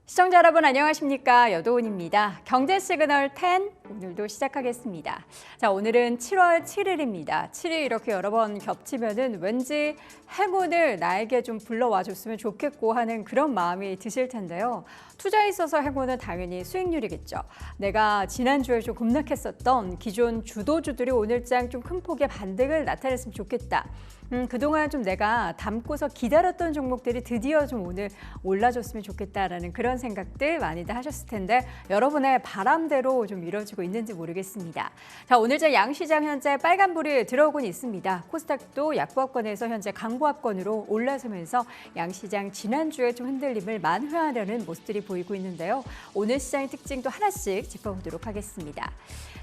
시청자 여러분 안녕하십니까? 여도은입니다. 경제 시그널 10 오늘도 시작하겠습니다. 자, 오늘은 7월 7일입니다. 7일 이렇게 여러 번 겹치면은 왠지 행운을 나에게 좀 불러와 줬으면 좋겠고 하는 그런 마음이 드실 텐데요. 투자에 있어서 행운은 당연히 수익률이겠죠. 내가 지난주에 좀 급락했었던 기존 주도주들이 오늘장 좀 큰 폭의 반등을 나타냈으면 좋겠다. 그동안 좀 내가 담고서 기다렸던 종목들이 드디어 좀 오늘 올라줬으면 좋겠다라는 그런 생각들 많이들 하셨을 텐데 여러분의 바람대로 좀 이루어지고 있는지 모르겠습니다. 자, 오늘장 양시장 현재 빨간불이 들어오곤 있습니다. 코스닥도 약보합권에서 현재 강보합권으로 올라서면서 양시장 지난주에 좀 흔들림을 만회하려는 모습들이 보이고 있는데요. 오늘 시장의 특징도 하나씩 짚어보도록 하겠습니다.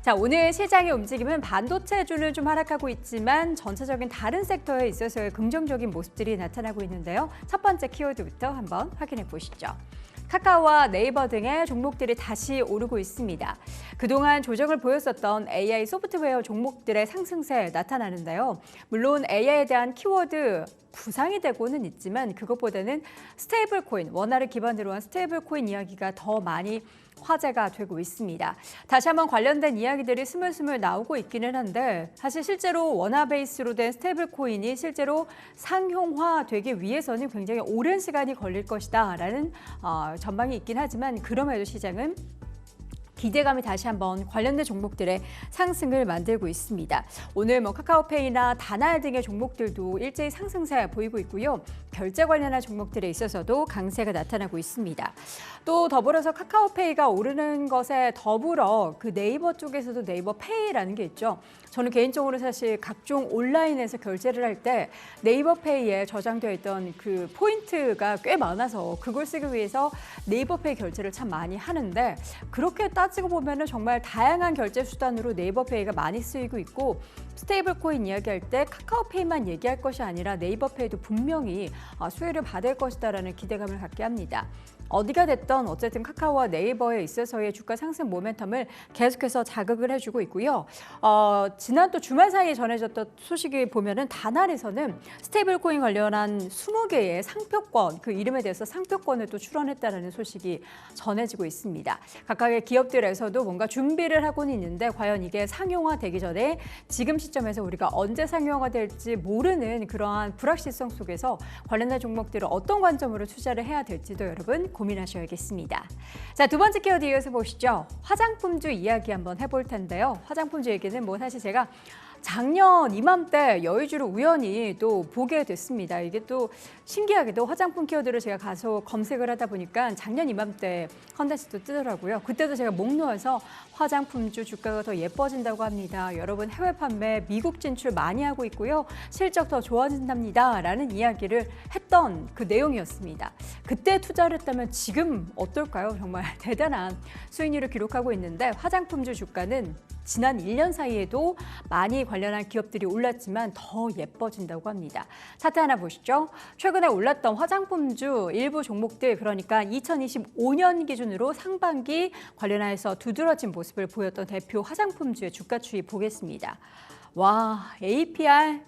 자, 오늘 시장의 움직임은 반도체주는 좀 하락하고 있지만 전체적인 다른 섹터에 있어서의 긍정적인 모습들이 나타나고 있는데요. 첫 번째 키워드부터 한번 확인해 보시죠. 카카오와 네이버 등의 종목들이 다시 오르고 있습니다. 그동안 조정을 보였었던 AI 소프트웨어 종목들의 상승세 나타나는데요. 물론 AI에 대한 키워드 부상이 되고는 있지만 그것보다는 스테이블 코인, 원화를 기반으로 한 스테이블 코인 이야기가 더 많이 화제가 되고 있습니다. 다시 한번 관련된 이야기들이 스물스물 나오고 있기는 한데 사실 실제로 원화 베이스로 된 스테이블 코인이 실제로 상용화되기 위해서는 굉장히 오랜 시간이 걸릴 것이다라는 전망이 있긴 하지만 그럼에도 시장은 기대감이 다시 한번 관련된 종목들의 상승을 만들고 있습니다. 오늘 카카오페이나 다날 등의 종목들도 일제히 상승세 보이고 있고요. 결제 관련한 종목들에 있어서도 강세가 나타나고 있습니다. 또 더불어서 카카오페이가 오르는 것에 더불어 그 네이버 쪽에서도 네이버 페이라는 게 있죠. 저는 개인적으로 사실 각종 온라인에서 결제를 할 때 네이버 페이에 저장되어 있던 그 포인트가 꽤 많아서 그걸 쓰기 위해서 네이버 페이 결제를 참 많이 하는데 그렇게 따지고 보면은 정말 다양한 결제 수단으로 네이버 페이가 많이 쓰이고 있고 스테이블 코인 이야기할 때 카카오페이만 얘기할 것이 아니라 네이버 페이도 분명히 수혜를 받을 것이다라는 기대감을 갖게 합니다. 어디가 됐던 어쨌든 카카오와 네이버에 있어서의 주가 상승 모멘텀을 계속해서 자극을 해주고 있고요. 지난 또 주말 사이에 전해졌던 소식을 보면은 다날에서는 스테이블 코인 관련한 20개의 상표권, 그 이름에 대해서 상표권을 또 출원했다는 소식이 전해지고 있습니다. 각각의 기업들에서도 뭔가 준비를 하고는 있는데 과연 이게 상용화되기 전에 지금 시점에서 우리가 언제 상용화가 될지 모르는 그러한 불확실성 속에서 관련된 종목들을 어떤 관점으로 투자를 해야 될지도 여러분 고민하셔야겠습니다. 자, 두 번째 키워드 이어서 보시죠. 화장품주 이야기 한번 해볼 텐데요. 화장품주 얘기는 사실 제가 작년 이맘때 여의주를 우연히 또 보게 됐습니다. 이게 또 신기하게도 화장품 키워드를 제가 가서 검색을 하다 보니까 작년 이맘때 컨텐츠도 뜨더라고요. 그때도 제가 목 놓아서 화장품주 주가가 더 예뻐진다고 합니다. 여러분 해외 판매 미국 진출 많이 하고 있고요. 실적 더 좋아진답니다. 라는 이야기를 했던 그 내용이었습니다. 그때 투자를 했다면 지금 어떨까요? 정말 대단한 수익률을 기록하고 있는데 화장품주 주가는 지난 1년 사이에도 많이 관련한 기업들이 올랐지만 더 예뻐진다고 합니다. 차트 하나 보시죠. 최근에 올랐던 화장품주 일부 종목들 그러니까 2025년 기준으로 상반기 관련해서 두드러진 모습을 보였던 대표 화장품주의 주가 추이 보겠습니다. 와, APR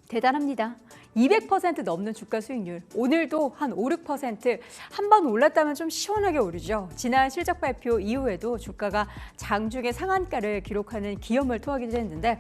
대단합니다. 200% 넘는 주가 수익률. 오늘도 한 5, 6% 한 번 올랐다면 좀 시원하게 오르죠. 지난 실적 발표 이후에도 주가가 장중에 상한가를 기록하는 기염을 토하기도 했는데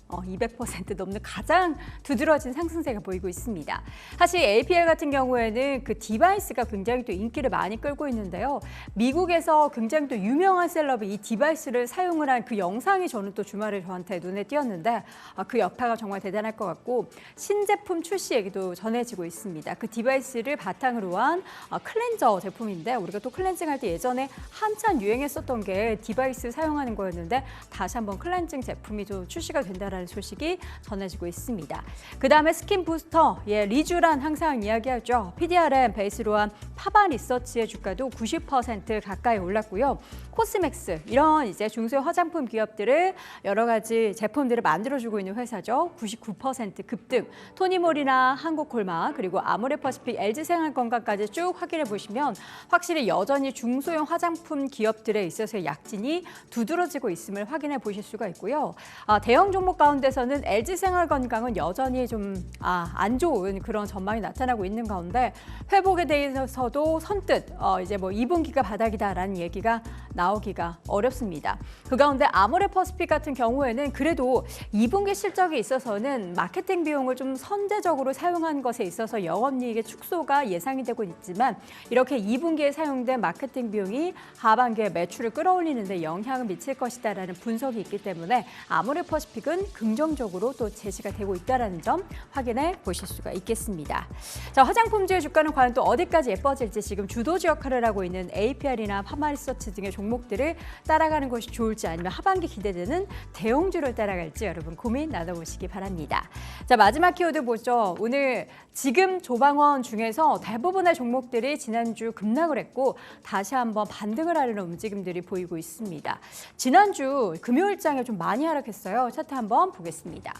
200% 넘는 가장 두드러진 상승세가 보이고 있습니다. 사실 APL 같은 경우에는 그 디바이스가 굉장히 또 인기를 많이 끌고 있는데요. 미국에서 굉장히 또 유명한 셀럽이 이 디바이스를 사용을 한 그 영상이 저는 또 주말에 저한테 눈에 띄었는데 그 여파가 정말 대단할 것 같고 신제품 출시 얘기도 전해지고 있습니다. 그 디바이스를 바탕으로 한 클렌저 제품인데 우리가 또 클렌징할 때 예전에 한참 유행했었던 게 디바이스 사용하는 거였는데 다시 한번 클렌징 제품이 좀 출시가 된다는 소식이 전해지고 있습니다. 그 다음에 스킨 부스터, 리쥬란 항상 이야기하죠. PDRM 베이스로 한 파바 리서치의 주가도 90% 가까이 올랐고요. 코스맥스 이런 이제 중소 화장품 기업들을 여러 가지 제품들을 만들어주고 있는 회사죠. 99% 급등. 토니몰이나 한국콜마 그리고 아모레퍼시픽, LG생활건강까지 쭉 확인해 보시면 확실히 여전히 중소형 화장품 기업들에 있어서 약진이 두드러지고 있음을 확인해 보실 수가 있고요. 대형 종목 가운데서는 LG생활건강은 여전히 좀 안 좋은 그런 전망이 나타나고 있는 가운데 회복에 대해서도 선뜻 이제 뭐 2분기가 바닥이다라는 얘기가 나오기가 어렵습니다. 그 가운데 아모레퍼시픽 같은 경우에는 그래도 2분기 실적에 있어서는 마케팅 비용을 좀 선제적으로 사용한 것에 있어서 영업이익의 축소가 예상이 되고 있지만 이렇게 2분기에 사용된 마케팅 비용이 하반기에 매출을 끌어올리는 데 영향을 미칠 것이다라는 분석이 있기 때문에 아모레퍼시픽은 긍정적으로 또 제시가 되고 있다는 점 확인해 보실 수가 있겠습니다. 자, 화장품주의 주가는 과연 또 어디까지 예뻐질지 지금 주도주 역할을 하고 있는 APR이나 파마리서치 등의 종목들을 따라가는 것이 좋을지 아니면 하반기 기대되는 대형주를 따라갈지 여러분 고민 나눠보시기 바랍니다. 자, 마지막 키워드 보죠. 오늘 지금 조방원 중에서 대부분의 종목들이 지난주 급락을 했고 다시 한번 반등을 하려는 움직임들이 보이고 있습니다. 지난주 금요일장에 좀 많이 하락했어요. 차트 한번 보겠습니다.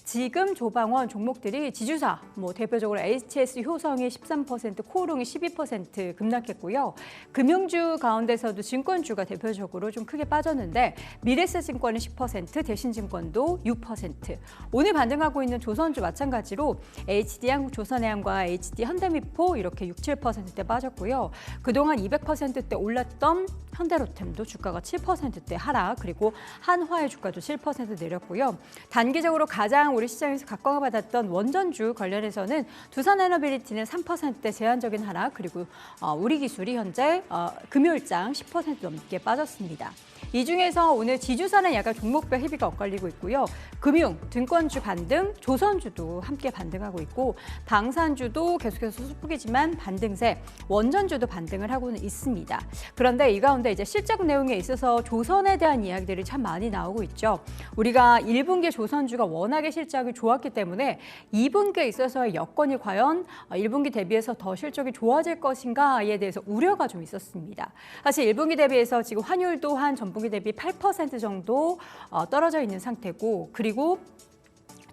지금 조방원 종목들이 지주사, 뭐 대표적으로 HS 효성이 13%, 코오롱이 12% 급락했고요. 금융주 가운데서도 증권주가 대표적으로 좀 크게 빠졌는데 미래세증권은 10%, 대신증권도 6%. 오늘 반등하고 있는 조선주 마찬가지로 HD한국조선해양과 HD현대미포 이렇게 6, 7%대 빠졌고요. 그동안 200%대 올랐던 현대로템도 주가가 7%대 하락, 그리고 한화의 주가도 7% 내렸고요. 단기적으로 가장 우리 시장에서 각광받았던 원전주 관련해서는 두산에너빌리티는 3%대 제한적인 하락, 그리고 우리기술이 현재 금요일장 10% 넘게 빠졌습니다. 이 중에서 오늘 지주사는 약간 종목별 희비가 엇갈리고 있고요. 금융, 증권주 반등, 조선주도 함께 반등하고 있고 방산주도 계속해서 소폭이지만 반등세, 원전주도 반등을 하고는 있습니다. 그런데 이 가운데 이제 실적 내용에 있어서 조선에 대한 이야기들이 참 많이 나오고 있죠. 우리가 1분기 조선주가 워낙에 실적이 좋았기 때문에 2분기에 있어서의 여건이 과연 1분기 대비해서 더 실적이 좋아질 것인가에 대해서 우려가 좀 있었습니다. 사실 1분기 대비해서 지금 환율 또한 전분기 대비 8% 정도 떨어져 있는 상태고, 그리고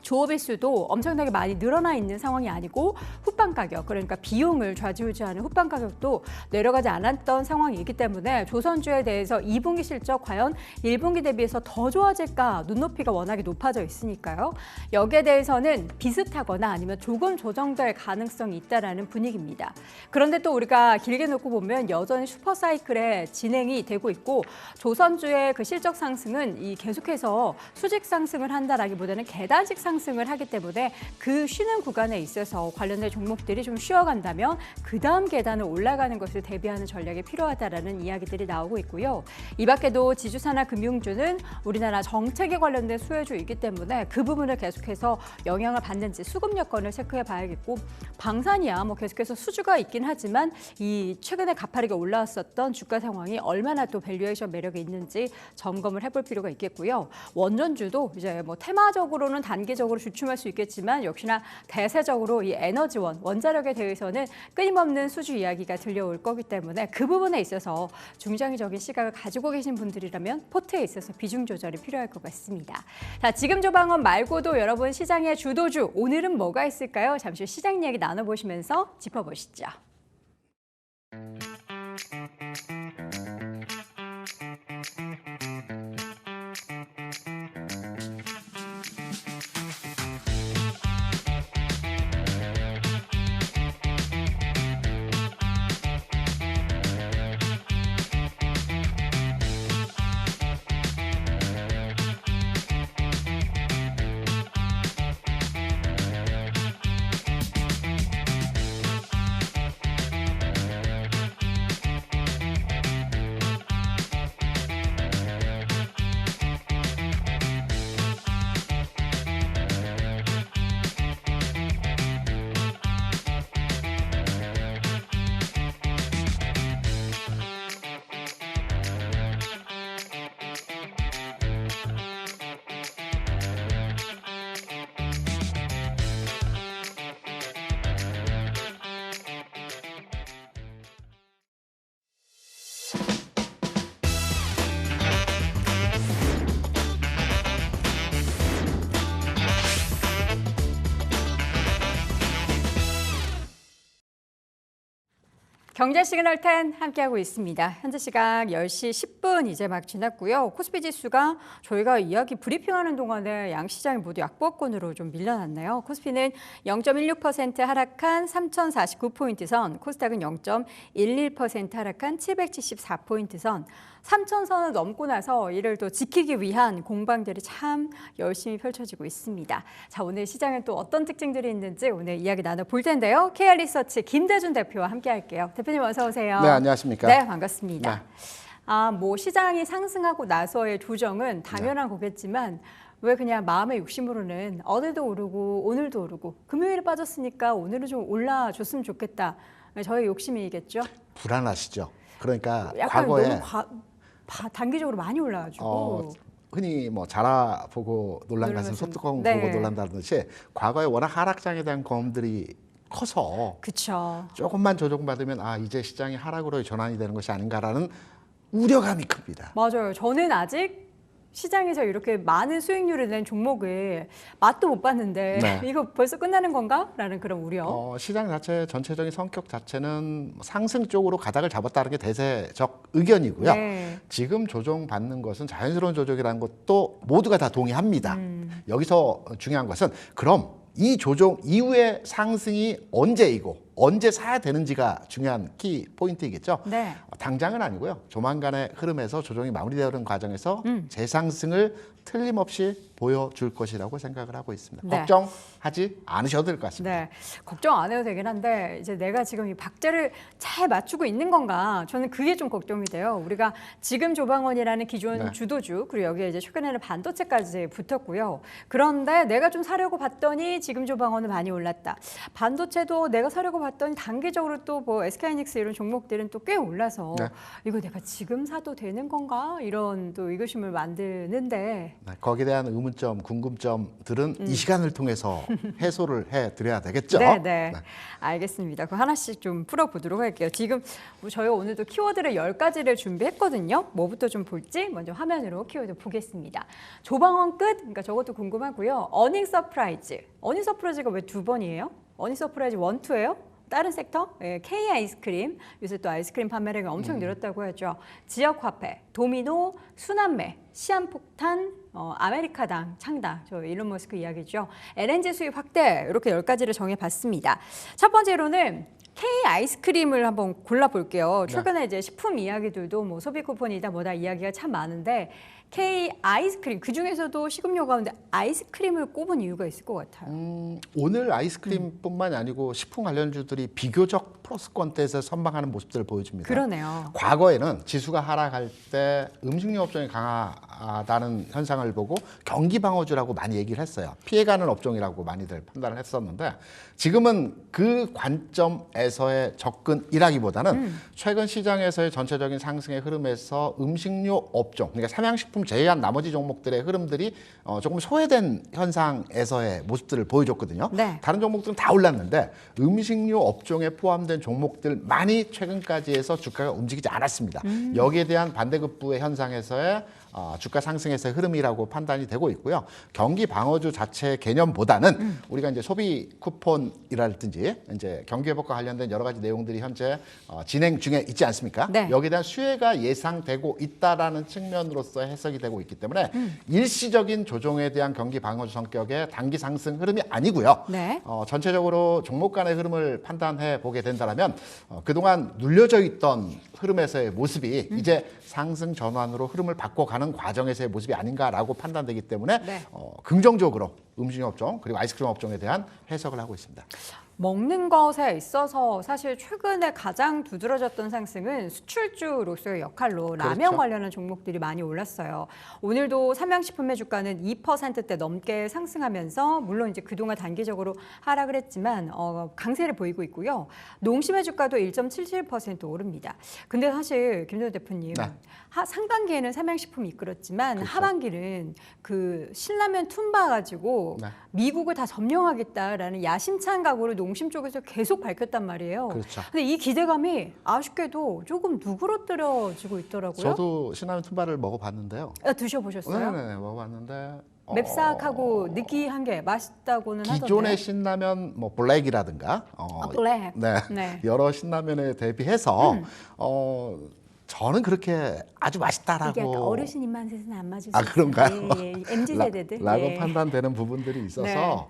조업일 수도 엄청나게 많이 늘어나 있는 상황이 아니고 후반 가격, 그러니까 비용을 좌지우지하는 후반 가격도 내려가지 않았던 상황이기 때문에 조선주에 대해서 2분기 실적 과연 1분기 대비해서 더 좋아질까 눈높이가 워낙에 높아져 있으니까요. 여기에 대해서는 비슷하거나 아니면 조금 조정될 가능성이 있다라는 분위기입니다. 그런데 또 우리가 길게 놓고 보면 여전히 슈퍼사이클의 진행이 되고 있고 조선주의 그 실적 상승은 계속해서 수직 상승을 한다라기보다는 계단식 상승을 하기 때문에 그 쉬는 구간에 있어서 관련된 종목들이 좀 쉬어간다면 그 다음 계단을 올라가는 것을 대비하는 전략이 필요하다라는 이야기들이 나오고 있고요. 이 밖에도 지주사나 금융주는 우리나라 정책에 관련된 수혜주이기 때문에 그 부분을 계속해서 영향을 받는지 수급 여건을 체크해 봐야겠고, 방산이야 뭐 계속해서 수주가 있긴 하지만 이 최근에 가파르게 올라왔었던 주가 상황이 얼마나 또 밸류에이션 매력이 있는지 점검을 해볼 필요가 있겠고요. 원전주도 이제 뭐 테마적으로는 단기적으로 주춤할 수 있겠지만 역시나 대세적으로 이 에너지원, 원자력에 대해서는 끊임없는 수주 이야기가 들려올 거기 때문에 그 부분에 있어서 중장기적인 시각을 가지고 계신 분들이라면 포트에 있어서 비중 조절이 필요할 것 같습니다. 자, 지금 조방원 말고도 여러분 시장의 주도주 오늘은 뭐가 있을까요? 잠시 후 시장 이야기 나눠보시면서 짚어보시죠. 경제 시그널 10 함께하고 있습니다. 현재 시각 10시 10분 이제 막 지났고요. 코스피 지수가 저희가 이야기 브리핑하는 동안에 양시장이 모두 약보권으로 좀 밀려났네요. 코스피는 0.16% 하락한 3,049포인트 선, 코스닥은 0.11% 하락한 774포인트 선, 3,000선을 넘고 나서 이를 또 지키기 위한 공방들이 참 열심히 펼쳐지고 있습니다. 자, 오늘 시장엔 또 어떤 특징들이 있는지 오늘 이야기 나눠볼 텐데요. KR리서치 김대준 대표와 함께 할게요. 대표님 어서 오세요. 네, 안녕하십니까? 네, 반갑습니다. 네. 시장이 상승하고 나서의 조정은 당연한 거겠지만 왜 그냥 마음의 욕심으로는 어제도 오르고 오늘도 오르고 금요일에 빠졌으니까 오늘은 좀 올라줬으면 좋겠다. 저의 욕심이겠죠? 불안하시죠? 그러니까 약간 과거에 너무 단기적으로 많이 올라가지고 흔히 뭐 자라 보고 놀란 가슴 소뚜껑 네. 보고 놀란다는 듯이 과거에 워낙 하락장에 대한 경험들이 커서 그쵸. 조금만 조정받으면 이제 시장이 하락으로 전환이 되는 것이 아닌가라는 우려감이 큽니다. 맞아요. 저는 아직 시장에서 이렇게 많은 수익률을 낸 종목을 맛도 못 봤는데 네. 이거 벌써 끝나는 건가? 라는 그런 우려. 시장 자체 전체적인 성격 자체는 상승 쪽으로 가닥을 잡았다는 게 대세적 의견이고요. 네. 지금 조정받는 것은 자연스러운 조정이라는 것도 모두가 다 동의합니다. 여기서 중요한 것은 그럼 이 조정 이후의 상승이 언제이고 언제 사야 되는지가 중요한 키 포인트이겠죠. 네. 당장은 아니고요. 조만간의 흐름에서 조정이 마무리되는 과정에서 재상승을 틀림없이 보여줄 것이라고 생각을 하고 있습니다. 네. 걱정하지 않으셔도 될 것 같습니다. 네, 걱정 안 해도 되긴 한데 이제 내가 지금 이 박자를 잘 맞추고 있는 건가? 저는 그게 좀 걱정이 돼요. 우리가 지금 조방원이라는 기존 네. 주도주 그리고 여기에 이제 최근에는 반도체까지 붙었고요. 그런데 내가 좀 사려고 봤더니 지금 조방원은 많이 올랐다. 반도체도 내가 사려고 봤더니 단기적으로 또 뭐 SK하이닉스 이런 종목들은 또 꽤 올라서 네. 이거 내가 지금 사도 되는 건가? 이런 또 의구심을 만드는데. 네, 거기에 대한 의문점, 궁금점들은 이 시간을 통해서 해소를 해드려야 되겠죠. 네, 네. 알겠습니다. 그럼 하나씩 좀 풀어보도록 할게요. 지금 저희가 오늘도 키워드를 10가지를 준비했거든요. 뭐부터 좀 볼지 먼저 화면으로 키워드 보겠습니다. 조방원 끝? 그러니까 저것도 궁금하고요. 어닝 서프라이즈. 어닝 서프라이즈가 왜 두 번이에요? 어닝 서프라이즈 1, 2예요? 다른 섹터? 예, K 아이스크림. 요새 또 아이스크림 판매량이 엄청 늘었다고 하죠. 지역 화폐, 도미노, 순환매, 시한폭탄, 아메리카당 창당, 저 일론 머스크 이야기죠. LNG 수입 확대 이렇게 10가지를 정해봤습니다. 첫 번째로는 K 아이스크림을 한번 골라볼게요. 최근에 이제 식품 이야기들도 뭐 소비 쿠폰이다 뭐다 이야기가 참 많은데 K 아이스크림 그 중에서도 식음료 가운데 아이스크림을 꼽은 이유가 있을 것 같아요. 오늘 아이스크림뿐만이 아니고 식품 관련주들이 비교적 플러스권대에서 선방하는 모습들을 보여줍니다. 그러네요. 과거에는 지수가 하락할 때 음식료 업종이 강하다는 현상을 보고 경기 방어주라고 많이 얘기를 했어요. 피해가는 업종이라고 많이들 판단을 했었는데 지금은 그 관점에서의 접근이라기보다는 최근 시장에서의 전체적인 상승의 흐름에서 음식료 업종, 그러니까 삼양식품 제외한 나머지 종목들의 흐름들이 조금 소외된 현상에서의 모습들을 보여줬거든요. 네. 다른 종목들은 다 올랐는데 음식료 업종에 포함된 종목들만이 최근까지 해서 주가가 움직이지 않았습니다. 여기에 대한 반대급부의 현상에서의 주가 상승에서의 흐름이라고 판단이 되고 있고요. 경기 방어주 자체 개념보다는 우리가 이제 소비 쿠폰이라든지 이제 경기 회복과 관련된 여러 가지 내용들이 현재 진행 중에 있지 않습니까? 네. 여기에 대한 수혜가 예상되고 있다라는 측면으로서 해석이 되고 있기 때문에 일시적인 조정에 대한 경기 방어주 성격의 단기 상승 흐름이 아니고요. 네. 전체적으로 종목 간의 흐름을 판단해 보게 된다면 그동안 눌려져 있던 흐름에서의 모습이 이제 상승 전환으로 흐름을 바꿔가는 과정에서의 모습이 아닌가라고 판단되기 때문에 네. 긍정적으로 음식료 업종 그리고 아이스크림 업종에 대한 해석을 하고 있습니다. 먹는 것에 있어서 사실 최근에 가장 두드러졌던 상승은 수출주로서의 역할로 라면 그렇죠. 관련한 종목들이 많이 올랐어요. 오늘도 삼양식품의 주가는 2%대 넘게 상승하면서 물론 이제 그동안 단기적으로 하락을 했지만 강세를 보이고 있고요. 농심의 주가도 1.77% 오릅니다. 근데 사실 김대중 대표님 네. 상반기에는 삼양식품이 이끌었지만 그렇죠. 하반기는 그 신라면 툰바 가지고 네. 미국을 다 점령하겠다라는 야심찬 각오를 농심 쪽에서 계속 밝혔단 말이에요. 그렇죠. 근데 이 기대감이 아쉽게도 조금 누그러뜨려지고 있더라고요. 저도 신라면 툰바를 먹어봤는데요. 드셔보셨어요? 네, 먹어봤는데 맵싹하고 느끼한 게 맛있다고는 기존의 하던데. 신라면 뭐 블랙이라든가 블랙. 네, 네. 여러 신라면에 대비해서 저는 그렇게 아주 이게 약간 맛있다라고 어르신 입맛에서는 안 맞을 수 아, 그런가요? 있어요. 예, 예. MZ 세대들. 라고 예. 판단되는 부분들이 있어서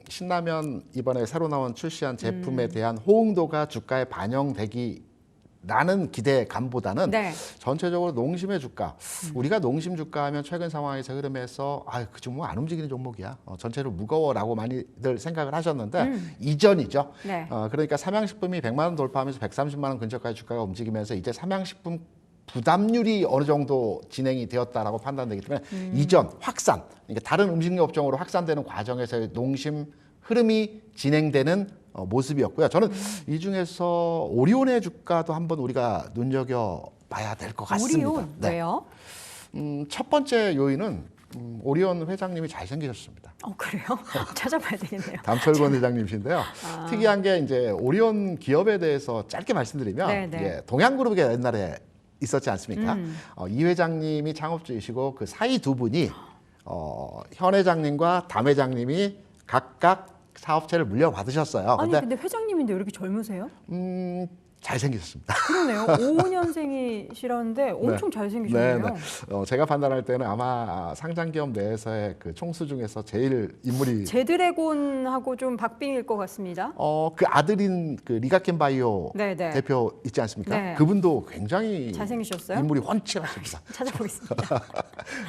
신라면 이번에 새로 나온 출시한 제품에 대한 호응도가 주가에 반영되기 라는 기대감보다는 네. 전체적으로 농심의 주가 우리가 농심 주가 하면 최근 상황에서 흐름에서 그 종목 안 움직이는 종목이야 전체로 무거워라고 많이들 생각을 하셨는데 이전이죠. 네. 그러니까 삼양식품이 100만 원 돌파하면서 130만 원 근처까지 주가가 움직이면서 이제 삼양식품 부담률이 어느 정도 진행이 되었다라고 판단되기 때문에 이전 확산 그러니까 다른 음식료 업종으로 확산되는 과정에서의 농심 흐름이 진행되는 모습이었고요. 저는 이 중에서 오리온의 주가도 한번 우리가 눈여겨봐야 될 것 같습니다. 오리온 왜요? 첫 번째 요인은 오리온 회장님이 잘생기셨습니다. 그래요? 찾아봐야 되겠네요. 담철권 회장님이신데요. 특이한 게 이제 오리온 기업에 대해서 짧게 말씀드리면 네네. 예, 동양그룹이 옛날에 있었지 않습니까? 이 회장님이 창업주이시고 그 사이 두 분이 현 회장님과 담 회장님이 각각 사업체를 물려받으셨어요. 아니 근데 회장님인데 왜 이렇게 젊으세요? 잘생기셨습니다. 그러네요. 55년생이시라는데 엄청 잘생기셨네요. 네. 제가 판단할 때는 아마 상장기업 내에서의 그 총수 중에서 제일 인물이 제드래곤하고 좀 박빙일 것 같습니다. 그 아들인 그 리가켄 바이오 네네. 대표 있지 않습니까? 네. 그분도 굉장히 잘생기셨어요? 인물이 훤칠하십니다. 찾아보겠습니다.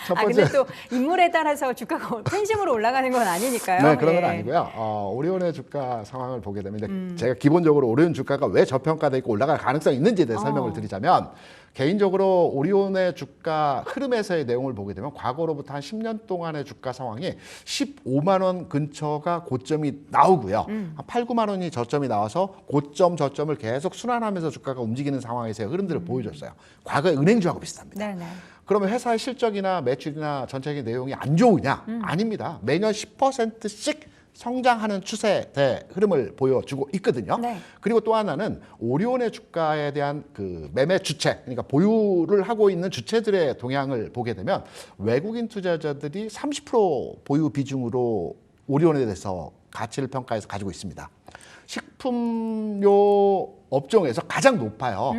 첫 번째 근데 또 인물에 따라서 주가가 팬심으로 올라가는 건 아니니까요. 네, 그런 건 예. 아니고요. 오리온의 주가 상황을 보게 되면 이제 제가 기본적으로 오리온 주가가 왜 저평가돼 있고 올라갈 가능성이 있는지에 대해 설명을 드리자면 개인적으로 오리온의 주가 흐름에서의 내용을 보게 되면 과거로부터 한 10년 동안의 주가 상황이 15만 원 근처가 고점이 나오고요. 한 8, 9만 원이 저점이 나와서 고점, 저점을 계속 순환하면서 주가가 움직이는 상황에서의 흐름들을 보여줬어요. 과거의 은행주하고 비슷합니다. 네네. 그러면 회사의 실적이나 매출이나 전체적인 내용이 안 좋으냐? 아닙니다. 매년 10%씩 성장하는 추세의 흐름을 보여주고 있거든요. 네. 그리고 또 하나는 오리온의 주가에 대한 그 매매 주체, 그러니까 보유를 하고 있는 주체들의 동향을 보게 되면 외국인 투자자들이 30% 보유 비중으로 오리온에 대해서 가치를 평가해서 가지고 있습니다. 식품료 업종에서 가장 높아요.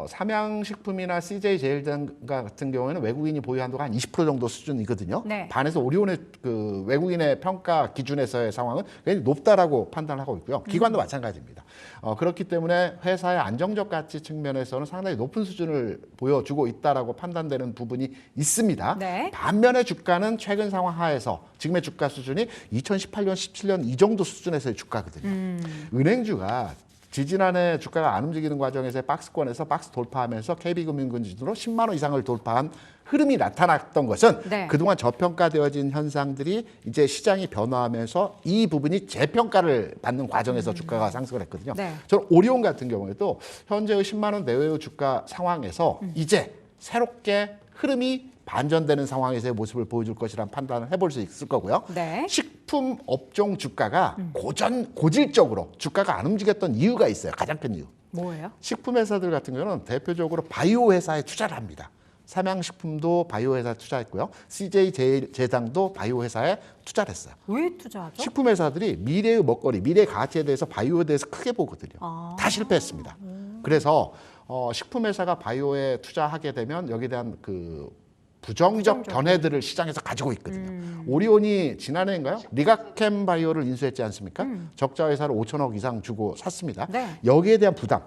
삼양식품이나 CJ 제일제당 같은 경우에는 외국인이 보유 한도가 한 20% 정도 수준이거든요. 네. 반해서 오리온의 그 외국인의 평가 기준에서의 상황은 굉장히 높다라고 판단하고 있고요. 기관도 마찬가지입니다. 그렇기 때문에 회사의 안정적 가치 측면에서는 상당히 높은 수준을 보여주고 있다라고 판단되는 부분이 있습니다. 네. 반면에 주가는 최근 상황 하에서 지금의 주가 수준이 2018년, 17년 이 정도 수준에서의 주가거든요. 은행주가 지지난해 주가가 안 움직이는 과정에서 박스권에서 박스 돌파하면서 KB금융권 기준으로 10만 원 이상을 돌파한 흐름이 나타났던 것은 네. 그동안 저평가되어진 현상들이 이제 시장이 변화하면서 이 부분이 재평가를 받는 과정에서 주가가 상승을 했거든요. 네. 저는 오리온 같은 경우에도 현재의 10만 원 내외의 주가 상황에서 이제 새롭게 흐름이 반전되는 상황에서의 모습을 보여줄 것이라는 판단을 해볼 수 있을 거고요. 네. 식품 업종 주가가 고질적으로 주가가 안 움직였던 이유가 있어요. 가장 큰 이유. 뭐예요? 식품 회사들 같은 경우는 대표적으로 바이오 회사에 투자를 합니다. 삼양식품도 바이오 회사에 투자했고요. CJ 제일제당도 바이오 회사에 투자를 했어요. 왜 투자하죠? 식품 회사들이 미래의 먹거리, 미래의 가치에 대해서 바이오에 대해서 크게 보거든요. 다 실패했습니다. 그래서 식품 회사가 바이오에 투자하게 되면 여기에 대한 그 부정적 견해들을 시장에서 가지고 있거든요. 오리온이 지난해인가요? 리가캠 바이오를 인수했지 않습니까? 적자 회사를 5천억 이상 주고 샀습니다. 네. 여기에 대한 부담.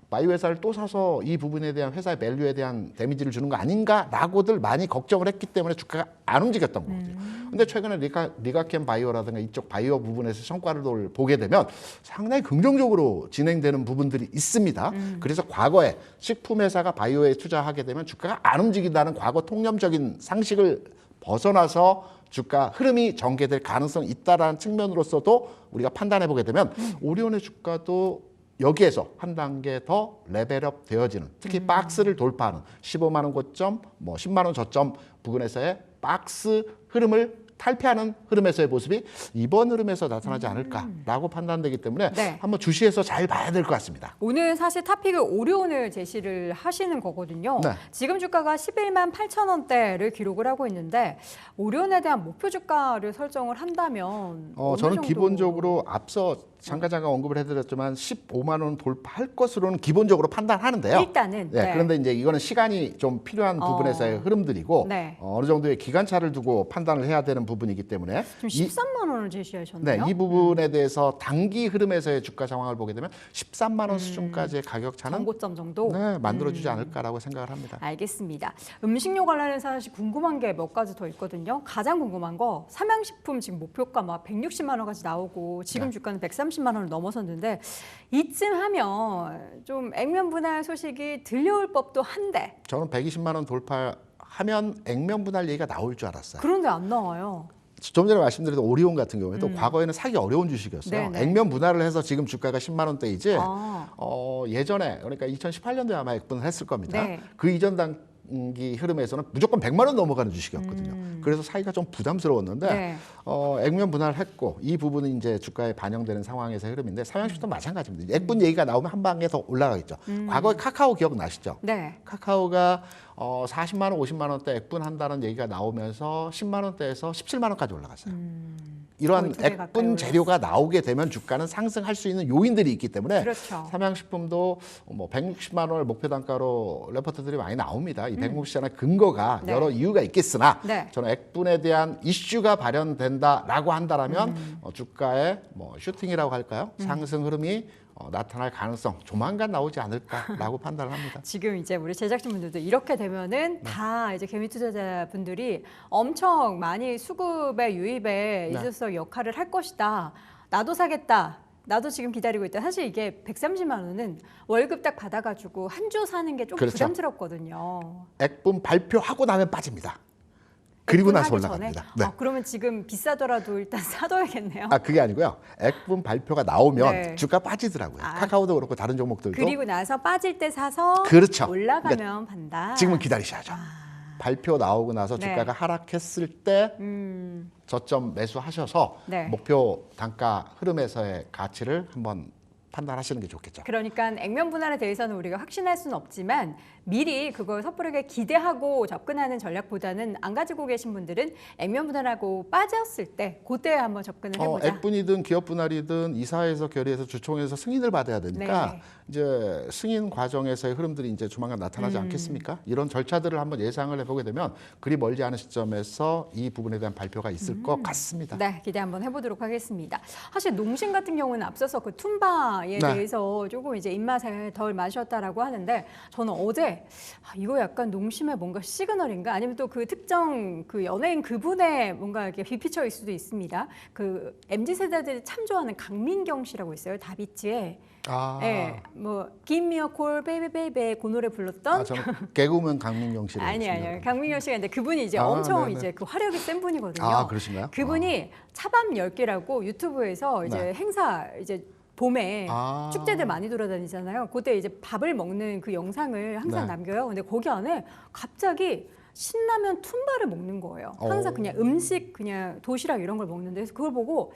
바이오 회사를 또 사서 이 부분에 대한 회사의 밸류에 대한 데미지를 주는 거 아닌가라고들 많이 걱정을 했기 때문에 주가가 안 움직였던 거거든요. 근데 최근에 리가캠 바이오라든가 이쪽 바이오 부분에서 성과를 보게 되면 상당히 긍정적으로 진행되는 부분들이 있습니다. 그래서 과거에 식품 회사가 바이오에 투자하게 되면 주가가 안 움직인다는 과거 통념적인 상식을 벗어나서 주가 흐름이 전개될 가능성이 있다라는 측면으로서도 우리가 판단해 보게 되면 오리온의 주가도 여기에서 한 단계 더 레벨업 되어지는 특히 박스를 돌파하는 15만 원 고점, 뭐 10만 원 저점 부근에서의 박스 흐름을 탈피하는 흐름에서의 모습이 이번 흐름에서 나타나지 않을까라고 판단되기 때문에 네. 한번 주시해서 잘 봐야 될 것 같습니다. 오늘 사실 탑픽을 오리온을 제시를 하시는 거거든요. 네. 지금 주가가 11만 8천 원대를 기록을 하고 있는데 오리온에 대한 목표 주가를 설정을 한다면 어느 저는 정도? 기본적으로 앞서 잠깐 언급을 해드렸지만 15만 원 돌파할 것으로는 기본적으로 판단하는데요. 일단은 네, 그런데 이제 이거는 시간이 좀 필요한 부분에서의 흐름들이고 네. 어느 정도의 기간차를 두고 판단을 해야 되는 부분이기 때문에 지금 13만 원을 제시하셨네요. 이 부분에 대해서 단기 흐름에서의 주가 상황을 보게 되면 13만 원 수준까지의 가격 차는 정고점 정도? 만들어주지 않을까라고 생각을 합니다. 알겠습니다. 음식료 관련해서 사실 궁금한 게 몇 가지 더 있거든요. 가장 궁금한 거 삼양식품 지금 목표가 막 160만 원까지 나오고 지금 주가는 130만 원을 넘어섰는데 이쯤 하면 좀 액면 분할 소식이 들려올 법도 한데 저는 120만 원 돌파하면 액면 분할 얘기가 나올 줄 알았어요. 그런데 안 나와요. 좀 전에 말씀드렸던 오리온 같은 경우에도 과거에는 사기 어려운 주식이었어요. 네네. 액면 분할을 해서 지금 주가가 10만 원대이지 아. 예전에 그러니까 2018년도에 아마 액분을 했을 겁니다. 네. 그 이전 단기 흐름에서는 무조건 100만 원 넘어가는 주식이었거든요. 그래서 사기가 좀 부담스러웠는데 네. 액면 분할을 했고 이 부분이 이제 주가에 반영되는 상황에서의 흐름인데 삼양식도 마찬가지입니다. 액분 얘기가 나오면 한 방에 더 올라가겠죠. 과거에 카카오 기억나시죠? 네. 카카오가 40만 원, 50만 원대 액분한다는 얘기가 나오면서 10만 원대에서 17만 원까지 올라갔어요. 이러한 거의 두배 가까이 액분 올랐어요. 재료가 나오게 되면 주가는 상승할 수 있는 요인들이 있기 때문에 그렇죠. 삼양식품도 뭐 160만 원을 목표 단가로 레포트들이 많이 나옵니다. 이 160만 근거가 네. 여러 이유가 있겠으나 네. 저는 액분에 대한 이슈가 발현된다라고 한다라면 주가의 뭐 슈팅이라고 할까요? 상승 흐름이 나타날 가능성 조만간 나오지 않을까라고 판단을 합니다. 지금 이제 우리 제작진분들도 이렇게 되면은 다 이제 개미 투자자분들이 엄청 많이 수급에 유입에 있어서 역할을 할 것이다. 나도 사겠다. 나도 지금 기다리고 있다. 사실 이게 130만 원은 월급 딱 받아가지고 한 주 사는 게 좀 그렇죠. 부담스럽거든요. 액분 발표하고 나면 빠집니다. 그리고 나서 하기 전에? 올라갑니다. 네. 그러면 지금 비싸더라도 일단 사둬야겠네요. 그게 아니고요. 액분 발표가 나오면 네. 주가 빠지더라고요. 카카오도 그렇고 다른 종목들도. 그리고 나서 빠질 때 사서 그렇죠. 올라가면 판다. 지금은 기다리셔야죠. 발표 나오고 나서 네. 주가가 하락했을 때 저점 매수하셔서 네. 목표 단가 흐름에서의 가치를 한번 판단하시는 게 좋겠죠. 그러니까 액면 분할에 대해서는 우리가 확신할 수는 없지만 미리 그걸 섣부르게 기대하고 접근하는 전략보다는 안 가지고 계신 분들은 액면 분할하고 빠졌을 때 그때 한번 접근을 해보자. 액분이든 기업 분할이든 이사회에서 결의해서 주총에서 승인을 받아야 되니까 네. 이제 승인 과정에서의 흐름들이 이제 조만간 나타나지 않겠습니까? 이런 절차들을 한번 예상을 해보게 되면 그리 멀지 않은 시점에서 이 부분에 대한 발표가 있을 것 같습니다. 네, 기대 한번 해보도록 하겠습니다. 사실 농심 같은 경우는 앞서서 그 툼바에 대해서 조금 이제 입맛을 덜 마셨다라고 하는데 저는 어제 이거 약간 농심의 뭔가 시그널인가 아니면 또 그 특정 그 연예인 그분의 뭔가 이렇게 빅피처일 수도 있습니다. 그 MZ 세대들이 참 좋아하는 강민경 씨라고 있어요. 다비치에. 네, 뭐 Give me a call, baby, baby 그 노래 불렀던. 저는 개그우먼 강민경 씨를 아니요. 강민경 씨가 있는데 그분이 이제 엄청 네네. 이제 그 화력이 센 분이거든요. 그러신가요? 그분이 차밤 10개라고 유튜브에서 이제 행사 이제 봄에 축제들 많이 돌아다니잖아요. 그때 이제 밥을 먹는 그 영상을 항상 남겨요. 근데 거기 안에 갑자기 신라면 툰바를 먹는 거예요. 항상 그냥 음식 그냥 도시락 이런 걸 먹는데 그래서 그걸 보고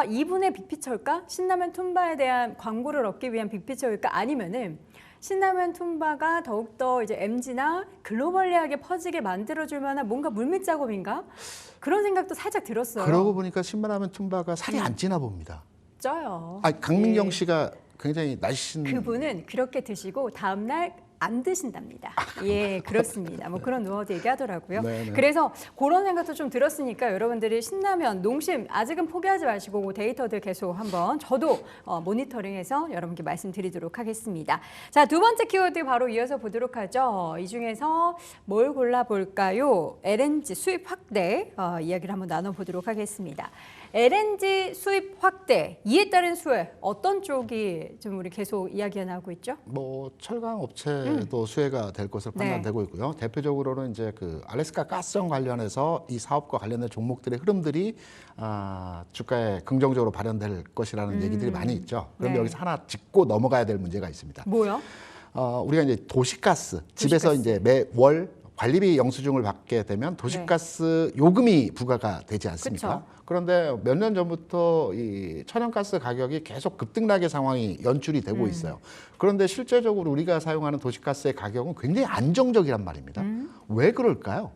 이분의 빅피처일까? 신라면 툰바에 대한 광고를 얻기 위한 빅피처일까? 아니면은 신라면 툰바가 더욱더 이제 MZ나 글로벌리하게 퍼지게 만들어줄 만한 뭔가 물밑 작업인가? 그런 생각도 살짝 들었어요. 그러고 보니까 신라면 툰바가 살이 안 찌나 봅니다. 쪄요. 강민경 씨가 굉장히 날씬. 그분은 그렇게 드시고 다음날 안 드신답니다. 예, 그렇습니다. 뭐 그런 노하우도 얘기하더라고요. 네네. 그래서 그런 생각도 좀 들었으니까 여러분들이 신라면, 농심 아직은 포기하지 마시고 그 데이터들 계속 한번 저도 모니터링해서 여러분께 말씀드리도록 하겠습니다. 자, 두 번째 키워드 바로 이어서 보도록 하죠. 이 중에서 뭘 골라볼까요? LNG 수입 확대 이야기를 한번 나눠보도록 하겠습니다. LNG 수입 확대, 이에 따른 수혜 어떤 쪽이 좀 우리 계속 이야기가 나오고 있죠? 뭐 철강 업체도 수혜가 될 것으로 판단되고 있고요. 대표적으로는 이제 그 알래스카 가스정 관련해서 이 사업과 관련된 종목들의 흐름들이 주가에 긍정적으로 발현될 것이라는 얘기들이 많이 있죠. 그런데 여기서 하나 짚고 넘어가야 될 문제가 있습니다. 뭐요? 우리가 이제 도시가스 집에서 이제 매월 관리비 영수증을 받게 되면 도시가스 요금이 부과가 되지 않습니까? 그쵸. 그런데 몇 년 전부터 이 천연가스 가격이 계속 급등락의 상황이 연출이 되고 있어요. 그런데 실제적으로 우리가 사용하는 도시가스의 가격은 굉장히 안정적이란 말입니다. 왜 그럴까요?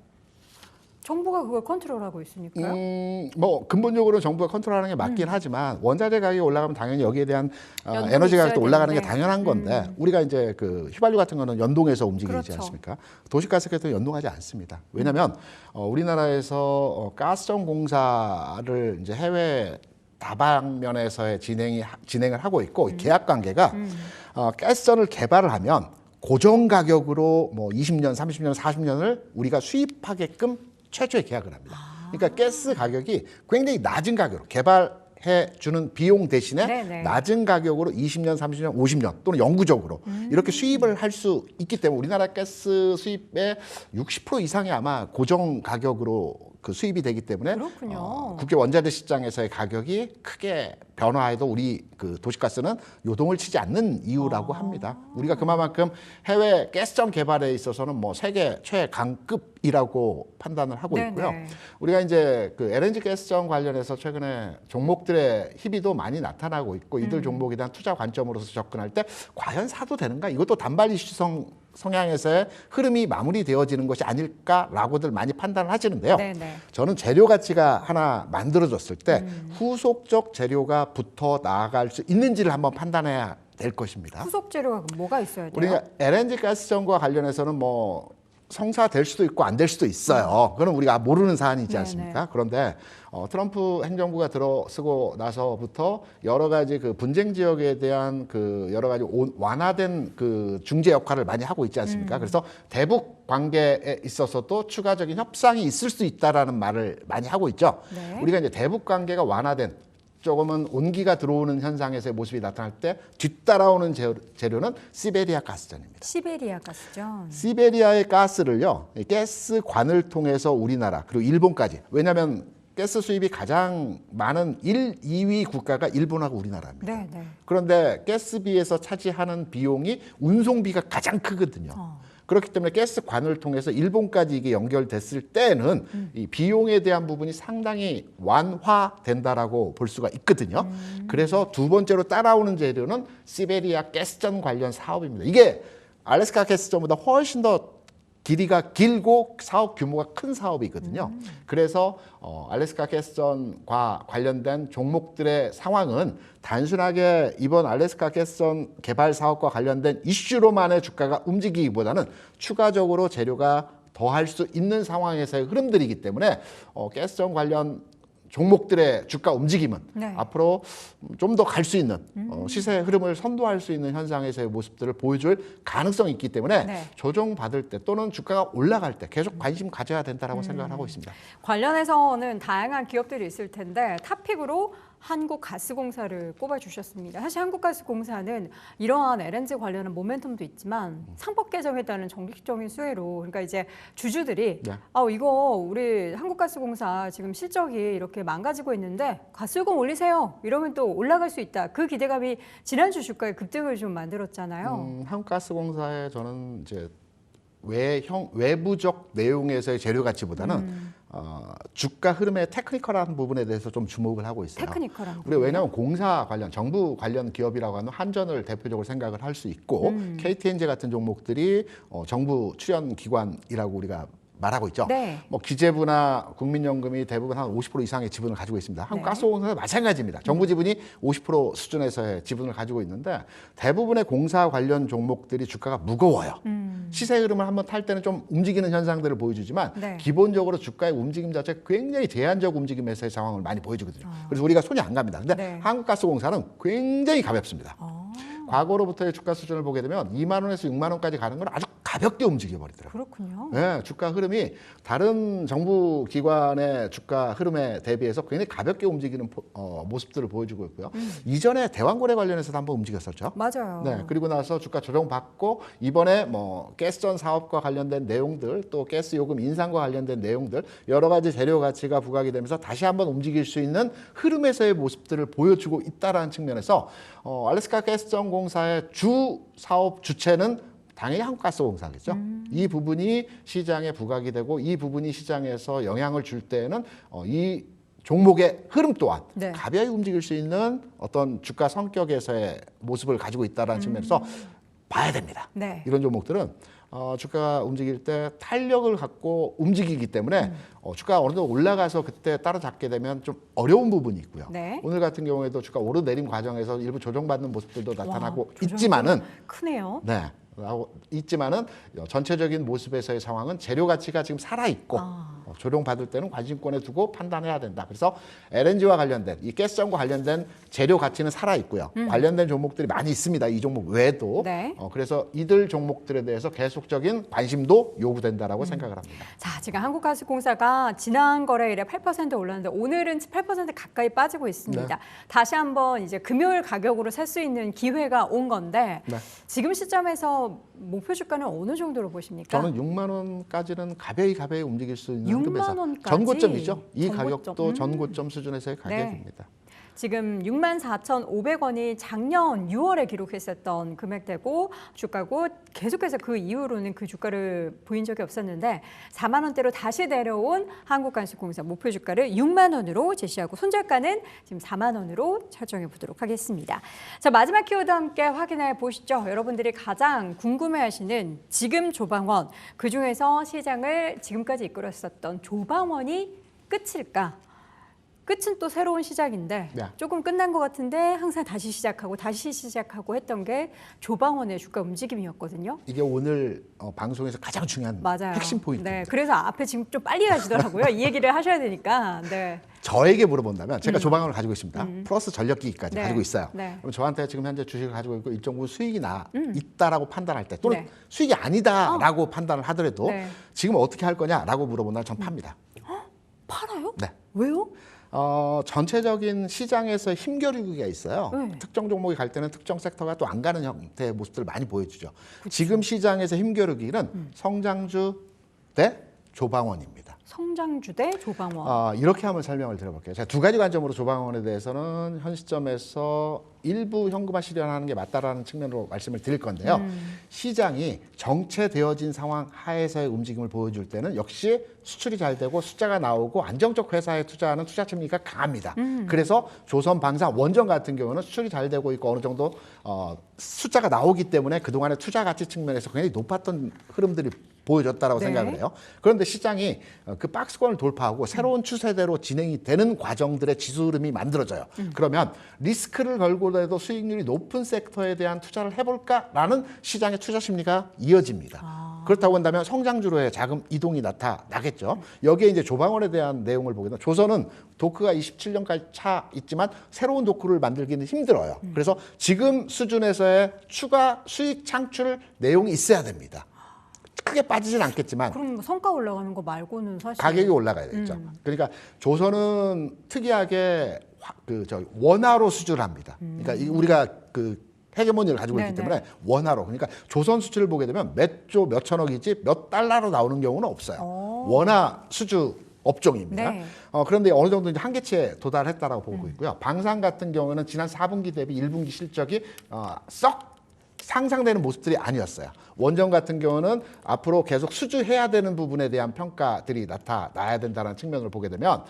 정부가 그걸 컨트롤하고 있으니까요. 뭐 근본적으로 정부가 컨트롤하는 게 맞긴 하지만 원자재 가격이 올라가면 당연히 여기에 대한 연동이 에너지 있어야 가격도 올라가는 게 되는데. 당연한 건데 우리가 이제 그 휘발유 같은 거는 연동해서 움직이지 그렇죠. 않습니까? 도시가스 같은 경우는 연동하지 않습니다. 왜냐하면 우리나라에서 가스정 공사를 이제 해외 다방면에서의 진행을 하고 있고 이 계약 관계가 가스전을 개발을 하면 고정 가격으로 뭐 20년, 30년, 40년을 우리가 수입하게끔 최초에 계약을 합니다. 그러니까 가스 가격이 굉장히 낮은 가격으로 개발해 주는 비용 대신에 네네. 낮은 가격으로 20년, 30년, 50년 또는 영구적으로 이렇게 수입을 할 수 있기 때문에 우리나라 가스 수입의 60% 이상이 아마 고정 가격으로 그 수입이 되기 때문에 그렇군요. 국제 원자재 시장에서의 가격이 크게 변화해도 우리 그 도시가스는 요동을 치지 않는 이유라고 합니다. 우리가 그만큼 해외 가스정 개발에 있어서는 뭐 세계 최강급이라고 판단을 하고 있고요. 네네. 우리가 이제 그 LNG 가스정 관련해서 최근에 종목들의 희비도 많이 나타나고 있고 이들 종목에 대한 투자 관점으로서 접근할 때 과연 사도 되는가? 이것도 단발 이슈성 성향에서의 흐름이 마무리되어지는 것이 아닐까라고들 많이 판단을 하시는데요. 네네. 저는 재료 가치가 하나 만들어졌을 때 후속적 재료가 붙어 나아갈 수 있는지를 한번 판단해야 될 것입니다. 후속 재료가 그럼 뭐가 있어야 돼요? 우리가 LNG 가스정과 관련해서는 뭐 성사될 수도 있고 안 될 수도 있어요. 그건 우리가 모르는 사안이지 네네. 않습니까? 그런데 트럼프 행정부가 들어서고 나서부터 여러 가지 그 분쟁 지역에 대한 그 여러 가지 완화된 그 중재 역할을 많이 하고 있지 않습니까? 그래서 대북 관계에 있어서도 추가적인 협상이 있을 수 있다라는 말을 많이 하고 있죠. 네. 우리가 이제 대북 관계가 완화된 조금은 온기가 들어오는 현상에서의 모습이 나타날 때 뒤따라오는 재료는 시베리아 가스전입니다. 시베리아 가스전. 시베리아의 가스를요, 가스 관을 통해서 우리나라 그리고 일본까지. 왜냐하면 가스 수입이 가장 많은 1, 2위 국가가 일본하고 우리나라입니다. 네네. 그런데 가스비에서 차지하는 비용이 운송비가 가장 크거든요. 그렇기 때문에 가스관을 통해서 일본까지 이게 연결됐을 때는 이 비용에 대한 부분이 상당히 완화된다라고 볼 수가 있거든요. 그래서 두 번째로 따라오는 재료는 시베리아 가스전 관련 사업입니다. 이게 알래스카 가스전보다 훨씬 더 길이가 길고 사업 규모가 큰 사업이거든요. 그래서 알래스카 가스전과 관련된 종목들의 상황은 단순하게 이번 알래스카 가스전 개발 사업과 관련된 이슈로만의 주가가 움직이기보다는 추가적으로 재료가 더할 수 있는 상황에서의 흐름들이기 때문에 가스전 관련 종목들의 주가 움직임은 네. 앞으로 좀 더 갈 수 있는 시세 흐름을 선도할 수 있는 현상에서의 모습들을 보여줄 가능성이 있기 때문에 네. 조정받을 때 또는 주가가 올라갈 때 계속 관심 가져야 된다고 생각을 하고 있습니다. 관련해서는 다양한 기업들이 있을 텐데 탑픽으로 한국가스공사를 꼽아주셨습니다. 사실 한국가스공사는 이러한 LNG 관련한 모멘텀도 있지만 상법 개정에 따른 정기적인 수혜로 그러니까 이제 주주들이 네. 이거 우리 한국가스공사 지금 실적이 이렇게 망가지고 있는데 가스요금 올리세요. 이러면 또 올라갈 수 있다. 그 기대감이 지난주 주가의 급등을 좀 만들었잖아요. 한국가스공사에 저는 이제 외부적 내용에서의 재료 가치보다는 주가 흐름의 테크니컬한 부분에 대해서 좀 주목을 하고 있어요. 테크니컬한 우리가 왜냐하면 공사 관련, 정부 관련 기업이라고 하면 한전을 대표적으로 생각을 할 수 있고 KTNG 같은 종목들이 정부 출연 기관이라고 우리가 말하고 있죠. 네. 뭐 기재부나 국민연금이 대부분 한 50% 이상의 지분을 가지고 있습니다. 한국가스공사도 마찬가지입니다. 정부 지분이 50% 수준에서의 지분을 가지고 있는데 대부분의 공사 관련 종목들이 주가가 무거워요. 시세 흐름을 한번 탈 때는 좀 움직이는 현상들을 보여주지만 네. 기본적으로 주가의 움직임 자체가 굉장히 제한적 움직임에서의 상황을 많이 보여주거든요. 그래서 우리가 손이 안 갑니다. 근데 네. 한국가스공사는 굉장히 가볍습니다. 과거로부터의 주가 수준을 보게 되면 2만 원에서 6만 원까지 가는 건 아주 가볍게 움직여 버리더라고요. 그렇군요. 네, 주가 흐름이 다른 정부 기관의 주가 흐름에 대비해서 굉장히 가볍게 움직이는 모습들을 보여주고 있고요. 이전에 대왕거래 관련해서도 한번 움직였었죠. 맞아요. 네, 그리고 나서 주가 조정받고 이번에 뭐 가스전 사업과 관련된 내용들 또 가스 요금 인상과 관련된 내용들 여러 가지 재료 가치가 부각이 되면서 다시 한번 움직일 수 있는 흐름에서의 모습들을 보여주고 있다라는 측면에서 알래스카 가스전 공사의 주 사업 주체는 당연히 한국가스공사겠죠. 이 부분이 시장에 부각이 되고 이 부분이 시장에서 영향을 줄 때에는 이 종목의 흐름 또한 네. 가벼이 움직일 수 있는 어떤 주가 성격에서의 모습을 가지고 있다는 측면에서 봐야 됩니다. 네. 이런 종목들은 주가가 움직일 때 탄력을 갖고 움직이기 때문에 주가가 어느 정도 올라가서 그때 따라잡게 되면 좀 어려운 부분이 있고요. 네. 오늘 같은 경우에도 주가 오르내림 과정에서 일부 조정받는 모습들도 나타나고 조정도 있지만은 크네요. 네. 있지만은 전체적인 모습에서의 상황은 재료 가치가 지금 살아 있고 조정 받을 때는 관심권에 두고 판단해야 된다. 그래서 LNG와 관련된 이 가스전과 관련된 재료 가치는 살아 있고요. 관련된 종목들이 많이 있습니다. 이 종목 외에도. 네. 그래서 이들 종목들에 대해서 계속적인 관심도 요구된다라고 생각을 합니다. 자, 지금 한국가스공사가 지난 거래일에 8% 올랐는데 오늘은 8% 가까이 빠지고 있습니다. 네. 다시 한번 이제 금요일 가격으로 살 수 있는 기회가 온 건데 네. 지금 시점에서 목표 주가는 어느 정도로 보십니까? 저는 6만 원까지는 가벼이 움직일 수 있는 6만 급에서 원까지? 전고점이죠. 이 전고점. 가격도 전고점 수준에서의 네. 가격입니다. 지금 64,500원이 작년 6월에 기록했었던 금액대고 주가고 계속해서 그 이후로는 그 주가를 보인 적이 없었는데 4만 원대로 다시 내려온 한국가스공사 목표 주가를 6만 원으로 제시하고 손절가는 지금 4만 원으로 설정해 보도록 하겠습니다. 자, 마지막 키워드 함께 확인해 보시죠. 여러분들이 가장 궁금해하시는 지금 조방원, 그중에서 시장을 지금까지 이끌었었던 조방원이 끝일까? 끝은 또 새로운 시작인데 네. 조금 끝난 것 같은데 항상 다시 시작하고 했던 게 조방원의 주가 움직임이었거든요. 이게 오늘 방송에서 가장 중요한 맞아요. 핵심 포인트입니다. 네, 그래서 앞에 지금 좀 빨리 가시더라고요. 이 얘기를 하셔야 되니까. 네. 저에게 물어본다면 제가 조방원을 가지고 있습니다. 플러스 전력기기까지 네. 가지고 있어요. 네. 그럼 저한테 지금 현재 주식을 가지고 있고 일정 부분 수익이 있다라고 판단할 때 또는 네. 수익이 아니다라고 판단을 하더라도 네. 지금 어떻게 할 거냐라고 물어본다면 전 팝니다. 팔아요? 네. 왜요? 전체적인 시장에서 힘겨루기가 있어요. 네. 특정 종목이 갈 때는 특정 섹터가 또 안 가는 형태의 모습들을 많이 보여주죠. 지금 시장에서 힘겨루기는 성장주 대 조방원입니다. 성장주 대 조방원. 이렇게 한번 설명을 드려볼게요. 제가 두 가지 관점으로 조방원에 대해서는 현 시점에서 일부 현금화 실현하는 게 맞다라는 측면으로 말씀을 드릴 건데요. 시장이 정체되어진 상황 하에서의 움직임을 보여줄 때는 역시 수출이 잘 되고 숫자가 나오고 안정적 회사에 투자하는 투자 심리가 강합니다. 그래서 조선, 방산, 원전 같은 경우는 수출이 잘 되고 있고 어느 정도 숫자가 나오기 때문에 그동안의 투자 가치 측면에서 굉장히 높았던 흐름들이 보여줬다라고 네. 생각을 해요. 그런데 시장이 그 박스권을 돌파하고 새로운 추세대로 진행이 되는 과정들의 지수 흐름이 만들어져요. 그러면 리스크를 걸고라도 수익률이 높은 섹터에 대한 투자를 해볼까라는 시장의 투자 심리가 이어집니다. 그렇다고 한다면 성장주로의 자금 이동이 나타나겠죠. 여기에 이제 조방원에 대한 내용을 보게 되면 조선은 도크가 27년까지 차 있지만 새로운 도크를 만들기는 힘들어요. 그래서 지금 수준에서의 추가 수익 창출 내용이 있어야 됩니다. 크게 빠지진 않겠지만 그럼 뭐 성과 올라가는 거 말고는 사실 가격이 올라가야 되죠. 그러니까 조선은 특이하게 원화로 수주를 합니다. 그러니까 우리가 그 헤게모니를 가지고 있기 네네. 때문에 원화로. 그러니까 조선 수출을 보게 되면 몇 조, 몇 천억이지 몇 달러로 나오는 경우는 없어요. 원화 수주 업종입니다. 네. 그런데 어느 정도 이제 한계치에 도달했다라고 보고 있고요. 방산 같은 경우는 지난 4분기 대비 1분기 실적이 썩 상상되는 모습들이 아니었어요. 원전 같은 경우는 앞으로 계속 수주해야 되는 부분에 대한 평가들이 나타나야 된다는 측면을 보게 되면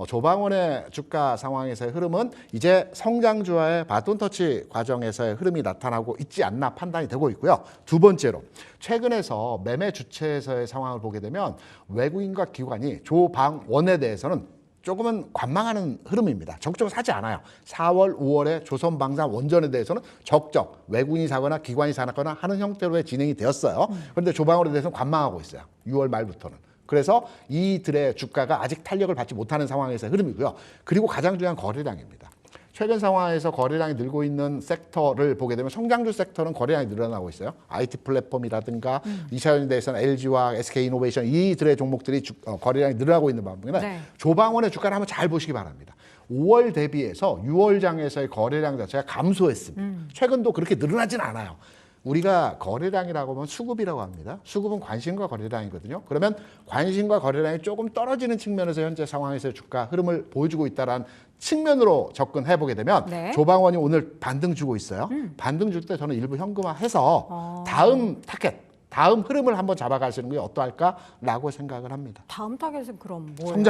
조방원의 주가 상황에서의 흐름은 이제 성장주와의 바톤 터치 과정에서의 흐름이 나타나고 있지 않나 판단이 되고 있고요. 두 번째로 최근에서 매매 주체에서의 상황을 보게 되면 외국인과 기관이 조방원에 대해서는 조금은 관망하는 흐름입니다. 적극적으로 사지 않아요. 4월, 5월에 조선방산 원전에 대해서는 적적 외국인이 사거나 기관이 사거나 하는 형태로의 진행이 되었어요. 그런데 조방원에 대해서는 관망하고 있어요. 6월 말부터는. 그래서 이들의 주가가 아직 탄력을 받지 못하는 상황에서의 흐름이고요. 그리고 가장 중요한 거래량입니다. 최근 상황에서 거래량이 늘고 있는 섹터를 보게 되면 성장주 섹터는 거래량이 늘어나고 있어요. IT 플랫폼이라든가 2차 전지에서는 LG와 SK이노베이션 이들의 종목들이 거래량이 늘어나고 있는 반면에 네. 조방원의 주가를 한번 잘 보시기 바랍니다. 5월 대비해서 6월 장에서의 거래량 자체가 감소했습니다. 최근도 그렇게 늘어나진 않아요. 우리가 거래량이라고 하면 수급이라고 합니다. 수급은 관심과 거래량이거든요. 그러면 관심과 거래량이 조금 떨어지는 측면에서 현재 상황에서 주가 흐름을 보여주고 있다는 측면으로 접근해 보게 되면 네. 조방원이 오늘 반등 주고 있어요. 반등 줄 때 저는 일부 현금화해서 다음 타겟, 다음 흐름을 한번 잡아가시는 게 어떠할까라고 생각을 합니다. 다음 타겟은 그럼 뭐예요?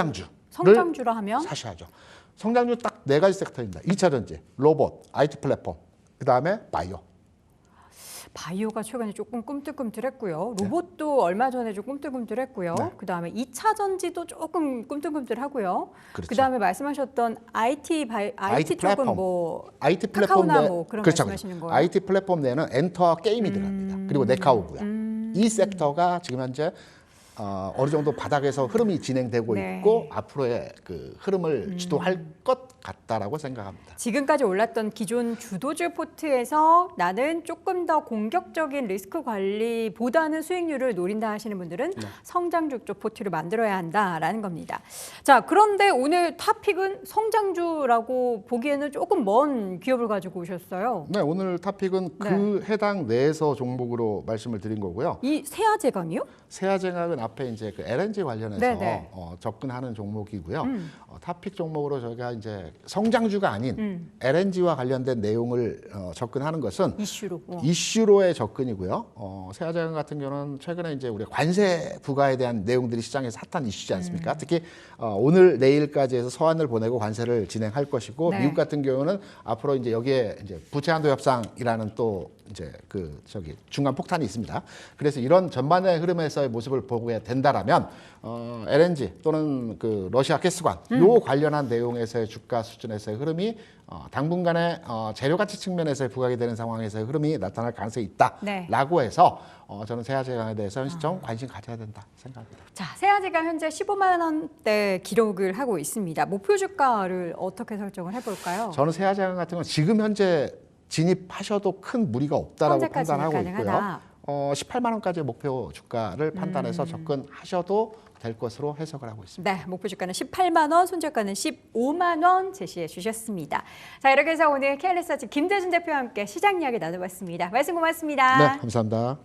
성장주를 하면 사셔야죠. 성장주 딱 네 가지 섹터입니다. 2차 전지, 로봇, IT 플랫폼, 그다음에 바이오. 바이오가 최근에 조금 꿈틀꿈틀했고요. 로봇도 얼마 전에 좀 꿈틀꿈틀했고요. 네. 그다음에 2차 전지도 조금 꿈틀꿈틀하고요. 그렇죠. 그다음에 말씀하셨던 IT 쪽은 플랫폼. 뭐 IT 플랫폼 카카오나 내 뭐 그런 그렇죠. 말씀하시는 거예요? IT 플랫폼 내에는 엔터와 게임이 들어갑니다. 그리고 네카오고요. 이 섹터가 지금 현재 어느 정도 바닥에서 흐름이 진행되고 네. 있고 앞으로의 그 흐름을 주도할 것 같다라고 생각합니다. 지금까지 올랐던 기존 주도주 포트에서 나는 조금 더 공격적인 리스크 관리보다는 수익률을 노린다 하시는 분들은 성장주 쪽 포트를 만들어야 한다라는 겁니다. 자, 그런데 오늘 탑픽은 성장주라고 보기에는 조금 먼 기업을 가지고 오셨어요. 네, 오늘 탑픽은 그 해당 내에서 종목으로 말씀을 드린 거고요. 이 세아제강이요? 세아제약은 앞에 이제 그 LNG 관련해서 네네. 접근하는 종목이고요. 탑픽 종목으로 저희가 이제 성장주가 아닌 LNG와 관련된 내용을 접근하는 것은 이슈로. 이슈로의 접근이고요. 세아제약 같은 경우는 최근에 이제 우리 관세 부과에 대한 내용들이 시장에서 핫한 이슈지 않습니까? 특히 오늘 내일까지 해서 서한을 보내고 관세를 진행할 것이고 네. 미국 같은 경우는 앞으로 이제 여기에 이제 부채 한도 협상이라는 또 이제 그 저기 중간 폭탄이 있습니다. 그래서 이런 전반의 흐름에서의 모습을 보게 된다라면 LNG 또는 그 러시아 가스관 요 관련한 내용에서의 주가 수준에서의 흐름이 당분간의 재료 가치 측면에서의 부각이 되는 상황에서의 흐름이 나타날 가능성이 있다라고 해서 저는 세아제강에 대해서 시점 관심 가져야 된다 생각합니다. 자, 세아제강 현재 15만 원대 기록을 하고 있습니다. 목표 주가를 어떻게 설정을 해볼까요? 저는 세아제강 같은 경우는 지금 현재 진입하셔도 큰 무리가 없다라고 현재까지는 판단하고 가능하다. 있고요. 18만 원까지 목표 주가를 판단해서 접근하셔도 될 것으로 해석을 하고 있습니다. 네, 목표 주가는 18만 원, 손절가는 15만 원 제시해 주셨습니다. 자, 이렇게 해서 오늘 KL리서치 김대준 대표와 함께 시장 이야기 나눠봤습니다. 말씀 고맙습니다. 네, 감사합니다.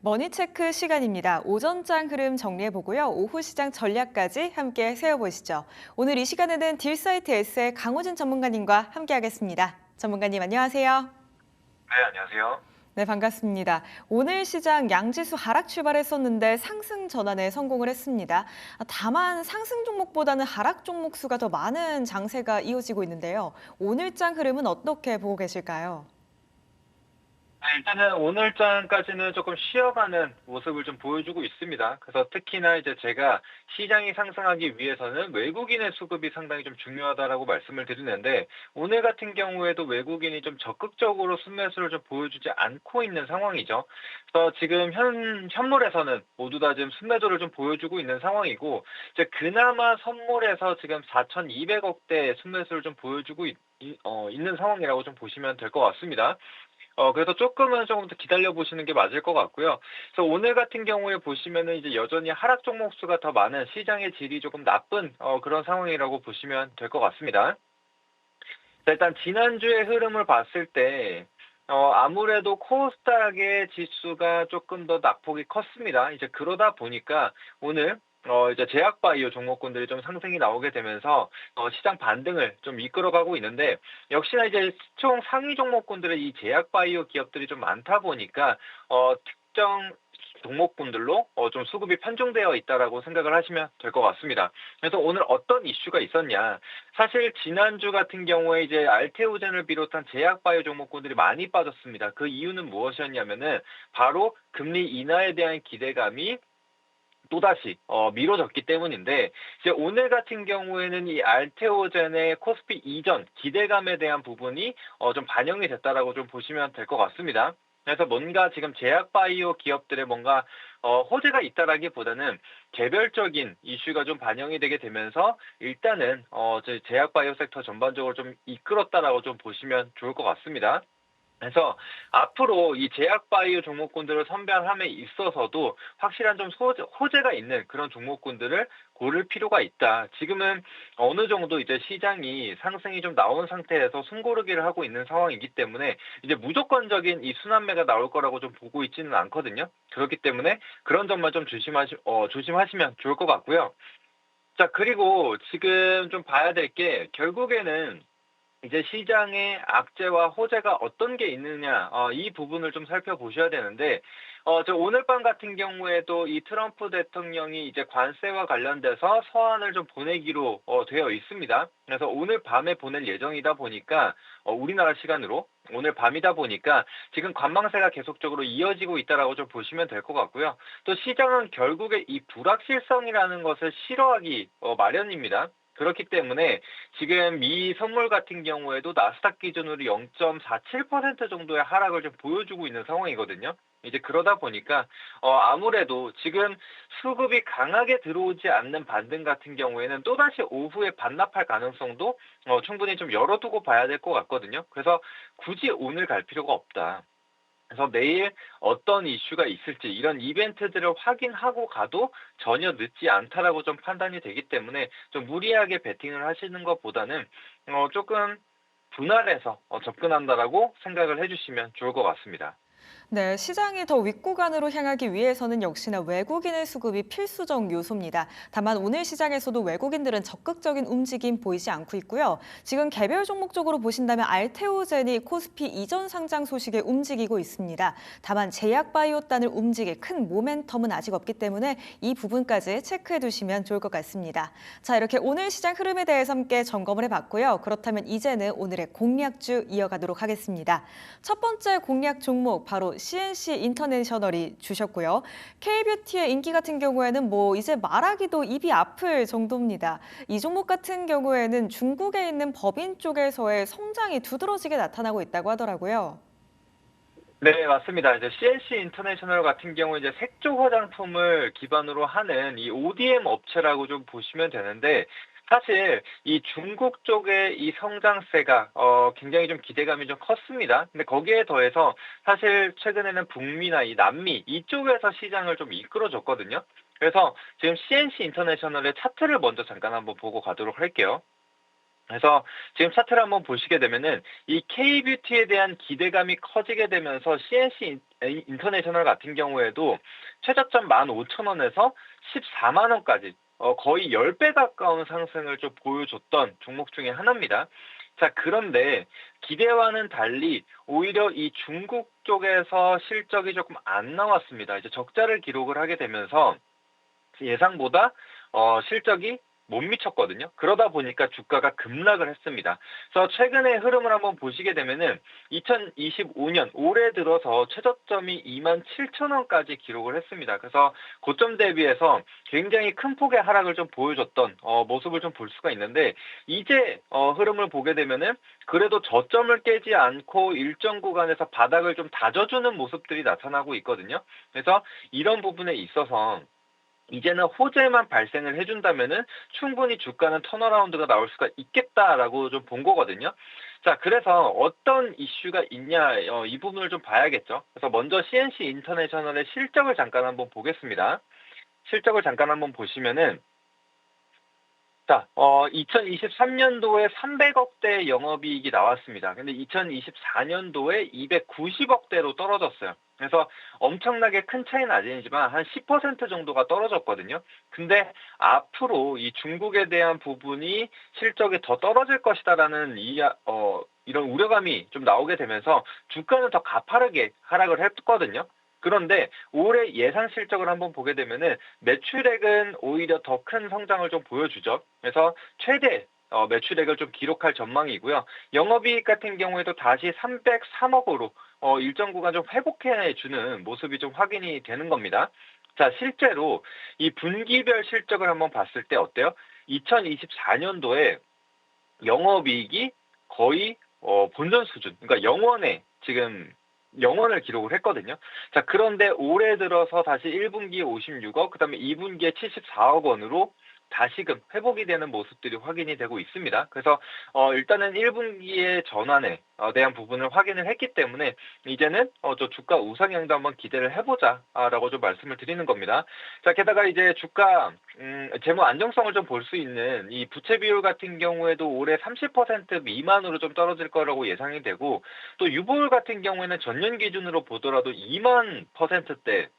머니체크 시간입니다. 오전장 흐름 정리해보고요. 오후 시장 전략까지 함께 세워보시죠. 오늘 이 시간에는 딜사이트 S의 강호진 전문가님과 함께하겠습니다. 전문가님 안녕하세요. 네, 안녕하세요. 네, 반갑습니다. 오늘 시장 양지수 하락 출발했었는데 상승 전환에 성공을 했습니다. 다만 상승 종목보다는 하락 종목 수가 더 많은 장세가 이어지고 있는데요. 오늘장 흐름은 어떻게 보고 계실까요? 네, 일단은 오늘장까지는 조금 쉬어가는 모습을 좀 보여주고 있습니다. 그래서 특히나 이제 제가 시장이 상승하기 위해서는 외국인의 수급이 상당히 좀 중요하다라고 말씀을 드리는데 오늘 같은 경우에도 외국인이 좀 적극적으로 순매수를 좀 보여주지 않고 있는 상황이죠. 그래서 지금 현물에서는 모두 다 지금 순매도를 좀 보여주고 있는 상황이고 이제 그나마 선물에서 지금 4,200억대 순매수를 좀 보여주고 있는 상황이라고 좀 보시면 될 것 같습니다. 그래서 조금 더 기다려 보시는 게 맞을 것 같고요. 그래서 오늘 같은 경우에 보시면은 이제 여전히 하락 종목 수가 더 많은 시장의 질이 조금 나쁜 그런 상황이라고 보시면 될 것 같습니다. 자, 일단 지난주의 흐름을 봤을 때 아무래도 코스닥의 지수가 조금 더 낙폭이 컸습니다. 이제 그러다 보니까 오늘 이제 제약바이오 종목군들이 좀 상승이 나오게 되면서 시장 반등을 좀 이끌어가고 있는데 역시나 이제 시총 상위 종목군들의 이 제약바이오 기업들이 좀 많다 보니까 특정 종목군들로 좀 수급이 편중되어 있다라고 생각을 하시면 될 것 같습니다. 그래서 오늘 어떤 이슈가 있었냐? 사실 지난주 같은 경우에 이제 알테오젠을 비롯한 제약바이오 종목군들이 많이 빠졌습니다. 그 이유는 무엇이었냐면은 바로 금리 인하에 대한 기대감이 또다시 미뤄졌기 때문인데 이제 오늘 같은 경우에는 이 알테오젠의 코스피 이전 기대감에 대한 부분이 좀 반영이 됐다라고 좀 보시면 될 것 같습니다. 그래서 뭔가 지금 제약바이오 기업들의 뭔가 호재가 있다라기보다는 개별적인 이슈가 좀 반영이 되게 되면서 일단은 제약바이오 섹터 전반적으로 좀 이끌었다라고 좀 보시면 좋을 것 같습니다. 그래서 앞으로 이 제약바이오 종목군들을 선별함에 있어서도 확실한 좀 호재가 있는 그런 종목군들을 고를 필요가 있다. 지금은 어느 정도 이제 시장이 상승이 좀 나온 상태에서 숨고르기를 하고 있는 상황이기 때문에 이제 무조건적인 이 순환매가 나올 거라고 좀 보고 있지는 않거든요. 그렇기 때문에 그런 점만 좀 조심하시면 좋을 것 같고요. 자, 그리고 지금 좀 봐야 될 게 결국에는 이제 시장의 악재와 호재가 어떤 게 있느냐, 이 부분을 좀 살펴보셔야 되는데, 저 오늘 밤 같은 경우에도 이 트럼프 대통령이 이제 관세와 관련돼서 서한을 좀 보내기로 되어 있습니다. 그래서 오늘 밤에 보낼 예정이다 보니까, 우리나라 시간으로 오늘 밤이다 보니까 지금 관망세가 계속적으로 이어지고 있다라고 좀 보시면 될 것 같고요. 또 시장은 결국에 이 불확실성이라는 것을 싫어하기 마련입니다. 그렇기 때문에 지금 미 선물 같은 경우에도 나스닥 기준으로 0.47% 정도의 하락을 좀 보여주고 있는 상황이거든요. 이제 그러다 보니까 아무래도 지금 수급이 강하게 들어오지 않는 반등 같은 경우에는 또다시 오후에 반납할 가능성도 충분히 좀 열어두고 봐야 될 것 같거든요. 그래서 굳이 오늘 갈 필요가 없다. 그래서 내일 어떤 이슈가 있을지 이런 이벤트들을 확인하고 가도 전혀 늦지 않다라고 좀 판단이 되기 때문에 좀 무리하게 베팅을 하시는 것보다는 조금 분할해서 접근한다라고 생각을 해주시면 좋을 것 같습니다. 네, 시장이 더 윗구간으로 향하기 위해서는 역시나 외국인의 수급이 필수적 요소입니다. 다만 오늘 시장에서도 외국인들은 적극적인 움직임 보이지 않고 있고요. 지금 개별 종목적으로 보신다면 알테오젠이 코스피 이전 상장 소식에 움직이고 있습니다. 다만 제약바이오단을 움직일 큰 모멘텀은 아직 없기 때문에 이 부분까지 체크해 두시면 좋을 것 같습니다. 자, 이렇게 오늘 시장 흐름에 대해서 함께 점검을 해봤고요. 그렇다면 이제는 오늘의 공략주 이어가도록 하겠습니다. 첫 번째 공략 종목 바로 CNC 인터내셔널이 주셨고요. K뷰티의 인기 같은 경우에는 이제 말하기도 입이 아플 정도입니다. 이 종목 같은 경우에는 중국에 있는 법인 쪽에서의 성장이 두드러지게 나타나고 있다고 하더라고요. 네, 맞습니다. 이제 CNC 인터내셔널 같은 경우 이제 색조 화장품을 기반으로 하는 이 ODM 업체라고 좀 보시면 되는데 사실 이 중국 쪽의 이 성장세가 굉장히 좀 기대감이 좀 컸습니다. 근데 거기에 더해서 사실 최근에는 북미나 이 남미 이쪽에서 시장을 좀 이끌어줬거든요. 그래서 지금 CNC 인터내셔널의 차트를 먼저 잠깐 한번 보고 가도록 할게요. 그래서 지금 차트를 한번 보시게 되면은 이 K뷰티에 대한 기대감이 커지게 되면서 CNC 인터내셔널 같은 경우에도 최저점 15,000원에서 14만 원까지 거의 10배 가까운 상승을 좀 보여줬던 종목 중에 하나입니다. 자, 그런데 기대와는 달리 오히려 이 중국 쪽에서 실적이 조금 안 나왔습니다. 이제 적자를 기록을 하게 되면서 예상보다 실적이 못 미쳤거든요. 그러다 보니까 주가가 급락을 했습니다. 그래서 최근의 흐름을 한번 보시게 되면은 2025년 올해 들어서 최저점이 27,000원까지 기록을 했습니다. 그래서 고점 대비해서 굉장히 큰 폭의 하락을 좀 보여줬던 모습을 좀 볼 수가 있는데 이제 흐름을 보게 되면은 그래도 저점을 깨지 않고 일정 구간에서 바닥을 좀 다져주는 모습들이 나타나고 있거든요. 그래서 이런 부분에 있어서 이제는 호재만 발생을 해준다면은 충분히 주가는 턴어라운드가 나올 수가 있겠다라고 좀 본 거거든요. 자, 그래서 어떤 이슈가 있냐, 이 부분을 좀 봐야겠죠. 그래서 먼저 CNC 인터내셔널의 실적을 잠깐 한번 보겠습니다. 실적을 잠깐 한번 보시면은 자, 2023년도에 300억대 영업이익이 나왔습니다. 근데 2024년도에 290억대로 떨어졌어요. 그래서 엄청나게 큰 차이는 아니지만 한 10% 정도가 떨어졌거든요. 근데 앞으로 이 중국에 대한 부분이 실적이 더 떨어질 것이다라는 이런 우려감이 좀 나오게 되면서 주가는 더 가파르게 하락을 했거든요. 그런데 올해 예상 실적을 한번 보게 되면은 매출액은 오히려 더 큰 성장을 좀 보여주죠. 그래서 최대 매출액을 좀 기록할 전망이고요. 영업이익 같은 경우에도 다시 303억으로 일정 구간 좀 회복해 주는 모습이 좀 확인이 되는 겁니다. 자, 실제로 이 분기별 실적을 한번 봤을 때 어때요? 2024년도에 영업이익이 거의 본전 수준, 그러니까 영원을 기록을 했거든요. 자, 그런데 올해 들어서 다시 1분기에 56억, 그다음에 2분기에 74억 원으로 다시금 회복이 되는 모습들이 확인이 되고 있습니다. 그래서 일단은 1분기의 전환에 대한 부분을 확인을 했기 때문에 이제는 저 주가 우상향도 한번 기대를 해보자라고 좀 말씀을 드리는 겁니다. 자, 게다가 이제 주가 재무 안정성을 좀 볼 수 있는 이 부채 비율 같은 경우에도 올해 30% 미만으로 좀 떨어질 거라고 예상이 되고, 또 유보율 같은 경우에는 전년 기준으로 보더라도 2만 %대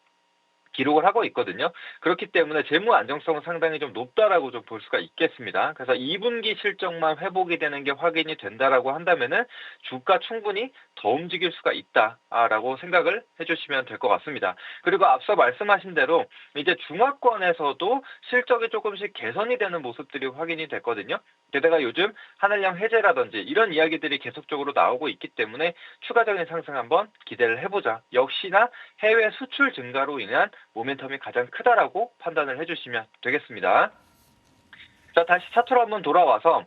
기록을 하고 있거든요. 그렇기 때문에 재무 안정성은 상당히 좀 높다라고 좀 볼 수가 있겠습니다. 그래서 2분기 실적만 회복이 되는 게 확인이 된다라고 한다면은 주가 충분히 더 움직일 수가 있다라고 생각을 해주시면 될 것 같습니다. 그리고 앞서 말씀하신 대로 이제 중화권에서도 실적이 조금씩 개선이 되는 모습들이 확인이 됐거든요. 게다가 요즘 하늘양 해제라든지 이런 이야기들이 계속적으로 나오고 있기 때문에 추가적인 상승 한번 기대를 해보자. 역시나 해외 수출 증가로 인한 모멘텀이 가장 크다라고 판단을 해주시면 되겠습니다. 자, 다시 차트로 한번 돌아와서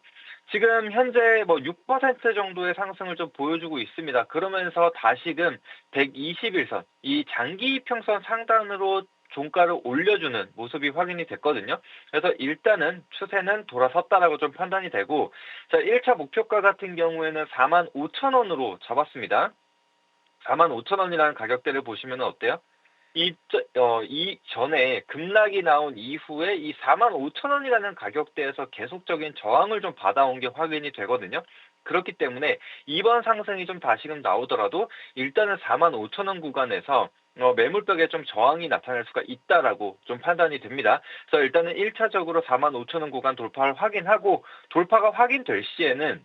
지금 현재 6% 정도의 상승을 좀 보여주고 있습니다. 그러면서 다시금 121선, 이 장기 이평선 상단으로 종가를 올려주는 모습이 확인이 됐거든요. 그래서 일단은 추세는 돌아섰다라고 좀 판단이 되고, 자, 1차 목표가 같은 경우에는 45,000원으로 잡았습니다. 45,000원이라는 가격대를 보시면 어때요? 이전에 급락이 나온 이후에 이 45,000원이라는 가격대에서 계속적인 저항을 좀 받아온 게 확인이 되거든요. 그렇기 때문에 이번 상승이 좀 다시금 나오더라도 일단은 45,000원 구간에서 매물벽에 좀 저항이 나타날 수가 있다라고 좀 판단이 됩니다. 그래서 일단은 1차적으로 45,000원 구간 돌파를 확인하고, 돌파가 확인될 시에는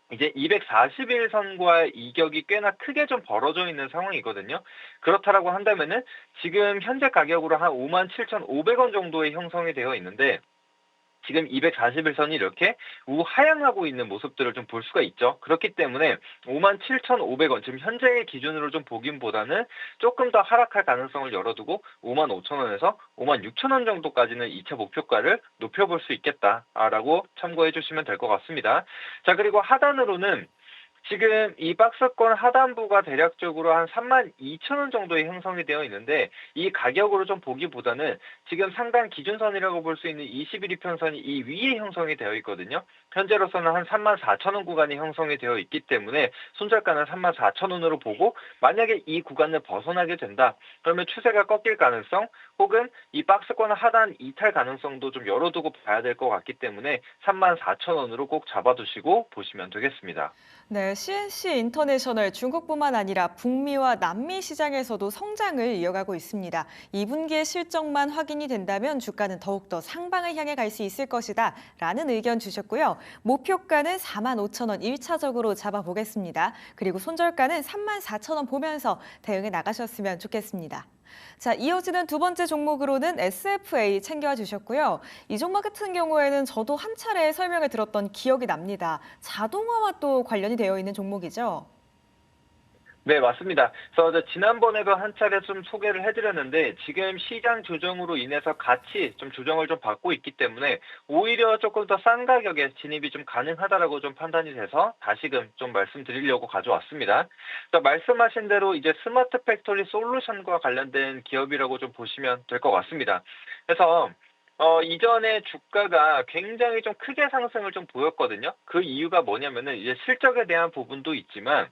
이제 241선과의 이격이 꽤나 크게 좀 벌어져 있는 상황이거든요. 그렇다라고 한다면은 지금 현재 가격으로 한 57,500원 정도의 형성이 되어 있는데, 지금 241선이 이렇게 우하향하고 있는 모습들을 좀 볼 수가 있죠. 그렇기 때문에 57,500원, 지금 현재의 기준으로 좀 보긴보다는 조금 더 하락할 가능성을 열어두고 55,000원에서 56,000원 정도까지는 2차 목표가를 높여볼 수 있겠다라고 참고해 주시면 될 것 같습니다. 자, 그리고 하단으로는 지금 이 박스권 하단부가 대략적으로 한 32,000원 정도의 형성이 되어 있는데, 이 가격으로 좀 보기보다는 지금 상단 기준선이라고 볼 수 있는 21 이평선이 이 위에 형성이 되어 있거든요. 현재로서는 한 34,000원 구간이 형성이 되어 있기 때문에 손절가는 34,000원으로 보고, 만약에 이 구간을 벗어나게 된다 그러면 추세가 꺾일 가능성, 혹은 이 박스권 하단 이탈 가능성도 좀 열어두고 봐야 될 것 같기 때문에 34,000원으로 꼭 잡아두시고 보시면 되겠습니다. 네, CNC 인터내셔널 중국뿐만 아니라 북미와 남미 시장에서도 성장을 이어가고 있습니다. 2분기의 실적만 확인이 된다면 주가는 더욱더 상방을 향해 갈 수 있을 것이다 라는 의견 주셨고요. 목표가는 45,000원 1차적으로 잡아보겠습니다. 그리고 손절가는 34,000원 보면서 대응해 나가셨으면 좋겠습니다. 자, 이어지는 두 번째 종목으로는 SFA 챙겨와 주셨고요. 이 종목 같은 경우에는 저도 한 차례 설명을 들었던 기억이 납니다. 자동화와 또 관련이 되어 있는 종목이죠. 네, 맞습니다. 그래서 지난번에도 한 차례 좀 소개를 해드렸는데, 지금 시장 조정으로 인해서 같이 좀 조정을 좀 받고 있기 때문에 오히려 조금 더 싼 가격에 진입이 좀 가능하다라고 좀 판단이 돼서 다시금 좀 말씀드리려고 가져왔습니다. 그래서 말씀하신 대로 이제 스마트 팩토리 솔루션과 관련된 기업이라고 좀 보시면 될 것 같습니다. 그래서 이전에 주가가 굉장히 좀 크게 상승을 좀 보였거든요. 그 이유가 뭐냐면은 이제 실적에 대한 부분도 있지만,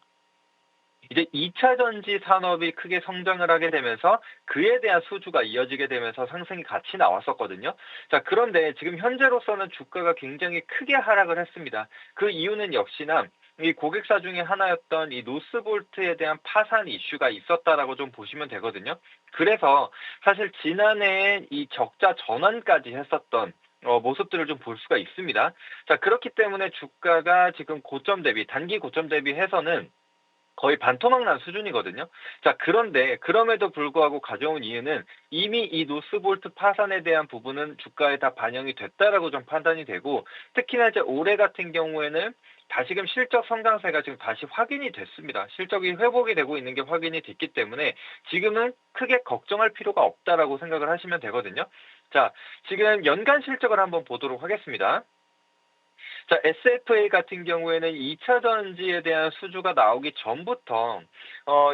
이제 2차 전지 산업이 크게 성장을 하게 되면서 그에 대한 수주가 이어지게 되면서 상승이 같이 나왔었거든요. 자, 그런데 지금 현재로서는 주가가 굉장히 크게 하락을 했습니다. 그 이유는 역시나 이 고객사 중에 하나였던 이 노스볼트에 대한 파산 이슈가 있었다라고 좀 보시면 되거든요. 그래서 사실 지난해에 이 적자 전환까지 했었던 모습들을 좀 볼 수가 있습니다. 자, 그렇기 때문에 주가가 지금 고점 대비, 단기 고점 대비해서는 거의 반토막 난 수준이거든요. 자, 그런데 그럼에도 불구하고 가져온 이유는 이미 이 노스볼트 파산에 대한 부분은 주가에 다 반영이 됐다라고 좀 판단이 되고, 특히나 이제 올해 같은 경우에는 다시금 실적 성장세가 지금 다시 확인이 됐습니다. 실적이 회복이 되고 있는 게 확인이 됐기 때문에 지금은 크게 걱정할 필요가 없다라고 생각을 하시면 되거든요. 자, 지금 연간 실적을 한번 보도록 하겠습니다. 자, SFA 같은 경우에는 2차 전지에 대한 수주가 나오기 전부터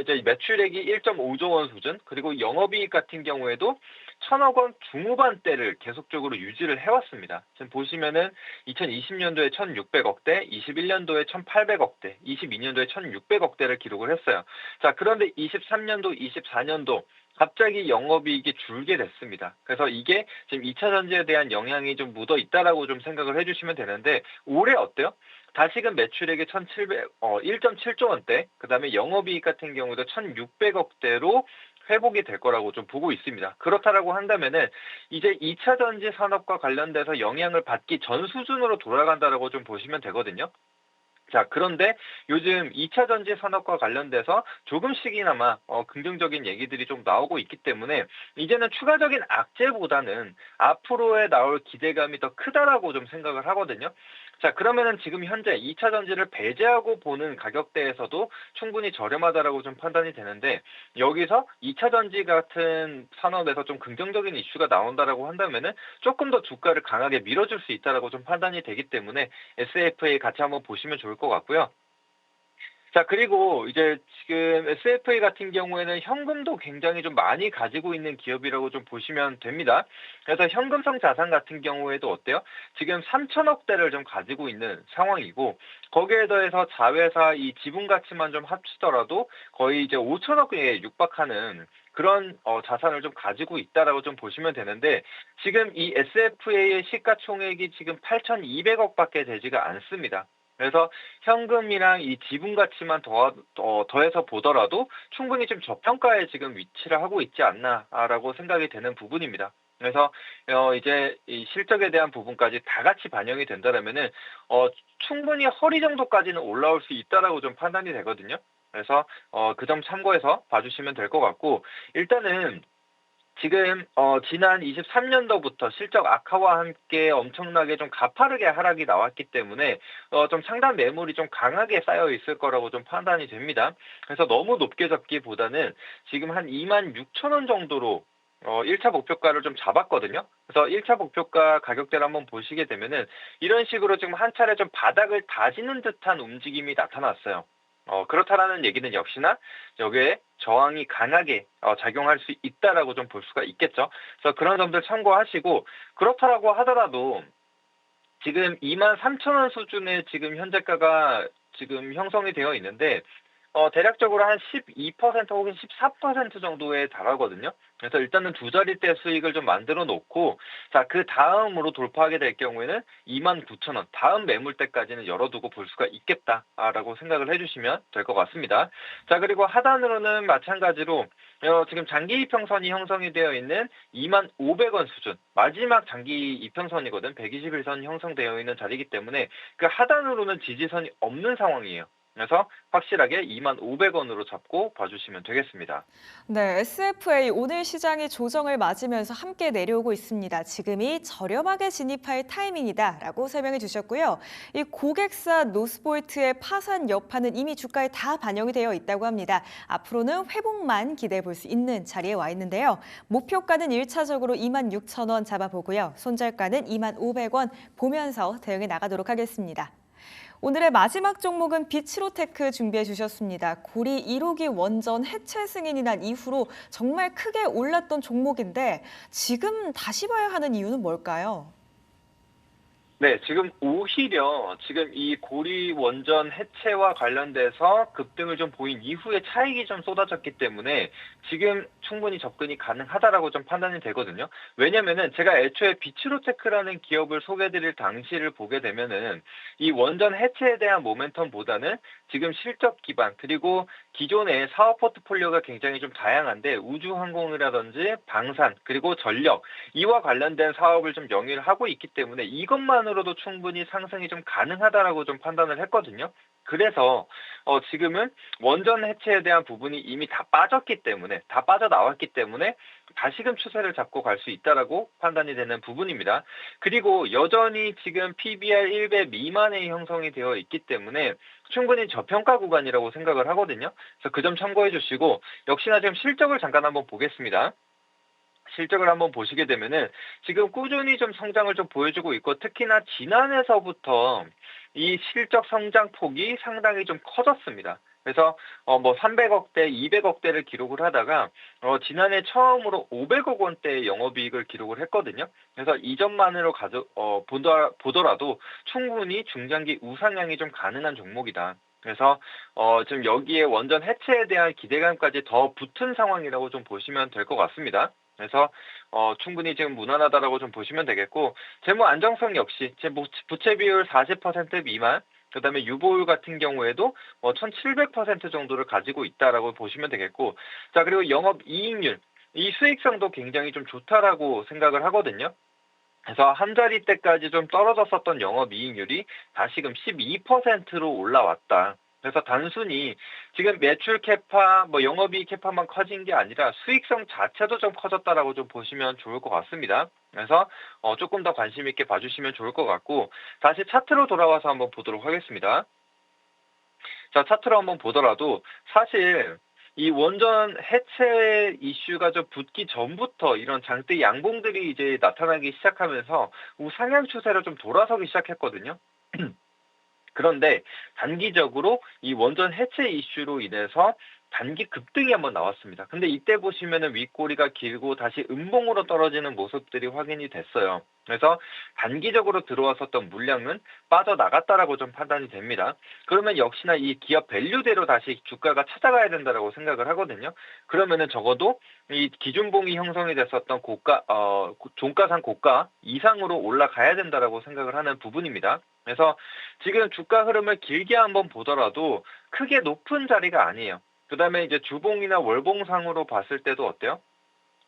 이제 매출액이 1.5조 원 수준, 그리고 영업이익 같은 경우에도 1,000억 원 중후반대를 계속적으로 유지를 해왔습니다. 지금 보시면은 2020년도에 1,600억대, 21년도에 1,800억대, 22년도에 1,600억대를 기록을 했어요. 자, 그런데 23년도, 24년도 갑자기 영업이익이 줄게 됐습니다. 그래서 이게 지금 2차 전지에 대한 영향이 좀 묻어 있다라고 좀 생각을 해주시면 되는데, 올해 어때요? 다시금 매출액이 1.7조 원대, 그 다음에 영업이익 같은 경우도 1,600억대로 회복이 될 거라고 좀 보고 있습니다. 그렇다라고 한다면은 이제 2차 전지 산업과 관련돼서 영향을 받기 전 수준으로 돌아간다라고 좀 보시면 되거든요. 자, 그런데 요즘 2차 전지 산업과 관련돼서 조금씩이나마 긍정적인 얘기들이 좀 나오고 있기 때문에 이제는 추가적인 악재보다는 앞으로에 나올 기대감이 더 크다라고 좀 생각을 하거든요. 자, 그러면은 지금 현재 2차 전지를 배제하고 보는 가격대에서도 충분히 저렴하다라고 좀 판단이 되는데, 여기서 2차 전지 같은 산업에서 좀 긍정적인 이슈가 나온다라고 한다면은 조금 더 주가를 강하게 밀어줄 수 있다라고 좀 판단이 되기 때문에 SFA 같이 한번 보시면 좋을 것 같고요. 자, 그리고 이제 지금 SFA 같은 경우에는 현금도 굉장히 좀 많이 가지고 있는 기업이라고 좀 보시면 됩니다. 그래서 현금성 자산 같은 경우에도 어때요? 지금 3천억대를 좀 가지고 있는 상황이고, 거기에 더해서 자회사 이 지분 가치만 좀 합치더라도 거의 이제 5천억에 육박하는 그런 자산을 좀 가지고 있다라고 좀 보시면 되는데, 지금 이 SFA의 시가총액이 지금 8,200억밖에 되지가 않습니다. 그래서 현금이랑 이 지분 가치만 더해서 보더라도 충분히 좀 저평가에 지금 위치를 하고 있지 않나라고 생각이 되는 부분입니다. 그래서 이제 이 실적에 대한 부분까지 다 같이 반영이 된다면은 충분히 허리 정도까지는 올라올 수 있다라고 좀 판단이 되거든요. 그래서 그 점 참고해서 봐주시면 될 것 같고, 일단은 지금 지난 23년도부터 실적 악화와 함께 엄청나게 좀 가파르게 하락이 나왔기 때문에 좀 상단 매물이 좀 강하게 쌓여 있을 거라고 좀 판단이 됩니다. 그래서 너무 높게 잡기보다는 지금 한 26,000원 정도로 1차 목표가를 좀 잡았거든요. 그래서 1차 목표가 가격대를 한번 보시게 되면은 이런 식으로 지금 한 차례 좀 바닥을 다지는 듯한 움직임이 나타났어요. 그렇다라는 얘기는 역시나 여기에 저항이 강하게 작용할 수 있다라고 좀 볼 수가 있겠죠. 그래서 그런 점들 참고하시고, 그렇다라고 하더라도 지금 23,000원 수준의 지금 현재가가 지금 형성이 되어 있는데, 대략적으로 한 12% 혹은 14% 정도에 달하거든요. 그래서 일단은 두 자릿대 수익을 좀 만들어 놓고, 자, 그 다음으로 돌파하게 될 경우에는 29,000원, 다음 매물대까지는 열어두고 볼 수가 있겠다라고 생각을 해주시면 될 것 같습니다. 자, 그리고 하단으로는 마찬가지로 지금 장기 이평선이 형성이 되어 있는 25,000원 수준, 마지막 장기 이평선이거든. 121선 형성되어 있는 자리이기 때문에 그 하단으로는 지지선이 없는 상황이에요. 그래서 확실하게 25,000원으로 잡고 봐주시면 되겠습니다. 네, SFA 오늘 시장이 조정을 맞으면서 함께 내려오고 있습니다. 지금이 저렴하게 진입할 타이밍이다라고 설명해 주셨고요. 이 고객사 노스볼트의 파산 여파는 이미 주가에 다 반영이 되어 있다고 합니다. 앞으로는 회복만 기대해 볼 수 있는 자리에 와 있는데요. 목표가는 1차적으로 26,000원 잡아보고요. 손절가는 25,000원 보면서 대응해 나가도록 하겠습니다. 오늘의 마지막 종목은 비츠로테크 준비해 주셨습니다. 고리 1호기 원전 해체 승인이 난 이후로 정말 크게 올랐던 종목인데 지금 다시 봐야 하는 이유는 뭘까요? 네, 지금 오히려 지금 이 고리 원전 해체와 관련돼서 급등을 좀 보인 이후에 차익이 좀 쏟아졌기 때문에 지금 충분히 접근이 가능하다라고 좀 판단이 되거든요. 왜냐면은 제가 애초에 비츠로테크라는 기업을 소개해드릴 당시를 보게 되면은 이 원전 해체에 대한 모멘텀보다는 지금 실적 기반, 그리고 기존의 사업 포트폴리오가 굉장히 좀 다양한데 우주항공이라든지 방산, 그리고 전력, 이와 관련된 사업을 좀 영위를 하고 있기 때문에 이것만으로 하단으로도 충분히 상승이 좀 가능하다라고 좀 판단을 했거든요. 그래서 지금은 원전 해체에 대한 부분이 이미 다 빠졌기 때문에, 다 빠져나왔기 때문에 다시금 추세를 잡고 갈 수 있다라고 판단이 되는 부분입니다. 그리고 여전히 지금 PBR 1배 미만의 형성이 되어 있기 때문에 충분히 저평가 구간이라고 생각을 하거든요. 그래서 그 점 참고해 주시고, 역시나 지금 실적을 잠깐 한번 보겠습니다. 실적을 한번 보시게 되면은 지금 꾸준히 좀 성장을 좀 보여주고 있고, 특히나 지난해서부터 이 실적 성장 폭이 상당히 좀 커졌습니다. 그래서 300억대, 200억대를 기록을 하다가 지난해 처음으로 500억 원대의 영업이익을 기록을 했거든요. 그래서 이 점만으로 보더라도 충분히 중장기 우상향이 좀 가능한 종목이다. 그래서 지금 여기에 원전 해체에 대한 기대감까지 더 붙은 상황이라고 좀 보시면 될 것 같습니다. 그래서 충분히 지금 무난하다라고 좀 보시면 되겠고, 재무 안정성 역시 부채 비율 40% 미만, 그다음에 유보율 같은 경우에도 1,700% 정도를 가지고 있다라고 보시면 되겠고, 자, 그리고 영업 이익률, 이 수익성도 굉장히 좀 좋다라고 생각을 하거든요. 그래서 한 자리대까지 좀 떨어졌었던 영업 이익률이 다시금 12%로 올라왔다. 그래서 단순히 지금 매출 캐파, 영업이익 캐파만 커진 게 아니라 수익성 자체도 좀 커졌다라고 좀 보시면 좋을 것 같습니다. 그래서 조금 더 관심 있게 봐주시면 좋을 것 같고, 다시 차트로 돌아와서 한번 보도록 하겠습니다. 자, 차트로 한번 보더라도 사실 이 원전 해체 이슈가 좀 붙기 전부터 이런 장대 양봉들이 이제 나타나기 시작하면서 우상향 추세로 좀 돌아서기 시작했거든요. 그런데 단기적으로 이 원전 해체 이슈로 인해서 단기 급등이 한번 나왔습니다. 근데 이때 보시면은 윗꼬리가 길고 다시 음봉으로 떨어지는 모습들이 확인이 됐어요. 그래서 단기적으로 들어왔었던 물량은 빠져나갔다라고 좀 판단이 됩니다. 그러면 역시나 이 기업 밸류대로 다시 주가가 찾아가야 된다라고 생각을 하거든요. 그러면은 적어도 이 기준봉이 형성이 됐었던 종가상 고가 이상으로 올라가야 된다라고 생각을 하는 부분입니다. 그래서 지금 주가 흐름을 길게 한번 보더라도 크게 높은 자리가 아니에요. 그 다음에 이제 주봉이나 월봉상으로 봤을 때도 어때요?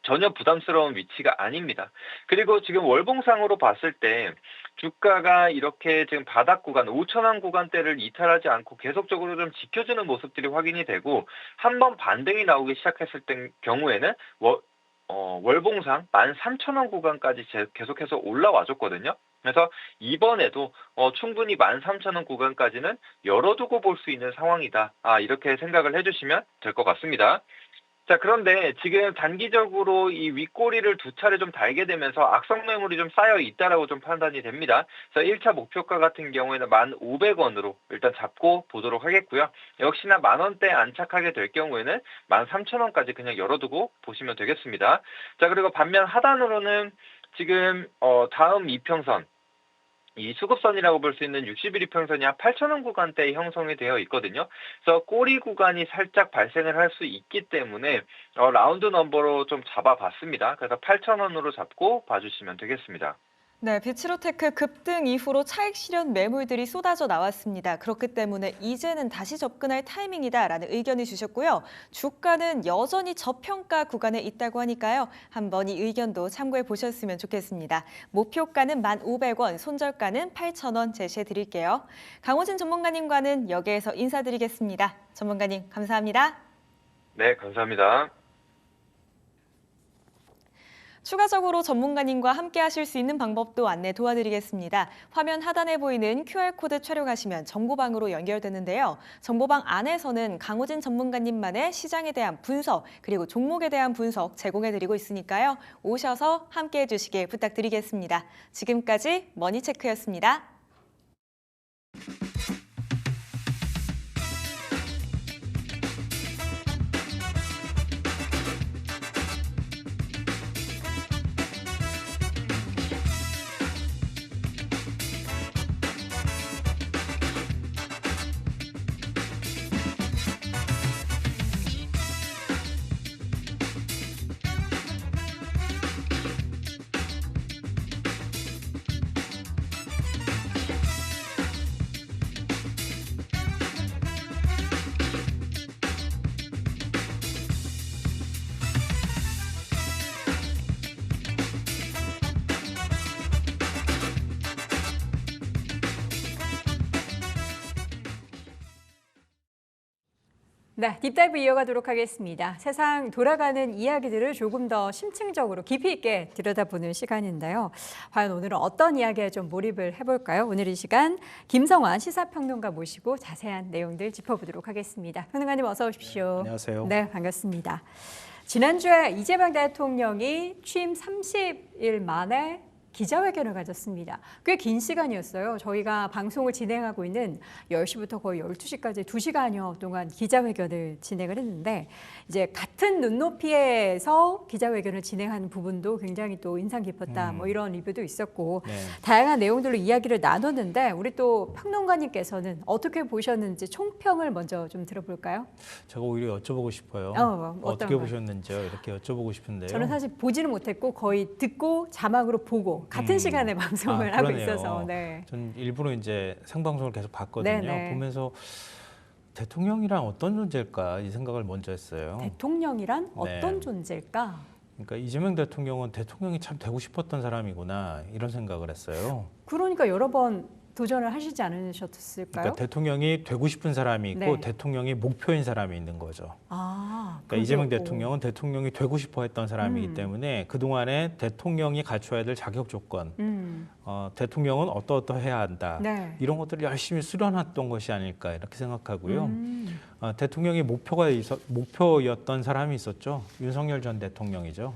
전혀 부담스러운 위치가 아닙니다. 그리고 지금 월봉상으로 봤을 때 주가가 이렇게 지금 바닥 구간, 5,000원 구간대를 이탈하지 않고 계속적으로 좀 지켜주는 모습들이 확인이 되고, 한번 반등이 나오기 시작했을 때 경우에는 월봉상 13,000원 구간까지 계속해서 올라와줬거든요. 그래서 이번에도 충분히 13,000원 구간까지는 열어두고 볼 수 있는 상황이다. 이렇게 생각을 해주시면 될 것 같습니다. 자, 그런데 지금 단기적으로 이 윗꼬리를 두 차례 좀 달게 되면서 악성 매물이 좀 쌓여 있다라고 좀 판단이 됩니다. 그래서 1차 목표가 같은 경우에는 1,500원으로 일단 잡고 보도록 하겠고요. 역시나 10,000원대 안착하게 될 경우에는 13,000원까지 그냥 열어두고 보시면 되겠습니다. 자, 그리고 반면 하단으로는 지금 다음 이평선, 이 수급선이라고 볼 수 있는 60일 이평선이 한 8,000원 구간대에 형성이 되어 있거든요. 그래서 꼬리 구간이 살짝 발생을 할 수 있기 때문에 라운드 넘버로 좀 잡아봤습니다. 그래서 8,000원으로 잡고 봐주시면 되겠습니다. 네, 비츠로테크 급등 이후로 차익 실현 매물들이 쏟아져 나왔습니다. 그렇기 때문에 이제는 다시 접근할 타이밍이다라는 의견을 주셨고요. 주가는 여전히 저평가 구간에 있다고 하니까요. 한번 이 의견도 참고해 보셨으면 좋겠습니다. 목표가는 1,500원, 손절가는 8,000원 제시해 드릴게요. 강호진 전문가님과는 여기에서 인사드리겠습니다. 전문가님 감사합니다. 네, 감사합니다. 추가적으로 전문가님과 함께 하실 수 있는 방법도 안내 도와드리겠습니다. 화면 하단에 보이는 QR코드 촬영하시면 정보방으로 연결되는데요. 정보방 안에서는 강호진 전문가님만의 시장에 대한 분석, 그리고 종목에 대한 분석 제공해드리고 있으니까요. 오셔서 함께 해주시길 부탁드리겠습니다. 지금까지 머니체크였습니다. 네, 딥다이브 이어가도록 하겠습니다. 세상 돌아가는 이야기들을 조금 더 심층적으로 깊이 있게 들여다보는 시간인데요. 과연 오늘은 어떤 이야기에 좀 몰입을 해볼까요? 오늘 이 시간 김성환 시사평론가 모시고 자세한 내용들 짚어보도록 하겠습니다. 평론가님 어서 오십시오. 안녕하세요. 네, 반갑습니다. 지난주에 이재명 대통령이 취임 30일 만에 기자회견을 가졌습니다. 꽤 긴 시간이었어요. 저희가 방송을 진행하고 있는 10시부터 거의 12시까지 2시간여 동안 기자회견을 진행을 했는데 이제 같은 눈높이에서 기자회견을 진행하는 부분도 굉장히 또 인상 깊었다. 뭐 이런 리뷰도 있었고 네. 다양한 내용들로 이야기를 나눴는데 우리 또 평론가님께서는 어떻게 보셨는지 총평을 먼저 좀 들어볼까요? 제가 오히려 여쭤보고 싶어요. 어떤 어떻게 걸? 보셨는지요? 이렇게 여쭤보고 싶은데요. 저는 사실 보지는 못했고 거의 듣고 자막으로 보고 같은 시간에 방송을 하고 그러네요. 있어서 네. 전 일부러 이제 생방송을 계속 봤거든요. 네네. 보면서 대통령이란 어떤 존재일까 이 생각을 먼저 했어요. 대통령이란 네. 어떤 존재일까? 그러니까 이재명 대통령은 대통령이 참 되고 싶었던 사람이구나 이런 생각을 했어요. 그러니까 여러 번 도전을 하시지 않으셨을까요? 그러니까 대통령이 되고 싶은 사람이 있고 네. 대통령이 목표인 사람이 있는 거죠. 그러니까 이재명 그렇고. 대통령은 대통령이 되고 싶어 했던 사람이기 때문에 그동안에 대통령이 갖춰야 될 자격 조건, 대통령은 어떠해야 한다. 네. 이런 것들을 열심히 수련했던 것이 아닐까 이렇게 생각하고요. 대통령이 목표였던 사람이 있었죠. 윤석열 전 대통령이죠.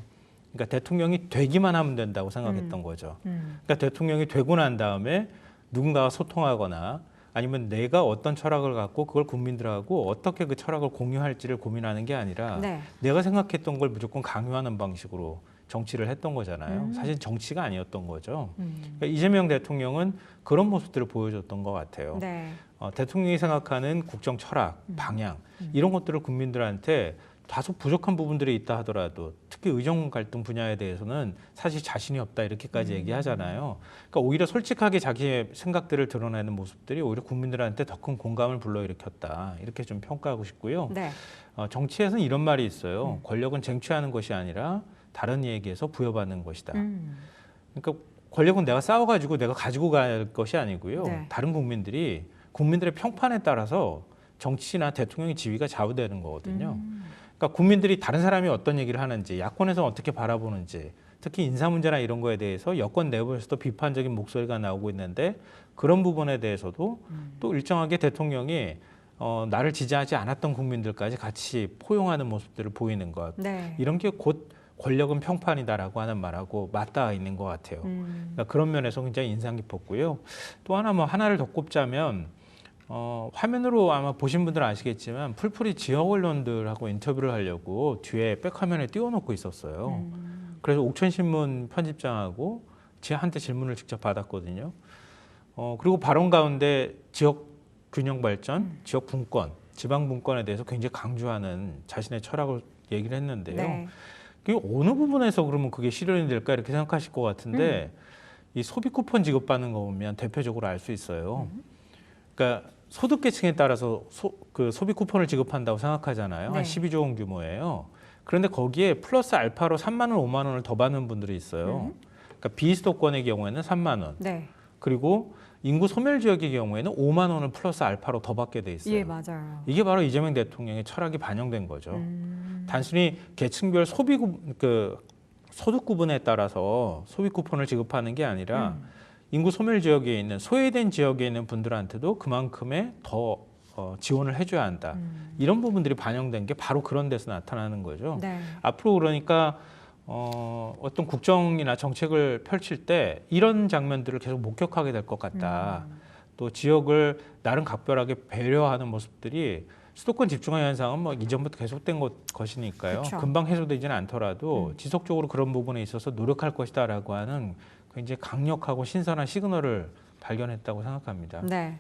그러니까 대통령이 되기만 하면 된다고 생각했던 거죠. 그러니까 대통령이 되고 난 다음에 누군가와 소통하거나 아니면 내가 어떤 철학을 갖고 그걸 국민들하고 어떻게 그 철학을 공유할지를 고민하는 게 아니라 네. 내가 생각했던 걸 무조건 강요하는 방식으로 정치를 했던 거잖아요. 사실 정치가 아니었던 거죠. 그러니까 이재명 대통령은 그런 모습들을 보여줬던 것 같아요. 네. 대통령이 생각하는 국정 철학, 방향 이런 것들을 국민들한테 다소 부족한 부분들이 있다 하더라도 특히 의정 갈등 분야에 대해서는 사실 자신이 없다 이렇게까지 얘기하잖아요. 그러니까 오히려 솔직하게 자기의 생각들을 드러내는 모습들이 오히려 국민들한테 더 큰 공감을 불러일으켰다 이렇게 좀 평가하고 싶고요. 네. 정치에서는 이런 말이 있어요. 권력은 쟁취하는 것이 아니라 다른 이에게서 부여받는 것이다. 그러니까 권력은 내가 싸워가지고 내가 가지고 갈 것이 아니고요. 네. 다른 국민들의 평판에 따라서 정치나 대통령의 지위가 좌우되는 거거든요. 그러니까 국민들이 다른 사람이 어떤 얘기를 하는지, 야권에서는 어떻게 바라보는지, 특히 인사 문제나 이런 거에 대해서 여권 내부에서도 비판적인 목소리가 나오고 있는데 그런 부분에 대해서도 또 일정하게 대통령이 나를 지지하지 않았던 국민들까지 같이 포용하는 모습들을 보이는 것. 네. 이런 게 곧 권력은 평판이다라고 하는 말하고 맞닿아 있는 것 같아요. 그러니까 그런 면에서 굉장히 인상 깊었고요. 또 하나를 더 꼽자면 화면으로 아마 보신 분들은 아시겠지만 풀풀이 지역 언론들하고 인터뷰를 하려고 뒤에 백화면에 띄워놓고 있었어요. 그래서 옥천신문 편집장하고 한테 질문을 직접 받았거든요. 그리고 발언 가운데 지역 균형 발전, 지역 분권, 지방 분권에 대해서 굉장히 강조하는 자신의 철학을 얘기를 했는데요. 네. 그게 어느 부분에서 그러면 그게 실현이 될까 이렇게 생각하실 것 같은데 이 소비 쿠폰 지급받는 거 보면 대표적으로 알 수 있어요. 그러니까 소득계층에 따라서 소비 쿠폰을 지급한다고 생각하잖아요. 네. 한 12조 원 규모예요. 그런데 거기에 플러스 알파로 3만 원, 5만 원을 더 받는 분들이 있어요. 그러니까 비수도권의 경우에는 3만 원. 네. 그리고 인구 소멸 지역의 경우에는 5만 원을 플러스 알파로 더 받게 돼 있어요. 예, 맞아요. 이게 바로 이재명 대통령의 철학이 반영된 거죠. 단순히 계층별 소득 구분에 따라서 소비 쿠폰을 지급하는 게 아니라 인구 소멸 지역에 있는 소외된 지역에 있는 분들한테도 그만큼의 더 지원을 해줘야 한다. 이런 부분들이 반영된 게 바로 그런 데서 나타나는 거죠. 네. 앞으로 그러니까 어떤 국정이나 정책을 펼칠 때 이런 장면들을 계속 목격하게 될 것 같다. 또 지역을 나름 각별하게 배려하는 모습들이 수도권 집중화 현상은 뭐 이전부터 계속된 것이니까요. 그쵸. 금방 해소되지는 않더라도 지속적으로 그런 부분에 있어서 노력할 것이다라고 하는 굉장히 강력하고 신선한 시그널을 발견했다고 생각합니다. 네.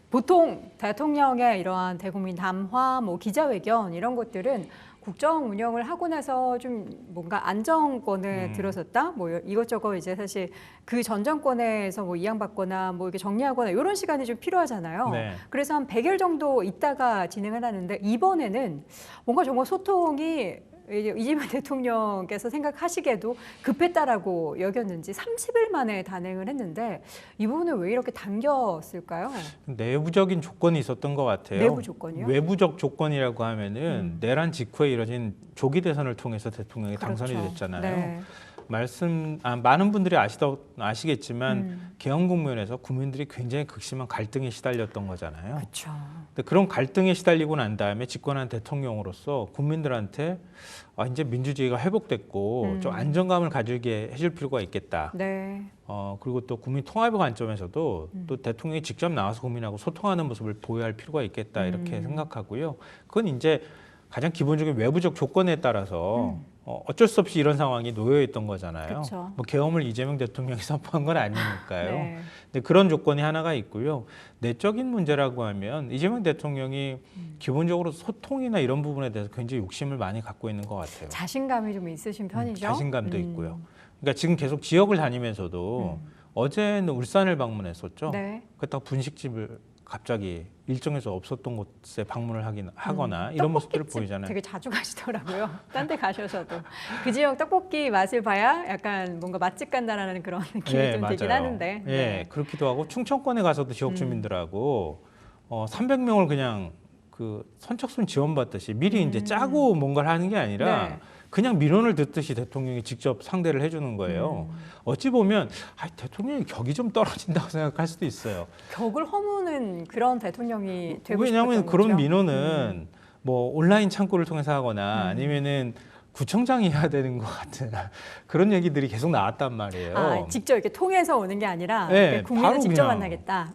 보통 대통령의 이러한 대국민 담화, 뭐 기자회견 이런 것들은 국정 운영을 하고 나서 좀 뭔가 안정권에 들어섰다, 뭐 이것저것 이제 사실 그 전 정권에서 뭐 이양받거나 뭐 이렇게 정리하거나 이런 시간이 좀 필요하잖아요. 네. 그래서 한 100일 정도 있다가 진행을 하는데 이번에는 뭔가 정말 소통이 이재명 대통령께서 생각하시기에도 급했다라고 여겼는지 30일 만에 단행을 했는데 이 부분을 왜 이렇게 당겼을까요? 내부적인 조건이 있었던 것 같아요. 내부 조건이요? 외부적 조건이라고 하면은 내란 직후에 이뤄진 조기 대선을 통해서 대통령이 당선이 그렇죠. 됐잖아요. 네. 많은 분들이 아시겠지만 개헌 국면에서 국민들이 굉장히 극심한 갈등에 시달렸던 거잖아요. 그렇죠. 근데 그런 갈등에 시달리고 난 다음에 집권한 대통령으로서 국민들한테 이제 민주주의가 회복됐고 좀 안정감을 가지게 해줄 필요가 있겠다. 네. 그리고 또 국민 통합의 관점에서도 또 대통령이 직접 나와서 국민하고 소통하는 모습을 보여야 할 필요가 있겠다 이렇게 생각하고요. 그건 이제 가장 기본적인 외부적 조건에 따라서 어쩔 수 없이 이런 상황이 놓여 있던 거잖아요. 그쵸. 뭐 계엄을 이재명 대통령이 선포한 건 아니니까요. 네. 근데 그런 조건이 하나가 있고요. 내적인 문제라고 하면 이재명 대통령이 기본적으로 소통이나 이런 부분에 대해서 굉장히 욕심을 많이 갖고 있는 것 같아요. 자신감이 좀 있으신 편이죠? 자신감도 있고요. 그러니까 지금 계속 지역을 다니면서도 어제는 울산을 방문했었죠. 네. 그렇다고 분식집을 갑자기 일정에서 없었던 곳에 방문을 하거나 이런 모습들을 떡볶이집 보이잖아요. 되게 자주 가시더라고요. 딴 데 가셔서도. 그 지역 떡볶이 맛을 봐야 약간 뭔가 맛집 간다라는 그런 느낌이 좀 들긴 하는데. 예, 네. 그렇기도 하고 충청권에 가서도 지역 주민들하고 300명을 그냥 그 선착순 지원받듯이 미리 이제 짜고 뭔가를 하는 게 아니라 네. 그냥 민원을 듣듯이 대통령이 직접 상대를 해주는 거예요. 어찌 보면 대통령이 격이 좀 떨어진다고 생각할 수도 있어요. 격을 허무는 그런 대통령이 되고 왜냐하면 싶었던 그런 거죠? 민원은 뭐 온라인 창구를 통해서 하거나 아니면은 구청장이 해야 되는 것 같은 그런 얘기들이 계속 나왔단 말이에요. 직접 이렇게 통해서 오는 게 아니라 네, 그냥 국민을 바로 직접 그냥. 만나겠다.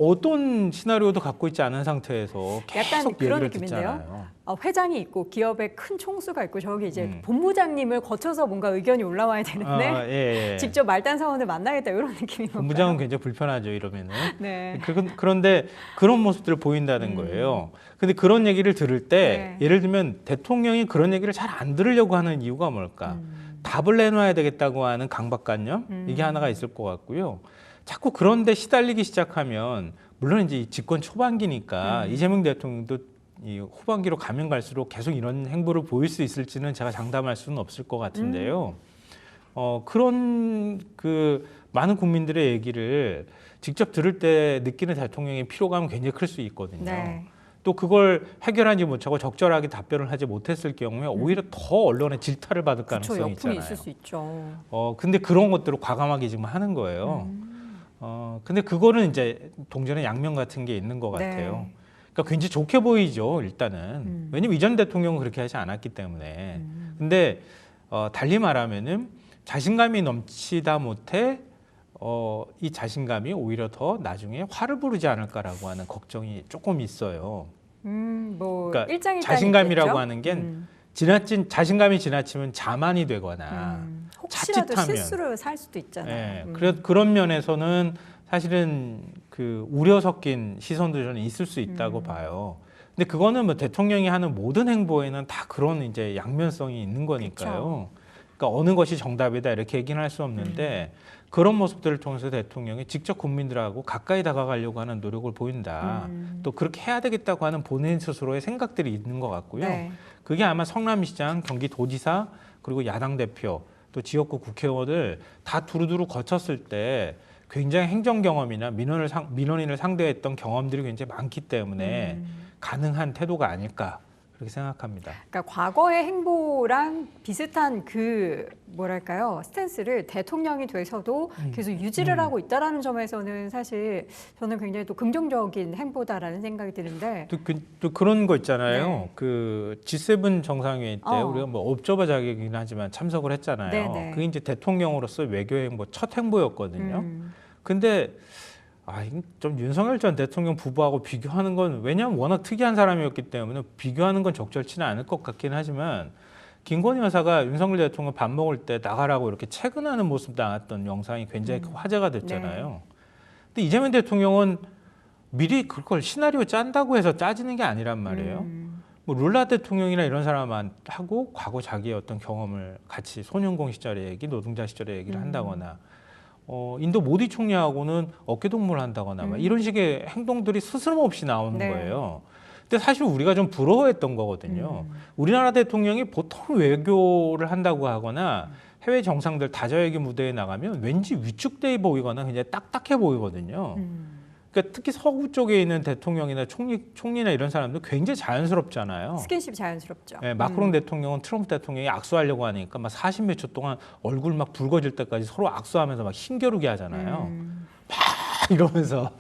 어떤 시나리오도 갖고 있지 않은 상태에서 약간 계속 그런 얘기를 느낌인데요. 듣잖아요. 회장이 있고 기업의 큰 총수가 있고 저기 이제 본부장님을 거쳐서 뭔가 의견이 올라와야 되는데 예. 직접 말단 사원을 만나겠다 이런 느낌인 건가요? 본부장은 굉장히 불편하죠 이러면은. 네. 그런데 그런 모습들을 보인다는 거예요. 근데 그런 얘기를 들을 때 네. 예를 들면 대통령이 그런 얘기를 잘 안 들으려고 하는 이유가 뭘까? 답을 내놔야 되겠다고 하는 강박관념 이게 하나가 있을 것 같고요. 자꾸 그런데 시달리기 시작하면 물론 이제 집권 초반기니까 이재명 대통령도 이 후반기로 가면 갈수록 계속 이런 행보를 보일 수 있을지는 제가 장담할 수는 없을 것 같은데요. 그런 그 많은 국민들의 얘기를 직접 들을 때 느끼는 대통령의 피로감은 굉장히 클 수 있거든요. 네. 또 그걸 해결하지 못하고 적절하게 답변을 하지 못했을 경우에 오히려 더 언론의 질타를 받을 그렇죠. 가능성이 역풍이 있잖아요. 있을 수 있죠. 근데 그런 것들을 과감하게 지금 하는 거예요. 근데 그거는 이제 동전의 양면 같은 게 있는 것 같아요. 네. 그러니까 굉장히 좋게 보이죠, 일단은. 왜냐면 이전 대통령은 그렇게 하지 않았기 때문에. 근데 달리 말하면은 자신감이 넘치다 못해 이 자신감이 오히려 더 나중에 화를 부르지 않을까라고 하는 걱정이 조금 있어요. 뭐 그러니까 일장일단이 자신감이라고 있겠죠? 하는 게 자신감이 지나치면 자만이 되거나 혹시라도 자칫하면. 실수를 살 수도 있잖아요. 그런 면에서는 사실은 그 우려 섞인 시선도 저는 있을 수 있다고 봐요. 근데 그거는 뭐 대통령이 하는 모든 행보에는 다 그런 이제 양면성이 있는 거니까요. 그러니까 어느 것이 정답이다 이렇게 얘기는 할 수 없는데 그런 모습들을 통해서 대통령이 직접 국민들하고 가까이 다가가려고 하는 노력을 보인다. 또 그렇게 해야 되겠다고 하는 본인 스스로의 생각들이 있는 것 같고요. 네. 그게 아마 성남시장, 경기도지사 그리고 야당 대표 또 지역구 국회의원을 다 두루두루 거쳤을 때 굉장히 행정 경험이나 민원인을 상대했던 경험들이 굉장히 많기 때문에 가능한 태도가 아닐까 그렇게 생각합니다. 그러니까 과거의 행보랑 비슷한 그 뭐랄까요 스탠스를 대통령이 돼서도 계속 유지를 하고 있다라는 점에서는 사실 저는 굉장히 또 긍정적인 행보다라는 생각이 드는데 또 그런 거 있잖아요. 네. 그 G7 정상회의 때 우리가 뭐 옵저버 자격이긴 하지만 참석을 했잖아요. 네네. 그게 이제 대통령으로서 외교 행보 첫 행보였거든요. 근데 이건 좀 윤석열 전 대통령 부부하고 비교하는 건 왜냐하면 워낙 특이한 사람이었기 때문에 비교하는 건 적절치는 않을 것 같긴 하지만 김건희 여사가 윤석열 대통령 밥 먹을 때 나가라고 이렇게 채근하는 모습 나왔던 영상이 굉장히 화제가 됐잖아요. 근데 이재명 대통령은 미리 그걸 시나리오 짠다고 해서 짜지는 게 아니란 말이에요. 뭐 룰라 대통령이나 이런 사람하고 과거 자기의 어떤 경험을 같이 소년공 시절의 얘기, 노동자 시절의 얘기를 한다거나 인도 모디 총리하고는 어깨동무를 한다거나 막 이런 식의 행동들이 스스럼없이 나오는 네. 거예요. 근데 사실 우리가 좀 부러워했던 거거든요. 우리나라 대통령이 보통 외교를 한다고 하거나 해외 정상들 다자외교 무대에 나가면 왠지 위축돼 보이거나 굉장히 딱딱해 보이거든요. 그러니까 특히 서구 쪽에 있는 대통령이나 총리나 이런 사람들 굉장히 자연스럽잖아요. 스킨십이 자연스럽죠. 네, 마크롱 대통령은 트럼프 대통령이 악수하려고 하니까 막 40몇 초 동안 얼굴 막 붉어질 때까지 서로 악수하면서 막 힘겨루게 하잖아요. 막 이러면서.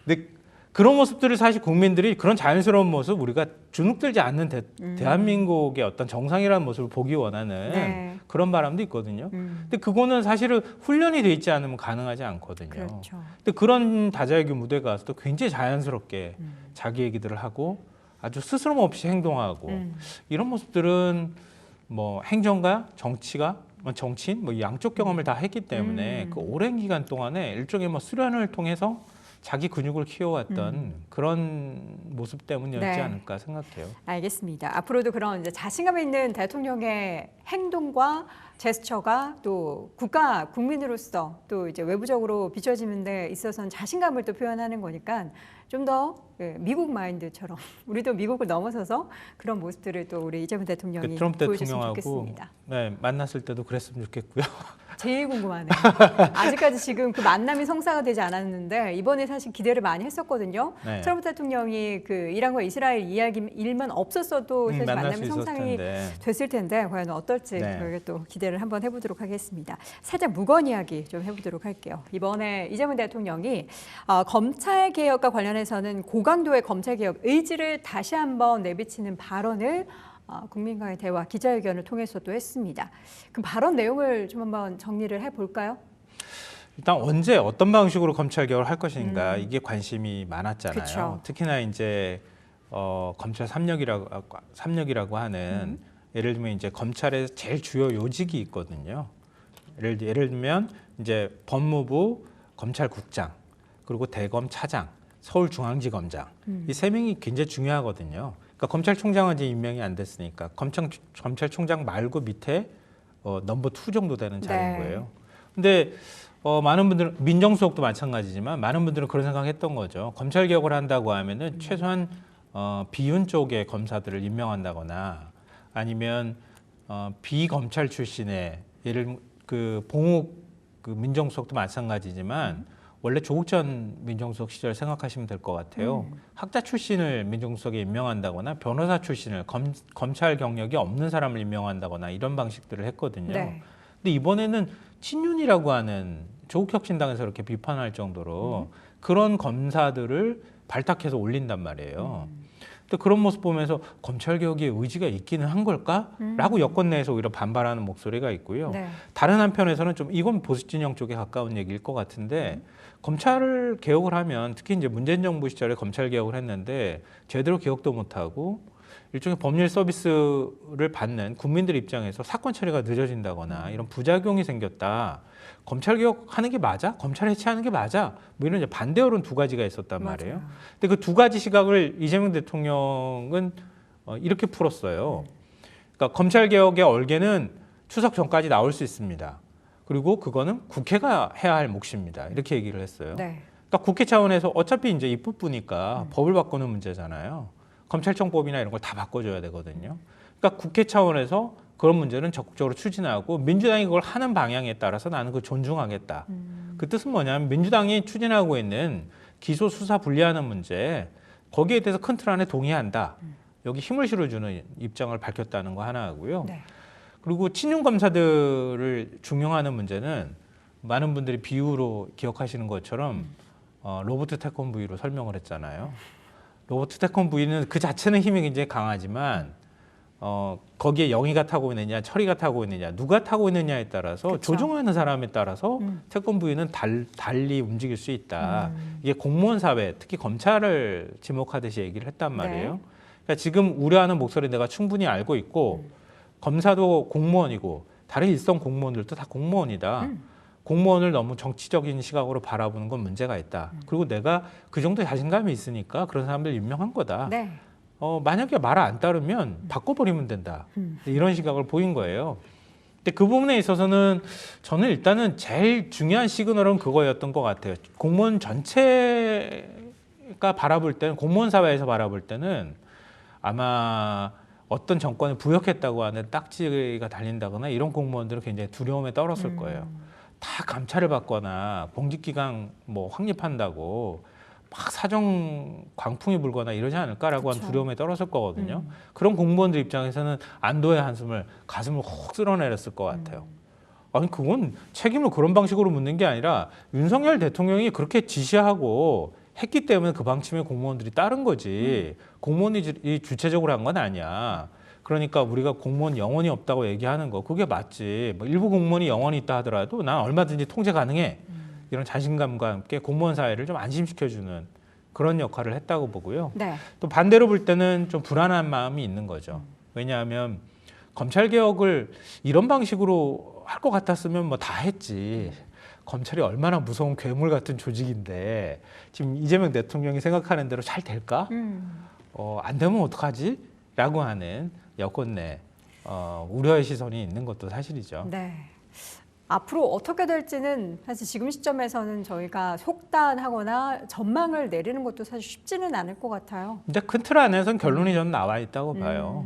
근데 그런 모습들을 사실 국민들이 그런 자연스러운 모습 우리가 주눅들지 않는 대한민국의 어떤 정상이라는 모습을 보기 원하는 네. 그런 바람도 있거든요. 근데 그거는 사실은 훈련이 돼 있지 않으면 가능하지 않거든요. 그렇죠. 근데 그런 다자외교 무대 가서도 굉장히 자연스럽게 자기 얘기들을 하고 아주 스스럼 없이 행동하고 이런 모습들은 뭐 행정가, 정치가, 정치인 뭐 양쪽 경험을 다 했기 때문에 그 오랜 기간 동안에 일종의 뭐 수련을 통해서 자기 근육을 키워왔던 그런 모습 때문이었지 네. 않을까 생각해요. 알겠습니다. 앞으로도 그런 이제 자신감 있는 대통령의 행동과 제스처가 또 국민으로서 또 이제 외부적으로 비춰지는 데 있어서는 자신감을 또 표현하는 거니까 좀 더 미국 마인드처럼 우리도 미국을 넘어서서 그런 모습들을 또 우리 이재명 대통령이 트럼프 보여줬으면 대통령하고 좋겠습니다. 네, 만났을 때도 그랬으면 좋겠고요. 제일 궁금하네요. 아직까지 지금 그 만남이 성사가 되지 않았는데 이번에 사실 기대를 많이 했었거든요. 네. 트럼프 대통령이 그 이란과 이스라엘 일만 없었어도 사실 만날 수 만남이 있었을 성상이 텐데. 됐을 텐데 과연 어떨지 네. 저희가 또 기대를 한번 해보도록 하겠습니다. 살짝 무건 이야기 좀 해보도록 할게요. 이번에 이재명 대통령이 검찰 개혁과 관련해서는 고강도의 검찰 개혁 의지를 다시 한번 내비치는 발언을 국민과의 대화 기자회견을 통해서도 했습니다. 그 발언 내용을 좀 한번 정리를 해볼까요? 일단 언제 어떤 방식으로 검찰 개혁을 할 것인가 이게 관심이 많았잖아요. 그쵸. 특히나 이제 검찰 삼력이라고 하는 예를 들면 이제 검찰의 제일 주요 요직이 있거든요. 예를 들면 이제 법무부 검찰국장 그리고 대검 차장, 서울중앙지검장 이 세 명이 굉장히 중요하거든요. 그러니까 검찰총장은 이제 임명이 안 됐으니까 검찰총장 말고 밑에 넘버 2 정도 되는 자리인 네. 거예요. 근데 많은 분들은 민정수석도 마찬가지지만 많은 분들은 그런 생각했던 거죠. 검찰 개혁을 한다고 하면은 최소한 비윤 쪽의 검사들을 임명한다거나 아니면 비검찰 출신의 예를 그 봉욱 그 민정수석도 마찬가지지만 원래 조국 전 민정수석 시절 생각하시면 될 것 같아요. 학자 출신을 민정수석에 임명한다거나 변호사 출신을 검찰 경력이 없는 사람을 임명한다거나 이런 방식들을 했거든요. 네. 근데 이번에는 친윤이라고 하는 조국 혁신당에서 이렇게 비판할 정도로 그런 검사들을 발탁해서 올린단 말이에요. 근데 그런 모습 보면서 검찰 개혁의 의지가 있기는 한 걸까라고 여권 내에서 오히려 반발하는 목소리가 있고요. 네. 다른 한편에서는 좀 이건 보수 진영 쪽에 가까운 얘기일 것 같은데 검찰 개혁을 하면 특히 이제 문재인 정부 시절에 검찰 개혁을 했는데 제대로 개혁도 못하고 일종의 법률 서비스를 받는 국민들 입장에서 사건 처리가 늦어진다거나 이런 부작용이 생겼다. 검찰 개혁하는 게 맞아? 검찰 해체하는 게 맞아? 뭐 이런 이제 반대 여론 두 가지가 있었단 말이에요. 맞아요. 근데 그 두 가지 시각을 이재명 대통령은 이렇게 풀었어요. 그러니까 검찰 개혁의 얼개는 추석 전까지 나올 수 있습니다. 그리고 그거는 국회가 해야 할 몫입니다. 이렇게 얘기를 했어요. 네. 그러니까 국회 차원에서 어차피 이제 입법부니까 법을 바꾸는 문제잖아요. 검찰청법이나 이런 걸 다 바꿔줘야 되거든요. 그러니까 국회 차원에서 그런 문제는 적극적으로 추진하고 민주당이 그걸 하는 방향에 따라서 나는 그걸 존중하겠다. 그 뜻은 뭐냐면 민주당이 추진하고 있는 기소 수사 분리하는 문제 거기에 대해서 큰 틀 안에 동의한다. 여기 힘을 실어주는 입장을 밝혔다는 거 하나 하고요. 네. 그리고 친윤 검사들을 중용하는 문제는 많은 분들이 비유로 기억하시는 것처럼 로버트 태권브이로 설명을 했잖아요. 로버트 태권브이는 그 자체는 힘이 굉장히 강하지만 거기에 영희가 타고 있느냐 철이가 타고 있느냐 누가 타고 있느냐에 따라서 그쵸. 조종하는 사람에 따라서 태권브이는 달리 움직일 수 있다. 이게 공무원 사회 특히 검찰을 지목하듯이 얘기를 했단 말이에요. 네. 그러니까 지금 우려하는 목소리 내가 충분히 알고 있고 검사도 공무원이고 다른 일선 공무원들도 다 공무원이다. 공무원을 너무 정치적인 시각으로 바라보는 건 문제가 있다. 그리고 내가 그 정도 자신감이 있으니까 그런 사람들 임명한 거다. 네. 만약에 말을 안 따르면 바꿔버리면 된다. 이런 시각을 보인 거예요. 근데 그 부분에 있어서는 저는 일단은 제일 중요한 시그널은 그거였던 것 같아요. 공무원 전체가 바라볼 때는 공무원 사회에서 바라볼 때는 아마 어떤 정권을 부역했다고 하는 딱지가 달린다거나 이런 공무원들은 굉장히 두려움에 떨었을 거예요. 다 감찰을 받거나 공직기강 뭐 확립한다고 막 사정 광풍이 불거나 이러지 않을까라고 하는 그쵸. 두려움에 떨었을 거거든요. 그런 공무원들 입장에서는 안도의 한숨을 가슴을 훅 쓸어내렸을 것 같아요. 아니 그건 책임을 그런 방식으로 묻는 게 아니라 윤석열 대통령이 그렇게 지시하고 했기 때문에 그 방침에 공무원들이 따른 거지. 공무원이 주체적으로 한 건 아니야. 그러니까 우리가 공무원 영혼이 없다고 얘기하는 거 그게 맞지. 뭐 일부 공무원이 영혼이 있다 하더라도 난 얼마든지 통제 가능해. 이런 자신감과 함께 공무원 사회를 좀 안심시켜주는 그런 역할을 했다고 보고요. 네. 또 반대로 볼 때는 좀 불안한 마음이 있는 거죠. 왜냐하면 검찰 개혁을 이런 방식으로 할 것 같았으면 뭐 다 했지. 검찰이 얼마나 무서운 괴물 같은 조직인데 지금 이재명 대통령이 생각하는 대로 잘 될까? 안 되면 어떡하지? 라고 하는 여권 내 우려의 시선이 있는 것도 사실이죠. 네. 앞으로 어떻게 될지는 사실 지금 시점에서는 저희가 속단하거나 전망을 내리는 것도 사실 쉽지는 않을 것 같아요. 근데 큰 틀 안에서는 결론이 저는 나와 있다고 봐요.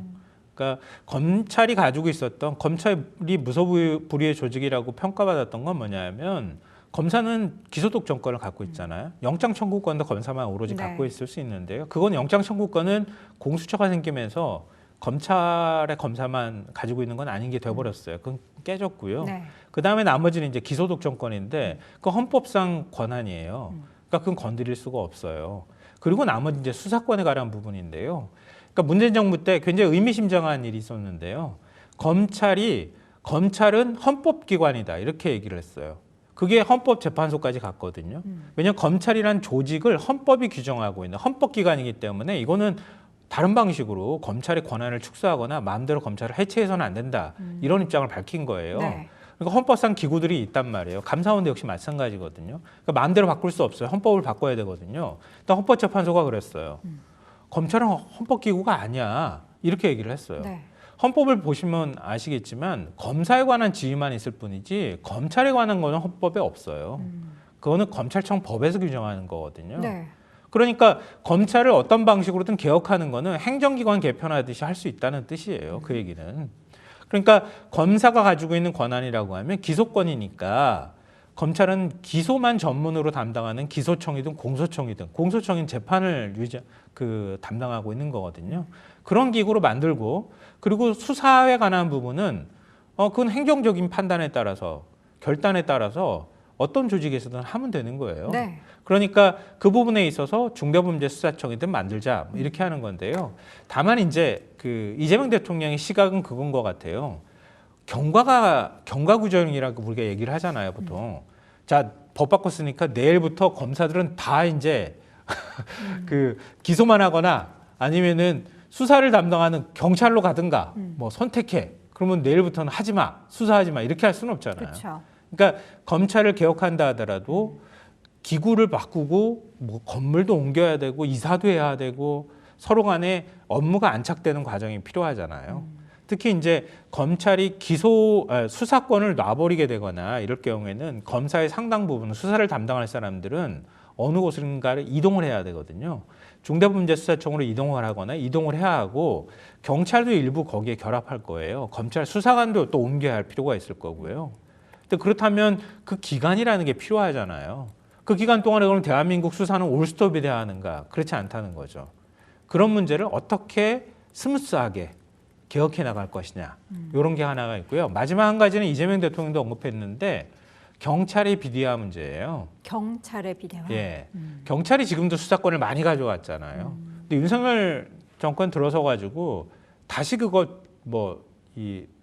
그러니까 검찰이 가지고 있었던 검찰이 무소불위의 조직이라고 평가받았던 건 뭐냐면 검사는 기소독 정권을 갖고 있잖아요. 영장 청구권도 검사만 오로지 네. 갖고 있을 수 있는데요. 그건 영장 청구권은 공수처가 생기면서 검찰의 검사만 가지고 있는 건 아닌 게 돼버렸어요. 그건 깨졌고요. 네. 그 다음에 나머지는 이제 기소독 정권인데 그 헌법상 권한이에요. 그러니까 그건 건드릴 수가 없어요. 그리고 나머지 이제 수사권에 관한 부분인데요. 그러니까 문재인 정부 때 굉장히 의미심장한 일이 있었는데요. 검찰은 헌법기관이다 이렇게 얘기를 했어요. 그게 헌법재판소까지 갔거든요. 왜냐하면 검찰이란 조직을 헌법이 규정하고 있는 헌법기관이기 때문에 이거는 다른 방식으로 검찰의 권한을 축소하거나 마음대로 검찰을 해체해서는 안 된다. 이런 입장을 밝힌 거예요. 네. 그러니까 헌법상 기구들이 있단 말이에요. 감사원도 역시 마찬가지거든요. 그러니까 마음대로 바꿀 수 없어요. 헌법을 바꿔야 되거든요. 또 헌법재판소가 그랬어요. 검찰은 헌법기구가 아니야. 이렇게 얘기를 했어요. 네. 헌법을 보시면 아시겠지만 검사에 관한 지위만 있을 뿐이지 검찰에 관한 거는 헌법에 없어요. 그거는 검찰청 법에서 규정하는 거거든요. 네. 그러니까 검찰을 어떤 방식으로든 개혁하는 거는 행정기관 개편하듯이 할 수 있다는 뜻이에요. 그 얘기는. 그러니까 검사가 가지고 있는 권한이라고 하면 기소권이니까 검찰은 기소만 전문으로 담당하는 기소청이든 공소청인 재판을 담당하고 있는 거거든요. 그런 기구로 만들고 그리고 수사에 관한 부분은 그건 행정적인 판단에 따라서 결단에 따라서 어떤 조직에서든 하면 되는 거예요. 네. 그러니까 그 부분에 있어서 중대범죄수사청이든 만들자 뭐 이렇게 하는 건데요. 다만 이제 그 이재명 대통령의 시각은 그건 것 같아요. 경과구정이라고 우리가 얘기를 하잖아요, 보통. 자, 법 바꿨으니까 내일부터 검사들은 다 이제 그 기소만 하거나 아니면은 수사를 담당하는 경찰로 가든가 뭐 선택해. 그러면 내일부터는 하지 마, 수사하지 마 이렇게 할 수는 없잖아요. 그렇죠. 그러니까 검찰을 개혁한다 하더라도 기구를 바꾸고 뭐 건물도 옮겨야 되고 이사도 해야 되고 서로 간에 업무가 안착되는 과정이 필요하잖아요. 특히 이제 검찰이 수사권을 놔버리게 되거나 이럴 경우에는 검사의 상당 부분 수사를 담당할 사람들은 어느 곳인가를 이동을 해야 되거든요. 중대범죄수사청으로 이동을 하거나 이동을 해야 하고 경찰도 일부 거기에 결합할 거예요. 검찰 수사관도 또 옮겨야 할 필요가 있을 거고요. 근데 그렇다면 그 기간이라는 게 필요하잖아요. 그 기간 동안에 그럼 대한민국 수사는 올스톱이 돼야 하는가? 그렇지 않다는 거죠. 그런 문제를 어떻게 스무스하게 개혁해 나갈 것이냐. 이런 게 하나가 있고요. 마지막 한 가지는 이재명 대통령도 언급했는데 경찰의 비대화 문제예요. 경찰의 비대화. 예, 경찰이 지금도 수사권을 많이 가져왔잖아요. 근데 윤석열 정권 들어서 가지고 다시 그거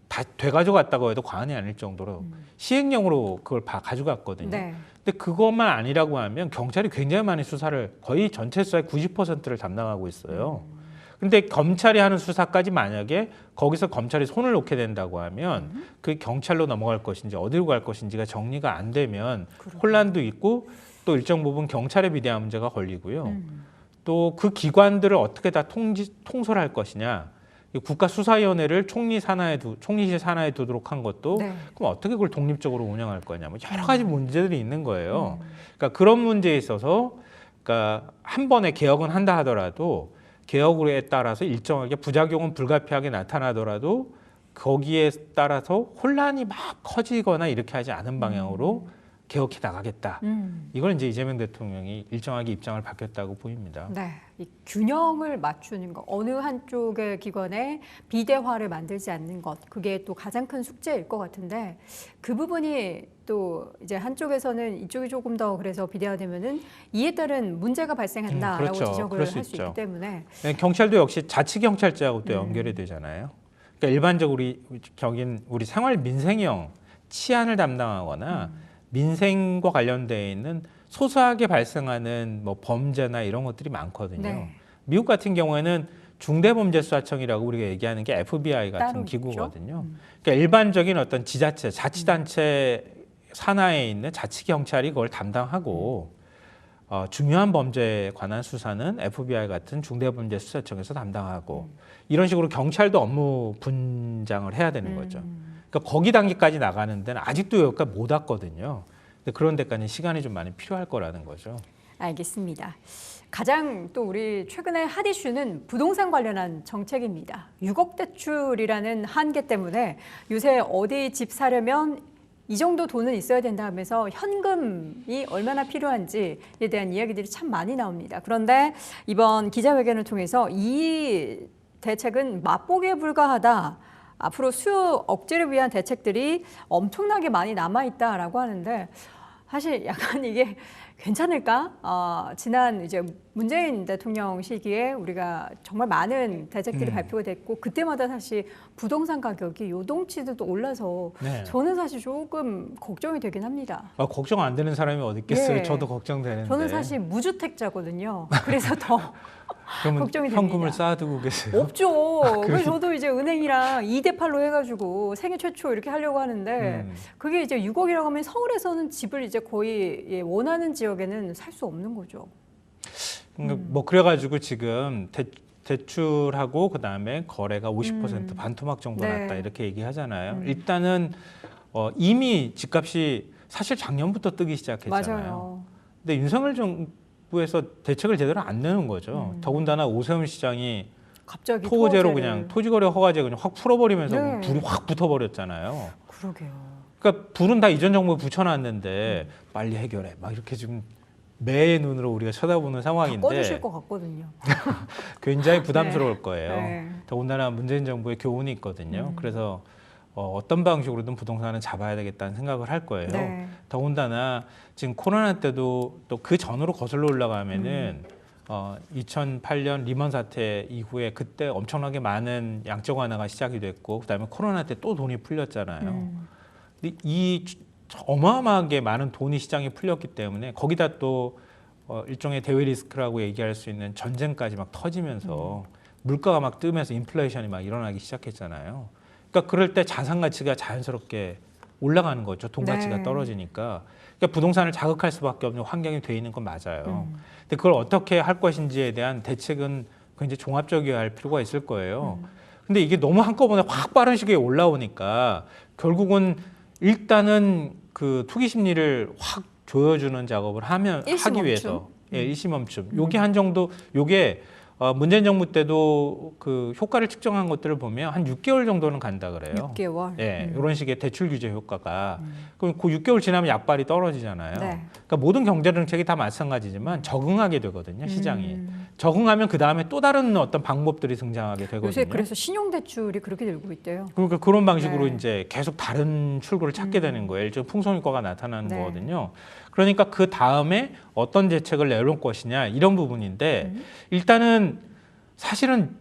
다 되가져갔다고 해도 과언이 아닐 정도로 시행령으로 그걸 가져갔거든요. 네. 근데 그것만 아니라고 하면 경찰이 굉장히 많이 수사를 거의 전체 수사의 90%를 담당하고 있어요. 근데 검찰이 하는 수사까지 만약에 거기서 검찰이 손을 놓게 된다고 하면 그 경찰로 넘어갈 것인지 어디로 갈 것인지가 정리가 안 되면 혼란도 있고 또 일정 부분 경찰의 비대화 문제가 걸리고요. 또 그 기관들을 어떻게 다 통솔할 것이냐. 국가수사위원회를 총리실 산하에 두도록 한 것도 네. 그럼 어떻게 그걸 독립적으로 운영할 거냐. 뭐 여러 가지 문제들이 있는 거예요. 그러니까 그런 문제에 있어서 그러니까 한 번에 개혁은 한다 하더라도 개혁에 따라서 일정하게 부작용은 불가피하게 나타나더라도 거기에 따라서 혼란이 막 커지거나 이렇게 하지 않은 방향으로 개혁해 나가겠다. 이걸 이제 이재명 대통령이 일정하게 입장을 밝혔다고 보입니다. 네, 이 균형을 맞추는 것, 어느 한쪽의 기관에 비대화를 만들지 않는 것, 그게 또 가장 큰 숙제일 것 같은데 그 부분이 또 이제 한쪽에서는 이쪽이 조금 더 그래서 비대화되면은 이에 따른 문제가 발생한다라고 그렇죠. 지적을 그럴 할 수 수 있죠. 있기 때문에 네, 경찰도 역시 자치경찰제하고 또 연결이 되잖아요. 그러니까 일반적으로 우리 생활 민생형 치안을 담당하거나 민생과 관련되어 있는 소소하게 발생하는 뭐 범죄나 이런 것들이 많거든요. 네. 미국 같은 경우에는 중대범죄수사청이라고 우리가 얘기하는 게 FBI 같은 따로 기구거든요. 그러니까 일반적인 어떤 지자체, 자치단체 산하에 있는 자치경찰이 그걸 담당하고 중요한 범죄에 관한 수사는 FBI 같은 중대범죄수사청에서 담당하고 이런 식으로 경찰도 업무 분장을 해야 되는 거죠. 그러니까 거기 단계까지 나가는 데는 아직도 여기까지 못 왔거든요. 근데 그런 데까지 시간이 좀 많이 필요할 거라는 거죠. 알겠습니다. 가장 또 우리 최근에 핫 이슈는 부동산 관련한 정책입니다. 6억 대출이라는 한계 때문에 요새 어디 집 사려면 이 정도 돈은 있어야 된다 하면서 현금이 얼마나 필요한지에 대한 이야기들이 참 많이 나옵니다. 그런데 이번 기자회견을 통해서 이 대책은 맛보기에 불과하다. 앞으로 수요 억제를 위한 대책들이 엄청나게 많이 남아있다라고 하는데 사실 약간 이게 괜찮을까? 지난 이제 문재인 대통령 시기에 우리가 정말 많은 대책들이 발표가 됐고 그때마다 사실 부동산 가격이 요동치도 올라서 네. 저는 사실 조금 걱정이 되긴 합니다. 걱정 안 되는 사람이 어디 있겠어요? 예. 저도 걱정되는데. 저는 사실 무주택자거든요. 그래서 더 그러면 걱정이 현금을 됩니다. 쌓아두고 계세요? 없죠. 그래서 저도 이제 은행이랑 2대8로 해가지고 생애 최초 이렇게 하려고 하는데 그게 이제 6억이라고 하면 서울에서는 집을 이제 거의 원하는 지역에는 살 수 없는 거죠. 뭐 그래가지고 지금 대출하고 그다음에 거래가 50% 반토막 정도 네. 났다 이렇게 얘기하잖아요. 일단은 이미 집값이 사실 작년부터 뜨기 시작했잖아요. 맞아요. 근데 윤석열 정부에서 대책을 제대로 안 내는 거죠. 더군다나 오세훈 시장이 갑자기 토제로 토지를. 그냥 토지거래 허가제 그냥 확 풀어버리면서 네. 불이 확 붙어버렸잖아요. 그러게요. 그러니까 불은 다 이전 정부에 붙여놨는데 빨리 해결해. 막 이렇게 지금 매의 눈으로 우리가 쳐다보는 상황인데 꺼주실 것 같거든요. 굉장히 부담스러울 거예요. 네. 더군다나 문재인 정부의 교훈이 있거든요. 그래서 어떤 방식으로든 부동산은 잡아야 되겠다는 생각을 할 거예요. 네. 더군다나 지금 코로나 때도 또 그 전으로 거슬러 올라가면은 2008년 리먼 사태 이후에 그때 엄청나게 많은 양적 완화가 시작이 됐고 그다음에 코로나 때 또 돈이 풀렸잖아요. 근데 이 어마어마하게 많은 돈이 시장에 풀렸기 때문에 거기다 또 일종의 대외 리스크라고 얘기할 수 있는 전쟁까지 막 터지면서 물가가 막 뜨면서 인플레이션이 막 일어나기 시작했잖아요. 그러니까 그럴 때 자산 가치가 자연스럽게 올라가는 거죠. 돈 가치가 네. 떨어지니까. 그러니까 부동산을 자극할 수밖에 없는 환경이 돼 있는 건 맞아요. 근데 그걸 어떻게 할 것인지에 대한 대책은 굉장히 종합적이어야 할 필요가 있을 거예요. 근데 이게 너무 한꺼번에 확 빠른 시기에 올라오니까 결국은 일단은 그 투기 심리를 확 조여주는 작업을 하기 위해서 일시 멈춤. 요게 한 정도 요게 문재인 정부 때도 그 효과를 측정한 것들을 보면 한 6개월 정도는 간다 그래요. 6개월. 예, 이런 식의 대출 규제 효과가 그럼 그 6개월 지나면 약발이 떨어지잖아요. 네. 그러니까 모든 경제 정책이 다 마찬가지지만 적응하게 되거든요, 시장이. 적응하면 그 다음에 또 다른 어떤 방법들이 등장하게 되거든요. 요새 그래서 신용대출이 그렇게 늘고 있대요. 그러니까 그런 방식으로 네. 이제 계속 다른 출구를 찾게 되는 거예요. 일종 풍선효과가 나타나는 네. 거거든요. 그러니까 그 다음에 어떤 대책을 내놓을 것이냐 이런 부분인데 일단은 사실은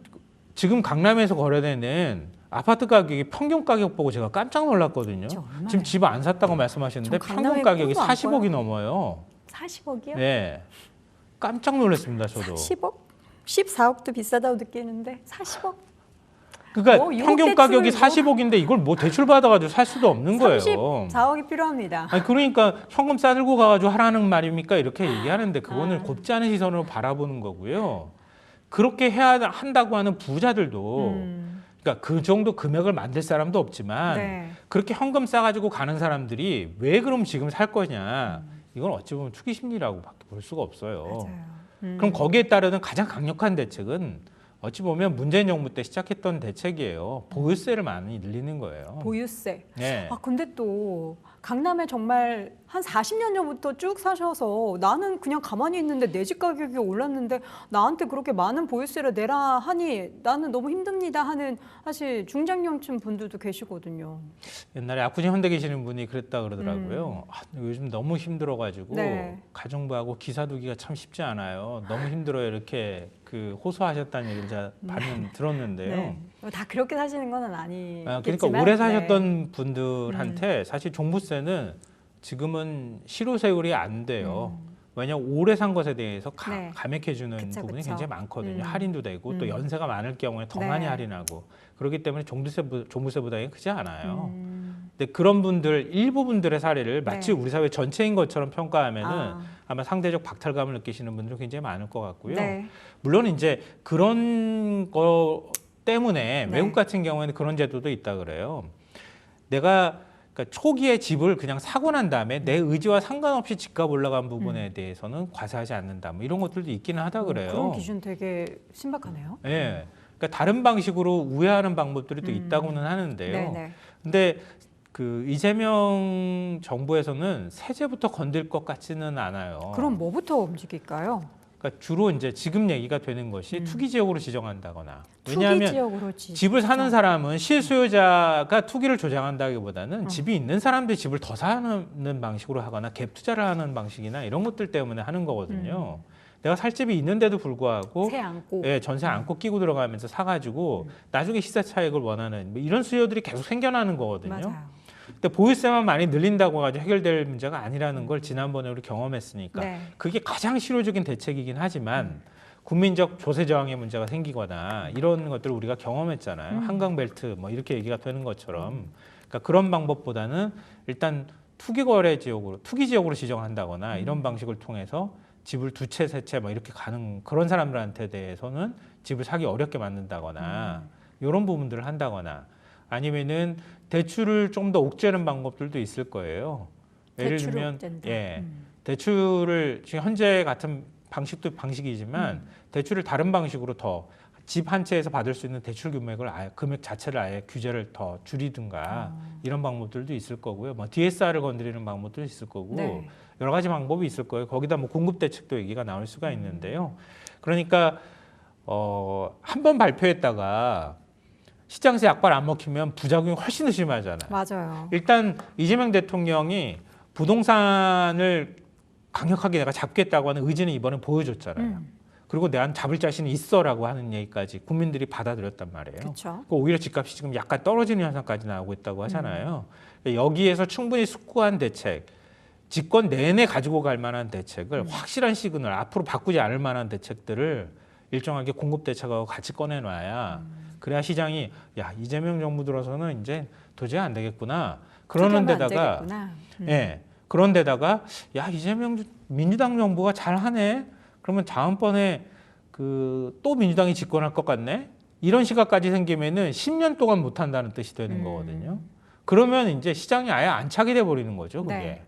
지금 강남에서 거래되는 아파트 가격이 평균 가격 보고 제가 깜짝 놀랐거든요. 그렇죠, 얼마예요? 지금 집 안 샀다고 말씀하셨는데 저 평균 강남에 가격이 꿈도 안 40억이 넘어요. 40억이요? 네, 깜짝 놀랐습니다. 저도. 40억? 14억도 비싸다고 느끼는데 40억? 그러니까 뭐, 6억 평균 가격이 대출 40억인데 이걸 뭐 대출 받아가지고 살 수도 없는 거예요. 34억이 필요합니다. 아니 그러니까 현금 싸들고 가가지고 하라는 말입니까? 이렇게 얘기하는데 그거는 곱지 않은 시선으로 바라보는 거고요. 그렇게 해야 한다고 하는 부자들도 그러니까 그 정도 금액을 만들 사람도 없지만 네. 그렇게 현금 싸가지고 가는 사람들이 왜 그럼 지금 살 거냐? 이건 어찌 보면 투기 심리라고밖에 볼 수가 없어요. 맞아요. 그럼 거기에 따르는 가장 강력한 대책은 어찌 보면 문재인 정부 때 시작했던 대책이에요. 보유세를 많이 늘리는 거예요. 보유세. 네. 아, 근데 또 강남에 정말 한 40년 전부터 쭉 사셔서 나는 그냥 가만히 있는데 내 집 가격이 올랐는데 나한테 그렇게 많은 보유세를 내라 하니 나는 너무 힘듭니다 하는 사실 중장년층 분들도 계시거든요. 옛날에 압구정 현대 계시는 분이 그랬다 그러더라고요. 아, 요즘 너무 힘들어가지고 네. 가정부하고 기사 두기가 참 쉽지 않아요. 너무 힘들어요. 이렇게 그 호소하셨다는 얘기를 제가 반면 들었는데요. 네. 다 그렇게 사시는 건 아, 아니겠지만 그러니까 오래 네. 사셨던 분들한테 사실 종부세는 지금은 실효세율이 안 돼요. 왜냐하면 오래 산 것에 대해서 네. 감액해주는 그쵸, 부분이 그쵸. 굉장히 많거든요. 할인도 되고 또 연세가 많을 경우에 더 네. 많이 할인하고 그렇기 때문에 종부세 부담이 크지 않아요. 근데 그런 분들 일부 분들의 사례를 마치 네. 우리 사회 전체인 것처럼 평가하면은 아. 아마 상대적 박탈감을 느끼시는 분들 굉장히 많을 것 같고요. 네. 물론 이제 그런 거 때문에 네. 외국 같은 경우에는 그런 제도도 있다 그래요. 내가 그러니까 초기에 집을 그냥 사고 난 다음에 내 의지와 상관없이 집값 올라간 부분에 대해서는 과세하지 않는다. 뭐 이런 것들도 있기는 하다 그래요. 그런 기준 되게 신박하네요. 예. 그러니까 다른 방식으로 우회하는 방법들이 또 있다고는 하는데요. 네네. 근데 그 이재명 정부에서는 세제부터 건들 것 같지는 않아요. 그럼 뭐부터 움직일까요? 그러니까 주로 이제 지금 얘기가 되는 것이 투기 지역으로 지정한다거나. 투기 왜냐하면 지역으로 집을 사는 사람은 실소유자가 투기를 조장한다기보다는 집이 있는 사람들이 집을 더 사는 방식으로 하거나 갭 투자를 하는 방식이나 이런 것들 때문에 하는 거거든요. 내가 살 집이 있는데도 불구하고 세 안고. 예, 전세 안고 끼고 들어가면서 사가지고 나중에 시세 차익을 원하는 뭐 이런 수요들이 계속 생겨나는 거거든요. 맞아요. 근데 보유세만 많이 늘린다고 가지고 해결될 문제가 아니라는 걸 지난번에 우리 경험했으니까 네. 그게 가장 실효적인 대책이긴 하지만 국민적 조세 저항의 문제가 생기거나 이런 것들을 우리가 경험했잖아요. 한강 벨트 뭐 이렇게 얘기가 되는 것처럼 그러니까 그런 방법보다는 일단 투기 거래 지역으로 투기 지역으로 지정한다거나 이런 방식을 통해서 집을 두 채, 세 채 뭐 이렇게 가는 그런 사람들한테 대해서는 집을 사기 어렵게 만든다거나 이런 부분들을 한다거나 아니면은 대출을 좀 더 옥죄는 방법들도 있을 거예요. 예를 대출을 들면 옥죄는다. 예. 대출을 지금 현재 같은 방식도 방식이지만 대출을 다른 방식으로 더 집 한 채에서 받을 수 있는 대출 금액을 아예 금액 자체를 아예 규제를 더 줄이든가 이런 방법들도 있을 거고요. 뭐 DSR을 건드리는 방법도 있을 거고 네. 여러 가지 방법이 있을 거예요. 거기다 뭐 공급 대책도 얘기가 나올 수가 있는데요. 그러니까 한 번 발표했다가 시장세 약발 안 먹히면 부작용이 훨씬 심하잖아요. 맞아요. 일단 이재명 대통령이 부동산을 강력하게 내가 잡겠다고 하는 의지는 이번에 보여줬잖아요. 그리고 내가 잡을 자신이 있어라고 하는 얘기까지 국민들이 받아들였단 말이에요. 그렇죠. 오히려 집값이 지금 약간 떨어지는 현상까지 나오고 있다고 하잖아요. 여기에서 충분히 숙고한 대책, 집권 내내 가지고 갈 만한 대책을 확실한 시그널, 앞으로 바꾸지 않을 만한 대책들을 일정하게 공급 대책하고 같이 꺼내놔야 그래야 시장이 야 이재명 정부 들어서는 이제 도저히 안 되겠구나. 그러는 투자하면 안 데다가 되겠구나. 예. 그런 데다가 야 이재명 민주당 정부가 잘하네. 그러면 다음번에 그 또 민주당이 집권할 것 같네. 이런 시각까지 생기면은 10년 동안 못 한다는 뜻이 되는 거거든요. 그러면 이제 시장이 아예 안착이 돼 버리는 거죠, 그게. 네.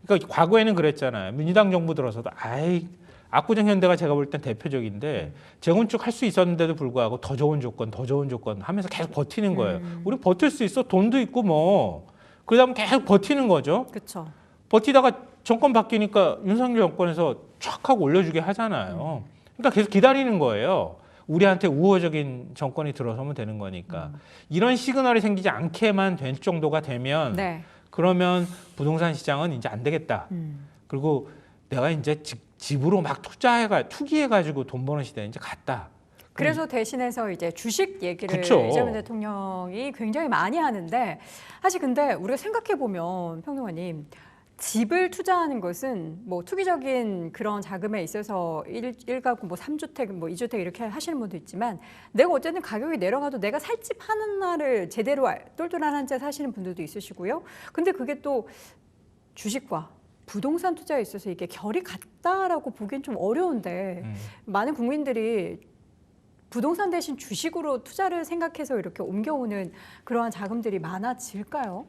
그러니까 과거에는 그랬잖아요. 민주당 정부 들어서도 아이 압구정 현대가 제가 볼 땐 대표적인데 재건축 할 수 있었는데도 불구하고 더 좋은 조건 하면서 계속 버티는 거예요. 우리 버틸 수 있어. 돈도 있고 뭐. 그다음 계속 버티는 거죠. 그렇죠. 버티다가 정권 바뀌니까 윤석열 정권에서 촥 하고 올려주게 하잖아요. 그러니까 계속 기다리는 거예요. 우리한테 우호적인 정권이 들어서면 되는 거니까. 이런 시그널이 생기지 않게만 될 정도가 되면 네. 그러면 부동산 시장은 이제 안 되겠다. 그리고 내가 이제 집으로 막 투기해가지고 돈 버는 시대에 이제 갔다. 그래서 대신해서 이제 주식 얘기를 그쵸. 이재명 대통령이 굉장히 많이 하는데 사실 근데 우리가 생각해 보면 평론가님 집을 투자하는 것은 뭐 투기적인 그런 자금에 있어서 1가구 뭐 3주택 뭐 2주택 이렇게 하시는 분도 있지만 내가 어쨌든 가격이 내려가도 내가 살 집 하는 날을 제대로 똘똘한 한 채 사시는 분들도 있으시고요. 근데 그게 또 주식과 부동산 투자에 있어서 이게 결이 같다라고 보기엔 좀 어려운데 많은 국민들이 부동산 대신 주식으로 투자를 생각해서 이렇게 옮겨오는 그러한 자금들이 많아질까요?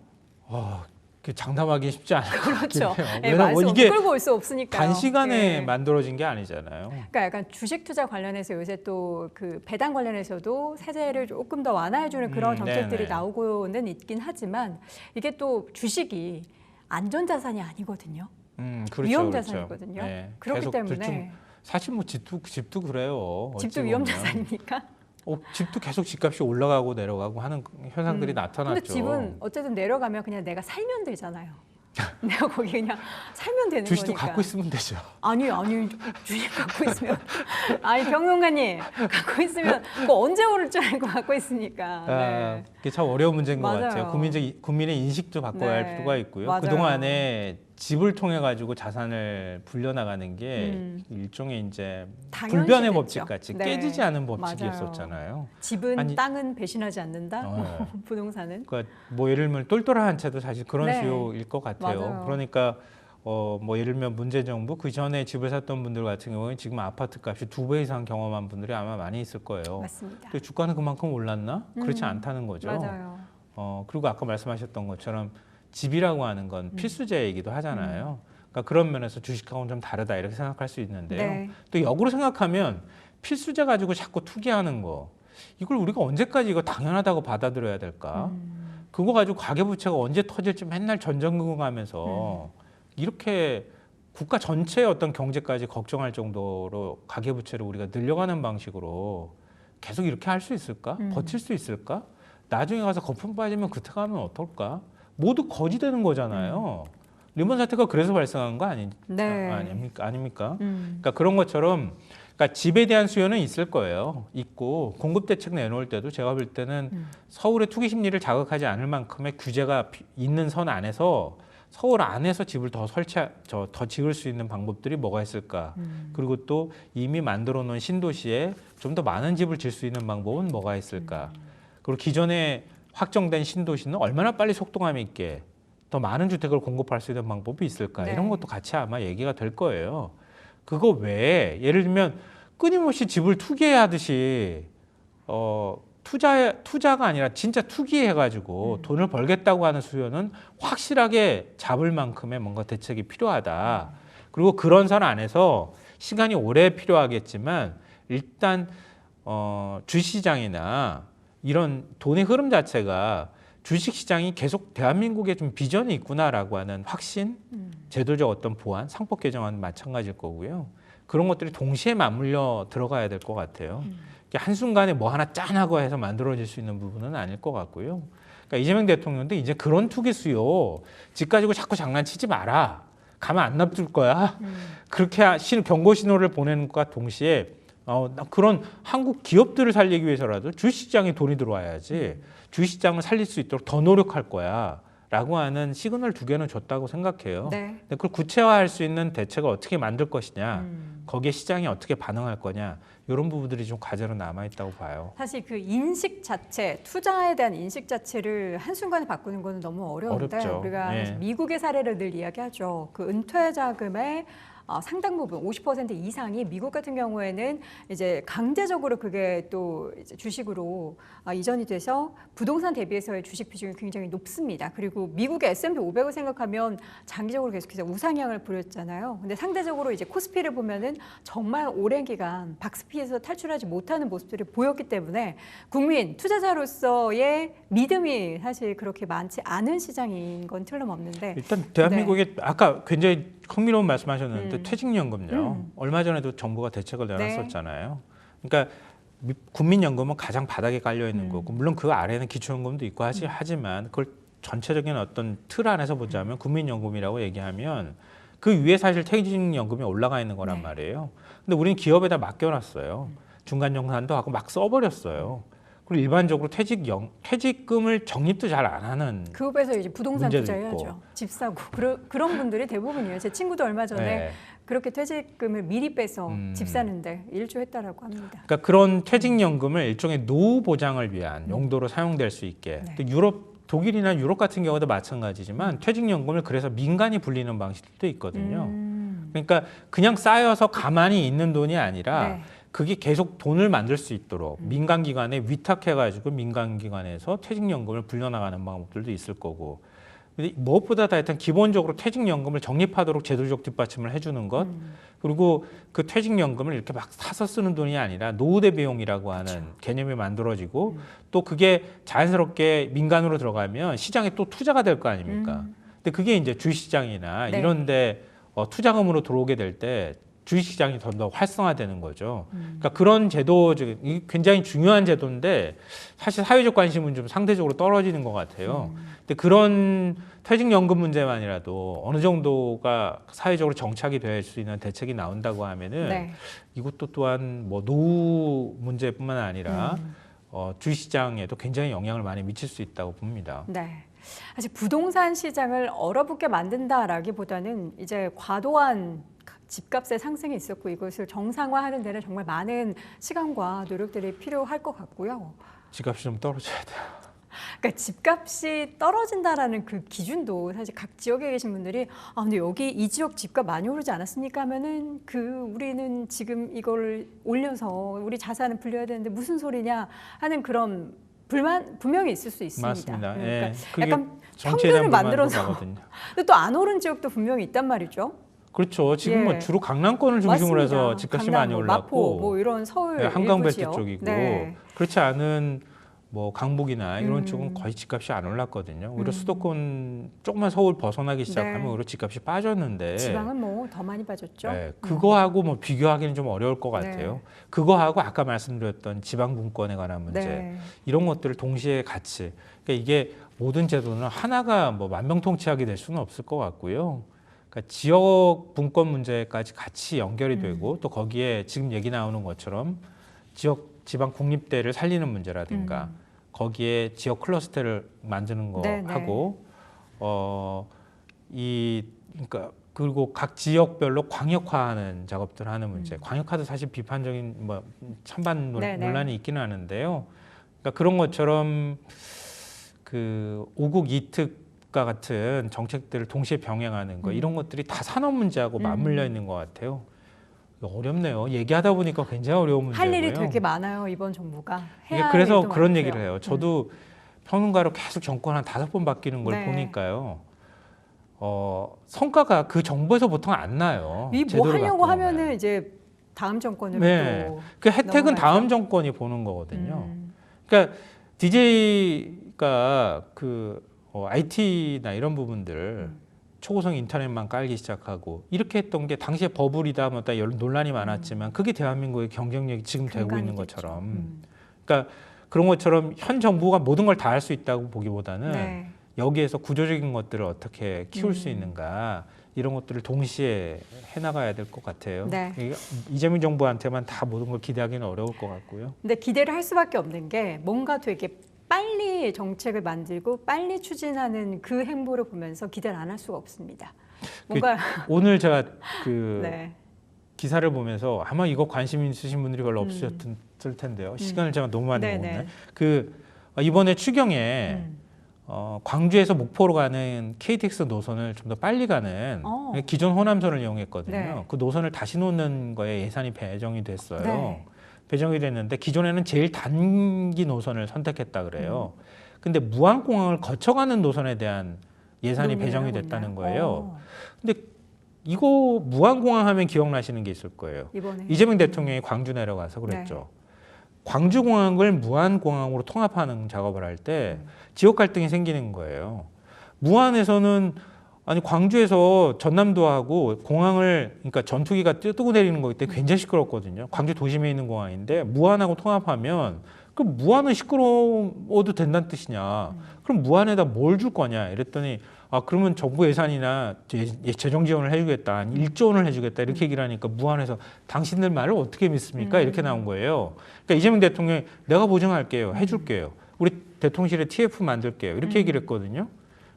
장담하기 쉽지 않을 것 같긴 그렇죠. 해요. 예, 왜냐면 말씀 이게 끌고 올 수 없으니까요. 단시간에 예. 만들어진 게 아니잖아요. 그러니까 약간 주식 투자 관련해서 요새 또 그 배당 관련해서도 세제를 조금 더 완화해주는 그런 정책들이 네네. 나오고는 있긴 하지만 이게 또 주식이 안전자산이 아니거든요. 그렇죠, 위험자산이거든요. 그렇죠. 네, 그렇기 계속 때문에 사실 뭐 집도 그래요. 어찌 집도 보면. 위험자산입니까? 집도 계속 집값이 올라가고 내려가고 하는 현상들이 나타났죠. 근데 집은 어쨌든 내려가면 그냥 내가 살면 되잖아요. 내가 거기 그냥 살면 되는 주식도 거니까. 갖고 있으면 되죠. 아니 주식 갖고 있으면 아니 평론가님 갖고 있으면 그거 언제 오를 줄 알고 갖고 있으니까. 네. 그게 참 어려운 문제인 것 맞아요. 같아요. 국민의 인식도 바꿔야 네. 할 필요가 있고요. 맞아요. 그동안에 집을 통해 가지고 자산을 불려나가는 게 일종의 이제 당연시 불변의 됐죠. 법칙 같이 네. 깨지지 않은 맞아요. 법칙이었었잖아요. 집은 아니- 땅은 배신하지 않는다. 네. 부동산은. 그러니까 뭐 예를 들면 똘똘한 채도 사실 그런 네. 수요일 것 같아요. 맞아요. 그러니까 뭐 예를 들면 문재정부 그 전에 집을 샀던 분들 같은 경우에 지금 아파트 값이 2배 이상 경험한 분들이 아마 많이 있을 거예요. 맞습니다. 근데 주가는 그만큼 올랐나? 그렇지 음, 않다는 거죠. 맞아요. 그리고 아까 말씀하셨던 것처럼 집이라고 하는 건 필수재이기도 하잖아요. 그러니까 그런 면에서 주식하고는 좀 다르다 이렇게 생각할 수 있는데요. 네. 또 역으로 생각하면 필수재 가지고 자꾸 투기하는 거 이걸 우리가 언제까지 이거 당연하다고 받아들여야 될까? 그거 가지고 가계부채가 언제 터질지 맨날 전전긍긍하면서 이렇게 국가 전체의 어떤 경제까지 걱정할 정도로 가계부채를 우리가 늘려가는 방식으로 계속 이렇게 할 수 있을까? 버틸 수 있을까? 나중에 가서 거품 빠지면 그때 가면 어떨까? 모두 거지되는 거잖아요. 리먼 사태가 그래서 발생한 거 네. 아닙니까? 그러니까 그런 것처럼 그러니까 집에 대한 수요는 있을 거예요. 있고 공급 대책 내놓을 때도 제가 볼 때는 서울의 투기 심리를 자극하지 않을 만큼의 규제가 있는 선 안에서 서울 안에서 집을 더 더 지을 수 있는 방법들이 뭐가 있을까? 그리고 또 이미 만들어 놓은 신도시에 좀 더 많은 집을 지을 수 있는 방법은 뭐가 있을까? 그리고 기존에 확정된 신도시는 얼마나 빨리 속도감 있게 더 많은 주택을 공급할 수 있는 방법이 있을까? 네. 이런 것도 같이 아마 얘기가 될 거예요. 그거 외에 예를 들면 끊임없이 집을 투기하듯이 투자가 아니라 진짜 투기해가지고 돈을 벌겠다고 하는 수요는 확실하게 잡을 만큼의 뭔가 대책이 필요하다. 그리고 그런 선 안에서 시간이 오래 필요하겠지만 일단 주시장이나 이런 돈의 흐름 자체가 주식시장이 계속 대한민국에 좀 비전이 있구나라고 하는 확신, 제도적 어떤 보완, 상법 개정안은 마찬가지일 거고요. 그런 것들이 동시에 맞물려 들어가야 될 것 같아요. 한순간에 뭐 하나 짠하고 해서 만들어질 수 있는 부분은 아닐 것 같고요. 그러니까 이재명 대통령도 이제 그런 투기 수요, 집 가지고 자꾸 장난치지 마라. 가만 안 놔둘 거야. 그렇게 경고 신호를 보내는 것과 동시에 그런 한국 기업들을 살리기 위해서라도 주식시장에 돈이 들어와야지 주식시장을 살릴 수 있도록 더 노력할 거야. 라고 하는 시그널 2개는 줬다고 생각해요. 네. 근데 그걸 구체화할 수 있는 대책을 어떻게 만들 것이냐, 거기에 시장이 어떻게 반응할 거냐, 이런 부분들이 좀 과제로 남아있다고 봐요. 사실 그 인식 자체, 투자에 대한 인식 자체를 한순간에 바꾸는 거는 너무 어려운데 어렵죠. 우리가 예. 미국의 사례를 늘 이야기하죠. 그 은퇴 자금의 상당 부분 50% 이상이 미국 같은 경우에는 이제 강제적으로 그게 또 이제 주식으로 이전이 돼서 부동산 대비해서의 주식 비중이 굉장히 높습니다. 그리고 미국의 S&P 500을 생각하면 장기적으로 계속해서 우상향을 보였잖아요. 근데 상대적으로 이제 코스피를 보면은 정말 오랜 기간 박스피에서 탈출하지 못하는 모습들을 보였기 때문에 국민 투자자로서의 믿음이 사실 그렇게 많지 않은 시장인 건 틀림없는데 일단 대한민국에 아까 굉장히 흥미로운 말씀하셨는데 퇴직연금요. 얼마 전에도 정부가 대책을 내놨었잖아요. 그러니까 국민연금은 가장 바닥에 깔려 있는 거고 물론 그 아래는 기초연금도 있고 하지만 그걸 전체적인 어떤 틀 안에서 보자면 국민연금이라고 얘기하면 그 위에 사실 퇴직연금이 올라가 있는 거란 말이에요. 근데 우리는 기업에다 맡겨놨어요. 중간정산도 하고 막 써버렸어요. 그리고 일반적으로 퇴직금을 적립도 잘 안 하는 그룹에서 이제 부동산 문제도 투자해야죠. 있고. 집 사고 그런 분들이 대부분이에요. 제 친구도 얼마 전에 네. 그렇게 퇴직금을 미리 빼서 집 사는데 일조했다라고 합니다. 그러니까 그런 퇴직연금을 일종의 노후 보장을 위한 용도로 사용될 수 있게 네. 또 독일이나 유럽 같은 경우도 마찬가지지만 퇴직연금을 그래서 민간이 불리는 방식도 있거든요. 그러니까 그냥 쌓여서 가만히 있는 돈이 아니라 네. 그게 계속 돈을 만들 수 있도록 민간기관에 위탁해가지고 민간기관에서 퇴직연금을 불려나가는 방법들도 있을 거고 근데 무엇보다 다 일단 기본적으로 퇴직연금을 적립하도록 제도적 뒷받침을 해주는 것, 그리고 그 퇴직연금을 이렇게 막 사서 쓰는 돈이 아니라 노후대 비용이라고 하는 개념이 만들어지고 또 그게 자연스럽게 민간으로 들어가면 시장에 또 투자가 될 거 아닙니까? 근데 그게 이제 주식시장이나 네. 이런데 투자금으로 들어오게 될 때 주식시장이 더 활성화되는 거죠. 그러니까 그런 제도, 이게 굉장히 중요한 제도인데 사실 사회적 관심은 좀 상대적으로 떨어지는 것 같아요. 근데 그런 퇴직연금 문제만이라도 어느 정도가 사회적으로 정착이 될 수 있는 대책이 나온다고 하면은 네. 이것도 또한 뭐 노후 문제뿐만 아니라 주식시장에도 굉장히 영향을 많이 미칠 수 있다고 봅니다. 네. 아직 부동산 시장을 얼어붙게 만든다라기보다는 이제 과도한 집값의 상승이 있었고 이것을 정상화하는 데는 정말 많은 시간과 노력들이 필요할 것 같고요. 집값이 좀 떨어져야 돼요. 그러니까 집값이 떨어진다라는 그 기준도 사실 각 지역에 계신 분들이 근데 여기 이 지역 집값 많이 오르지 않았습니까 하면은 우리는 지금 이걸 올려서 우리 자산을 불려야 되는데 무슨 소리냐 하는 그런 불만 분명히 있을 수 있습니다. 맞습니다. 그러니까 예, 그게 약간 정치에 대한 평균을 만들어서 불만으로거든요. 근데 또 안 오른 지역도 분명히 있단 말이죠. 그렇죠. 지금 예. 뭐 주로 강남권을 중심으로 해서 맞습니다. 집값이 강남, 많이 뭐 올랐고 마포 뭐 이런 서울 네, 일부 한강벨트 지역. 쪽이고 네. 그렇지 않은 뭐 강북이나 이런 쪽은 거의 집값이 안 올랐거든요. 오히려 수도권 조금만 서울 벗어나기 시작하면 네. 오히려 집값이 빠졌는데 지방은 뭐 더 많이 빠졌죠. 네, 그거하고 뭐 비교하기는 좀 어려울 것 네. 같아요. 그거하고 아까 말씀드렸던 지방 분권에 관한 문제 네. 이런 것들을 동시에 같이 그러니까 이게 모든 제도는 하나가 뭐 만병통치약이 될 수는 없을 것 같고요. 그러니까 지역 분권 문제까지 같이 연결이 되고 또 거기에 지금 얘기 나오는 것처럼 지방 국립대를 살리는 문제라든가 거기에 지역 클러스터를 만드는 거 네, 하고 그러니까 그리고 각 지역별로 광역화하는 작업들 하는 문제. 광역화도 사실 비판적인 뭐 찬반 네, 네. 논란이 있기는 하는데요. 그러니까 그런 것처럼 그 5국 2특과 같은 정책들을 동시에 병행하는 거 이런 것들이 다 산업 문제하고 맞물려 있는 것 같아요. 어렵네요. 얘기하다 보니까 굉장히 어려운 문제고요. 할 일이 되게 많아요 이번 정부가. 해야 할 그래서 일도 그런 많고요. 얘기를 해요. 저도 평론가로 계속 정권 한 5번 바뀌는 걸 네. 보니까요. 성과가 그 정부에서 보통 안 나요. 이 뭐 제도를 하려고 바꾸면. 하면은 이제 다음 정권으로 네. 또 그 혜택은 넘어가죠. 다음 정권이 보는 거거든요. 음. 그러니까 DJ가 그 IT나 이런 부분들 초고속 인터넷만 깔기 시작하고 이렇게 했던 게 당시에 버블이다 뭐 여러 논란이 많았지만 그게 대한민국의 경쟁력이 지금 되고 있는 근간이겠죠. 것처럼 그러니까 그런 것처럼 현 정부가 모든 걸 다 할 수 있다고 보기보다는 네. 여기에서 구조적인 것들을 어떻게 키울 수 있는가 이런 것들을 동시에 해나가야 될 것 같아요. 네. 이재명 정부한테만 다 모든 걸 기대하기는 어려울 것 같고요. 근데 기대를 할 수밖에 없는 게 뭔가 되게 빨리 정책을 만들고 빨리 추진하는 그 행보를 보면서 기대를 안 할 수가 없습니다. 뭔가 오늘 제가 그 네. 기사를 보면서 아마 이거 관심 있으신 분들이 별로 없으셨을 텐데요. 시간을 제가 너무 많이 네네. 먹었네. 그 이번에 추경에 광주에서 목포로 가는 KTX 노선을 좀 더 빨리 가는 기존 호남선을 이용했거든요. 네. 그 노선을 다시 놓는 거에 예산이 배정이 됐어요. 네. 배정이 됐는데 기존에는 제일 단기 노선을 선택했다 그래요. 근데 무안공항을 거쳐가는 노선에 대한 예산이 논의를 배정이 하고 됐다는 있나요? 거예요. 근데 이거 무안공항 하면 기억나시는 게 있을 거예요. 이번에 이재명 대통령이 광주 내려가서 그랬죠. 광주공항을 무안공항으로 통합하는 작업을 할 때 지역 갈등이 생기는 거예요. 무안에서는 아니 광주에서 전남도하고 공항을 그러니까 전투기가 뜨고 내리는 거 때 굉장히 시끄럽거든요. 광주 도심에 있는 공항인데 무안하고 통합하면 그 무안은 시끄러워도 된다는 뜻이냐? 그럼 무안에다 뭘 줄 거냐? 이랬더니 그러면 정부 예산이나 재정 지원을 해주겠다, 1조 원을 해주겠다 이렇게 얘기를 하니까 무안에서 당신들 말을 어떻게 믿습니까? 이렇게 나온 거예요. 그러니까 이재명 대통령이 내가 보증할게요, 해줄게요, 우리 대통령실에 TF 만들게요 이렇게 얘기를 했거든요.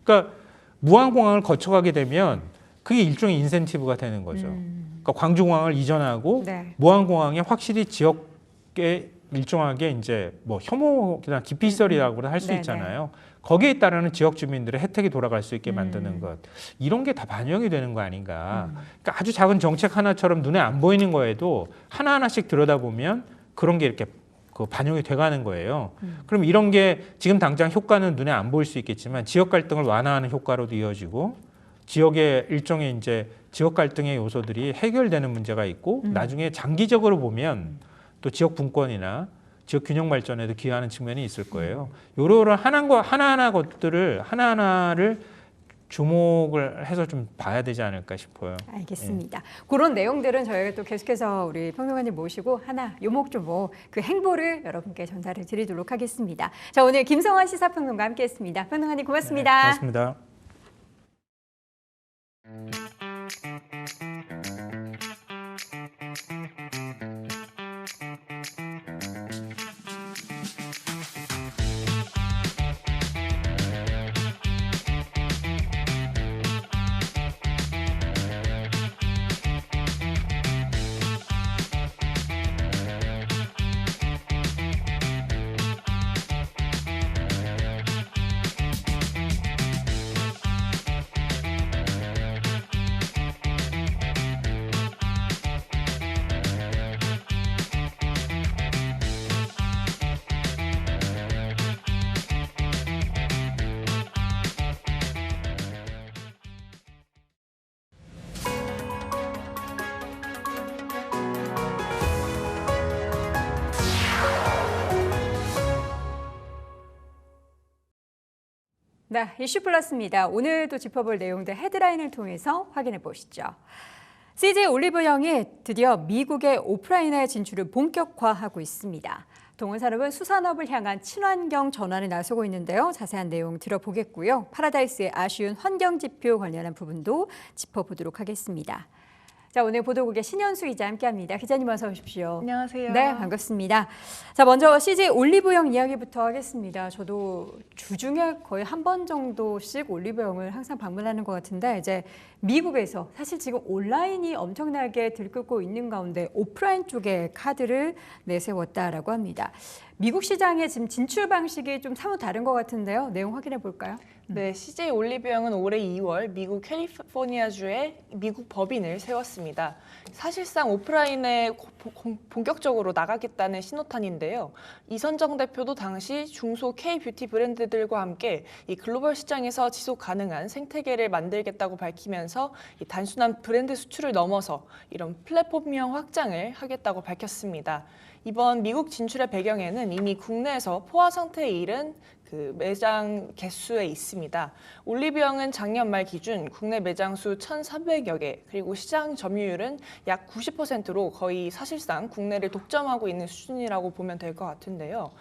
그러니까 무안공항을 거쳐가게 되면 그게 일종의 인센티브가 되는 거죠. 그러니까 광주공항을 이전하고 네. 무안공항에 확실히 지역에 일정하게 이제 뭐 혐오나 기피 시설이라고 할 수 네네. 있잖아요. 거기에 따르는 지역 주민들의 혜택이 돌아갈 수 있게 만드는 것. 이런 게 다 반영이 되는 거 아닌가. 그러니까 아주 작은 정책 하나처럼 눈에 안 보이는 거에도 하나하나씩 들여다보면 그런 게 이렇게 반영이 돼가는 거예요. 그럼 이런 게 지금 당장 효과는 눈에 안 보일 수 있겠지만 지역 갈등을 완화하는 효과로도 이어지고 지역의 일종의 이제 지역 갈등의 요소들이 해결되는 문제가 있고 나중에 장기적으로 보면 또 지역 분권이나 지역 균형 발전에도 기여하는 측면이 있을 거예요. 요런 하나하나 것들을 하나하나를 주목을 해서 좀 봐야 되지 않을까 싶어요. 알겠습니다. 그런 내용들은 저희가 또 계속해서 우리 평론가님 모시고 하나 요목조목 그 행보를 여러분께 전달해 드리도록 하겠습니다. 자, 오늘 김성환 시사평론가 함께했습니다. 평론가님 고맙습니다. 고맙습니다. 네, 이슈 플러스입니다. 오늘도 짚어볼 내용들 헤드라인을 통해서 확인해 보시죠. CJ 올리브영이 드디어 미국의 오프라인화의 진출을 본격화하고 있습니다. 동원산업은 수산업을 향한 친환경 전환에 나서고 있는데요. 자세한 내용 들어보겠고요. 파라다이스의 아쉬운 환경지표 관련한 부분도 짚어보도록 하겠습니다. 자, 오늘 보도국의 신현수 기자 함께합니다. 기자님 어서 오십시오. 안녕하세요. 네, 반갑습니다. 자, 먼저 CJ 올리브영 이야기부터 하겠습니다. 저도 주중에 거의 한 번 정도씩 올리브영을 항상 방문하는 것 같은데 이제 미국에서 사실 지금 온라인이 엄청나게 들끓고 있는 가운데 오프라인 쪽에 카드를 내세웠다라고 합니다. 미국 시장의 지금 진출 방식이 좀 사뭇 다른 것 같은데요. 내용 확인해 볼까요? 네, CJ 올리브영은 올해 2월 미국 캘리포니아주에 미국 법인을 세웠습니다. 사실상 오프라인에 본격적으로 나가겠다는 신호탄인데요. 이선정 대표도 당시 중소 K-뷰티 브랜드들과 함께 이 글로벌 시장에서 지속 가능한 생태계를 만들겠다고 밝히면서 이 단순한 브랜드 수출을 넘어서 이런 플랫폼형 확장을 하겠다고 밝혔습니다. 이번 미국 진출의 배경에는 이미 국내에서 포화 상태에 이른 그 매장 개수에 있습니다. 올리브영은 작년 말 기준 국내 매장 수 1,300여 개, 그리고 시장 점유율은 약 90%로 거의 사실상 국내를 독점하고 있는 수준이라고 보면 될 것 같은데요.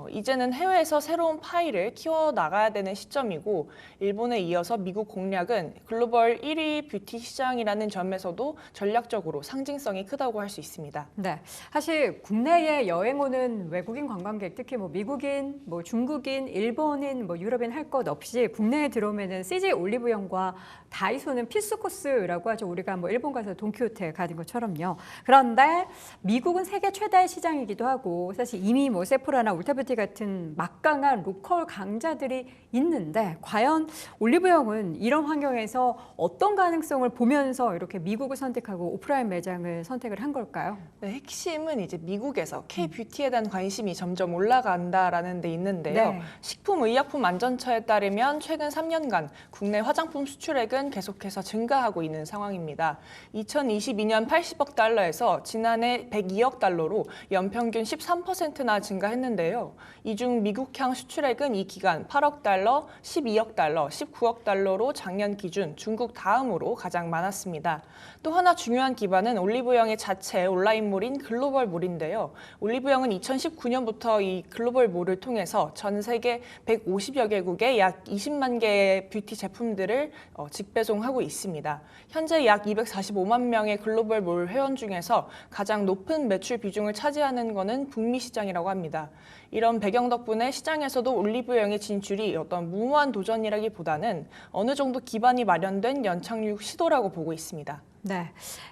이제는 해외에서 새로운 파이를 키워나가야 되는 시점이고 일본에 이어서 미국 공략은 글로벌 1위 뷰티 시장이라는 점에서도 전략적으로 상징성이 크다고 할 수 있습니다. 네, 사실 국내에 여행 오는 외국인 관광객, 특히 뭐 미국인, 뭐 중국인, 일본인, 뭐 유럽인 할 것 없이 국내에 들어오면은 CJ 올리브영과 다이소는 필수 코스라고 하죠. 우리가 뭐 일본 가서 돈키호테 가는 것처럼요. 그런데 미국은 세계 최다의 시장이기도 하고 사실 이미 뭐 세포라나 울타뷰티 같은 막강한 로컬 강자들이 있는데 과연 올리브영은 이런 환경에서 어떤 가능성을 보면서 이렇게 미국을 선택하고 오프라인 매장을 선택을 한 걸까요? 네, 핵심은 이제 미국에서 K-뷰티에 대한 관심이 점점 올라간다라는 데 있는데요. 네. 식품의약품안전처에 따르면 최근 3년간 국내 화장품 수출액은 계속해서 증가하고 있는 상황입니다. 2022년 80억 달러에서 지난해 102억 달러로 연평균 13%나 증가했는데요. 이 중 미국향 수출액은 이 기간 8억 달러, 12억 달러, 19억 달러로 작년 기준 중국 다음으로 가장 많았습니다. 또 하나 중요한 기반은 올리브영의 자체 온라인몰인 글로벌몰인데요. 올리브영은 2019년부터 이 글로벌몰을 통해서 전 세계 150여 개국에 약 20만 개의 뷰티 제품들을 직배송하고 있습니다. 현재 약 245만 명의 글로벌몰 회원 중에서 가장 높은 매출 비중을 차지하는 것은 북미 시장이라고 합니다. 이런 배경 덕분에 시장에서도 올리브영의 진출이 어떤 무모한 도전이라기보다는 어느 정도 기반이 마련된 연착륙 시도라고 보고 있습니다. 네.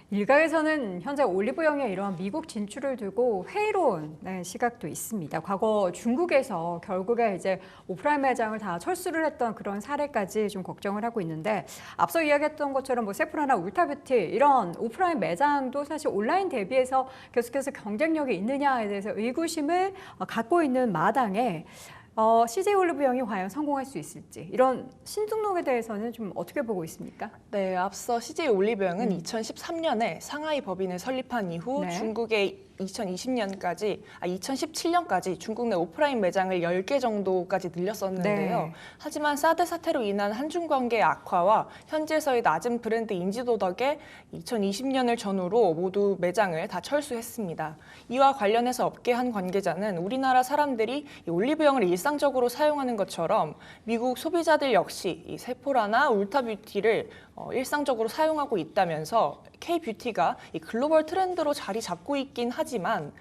일각에서는 현재 올리브영의 이러한 미국 진출을 두고 회의로운 시각도 있습니다. 과거 중국에서 결국에 이제 오프라인 매장을 다 철수를 했던 그런 사례까지 좀 걱정을 하고 있는데 앞서 이야기했던 것처럼 뭐 세프라나 울타뷰티 이런 오프라인 매장도 사실 온라인 대비해서 계속해서 경쟁력이 있느냐에 대해서 의구심을 갖고 있는 마당에 CJ 올리브영이 과연 성공할 수 있을지 이런 신등록에 대해서는 좀 어떻게 보고 있습니까? 네, 앞서 CJ 올리브영은 2013년에 상하이 법인을 설립한 이후 네. 중국의 2017년까지 중국 내 오프라인 매장을 10개 정도까지 늘렸었는데요. 네. 하지만 사드 사태로 인한 한중 관계 악화와 현지에서의 낮은 브랜드 인지도 덕에 2020년을 전후로 모두 매장을 다 철수했습니다. 이와 관련해서 업계 한 관계자는 우리나라 사람들이 이 올리브영을 일상적으로 사용하는 것처럼 미국 소비자들 역시 이 세포라나 울타뷰티를 일상적으로 사용하고 있다면서 K-뷰티가 이 글로벌 트렌드로 자리 잡고 있긴 하지만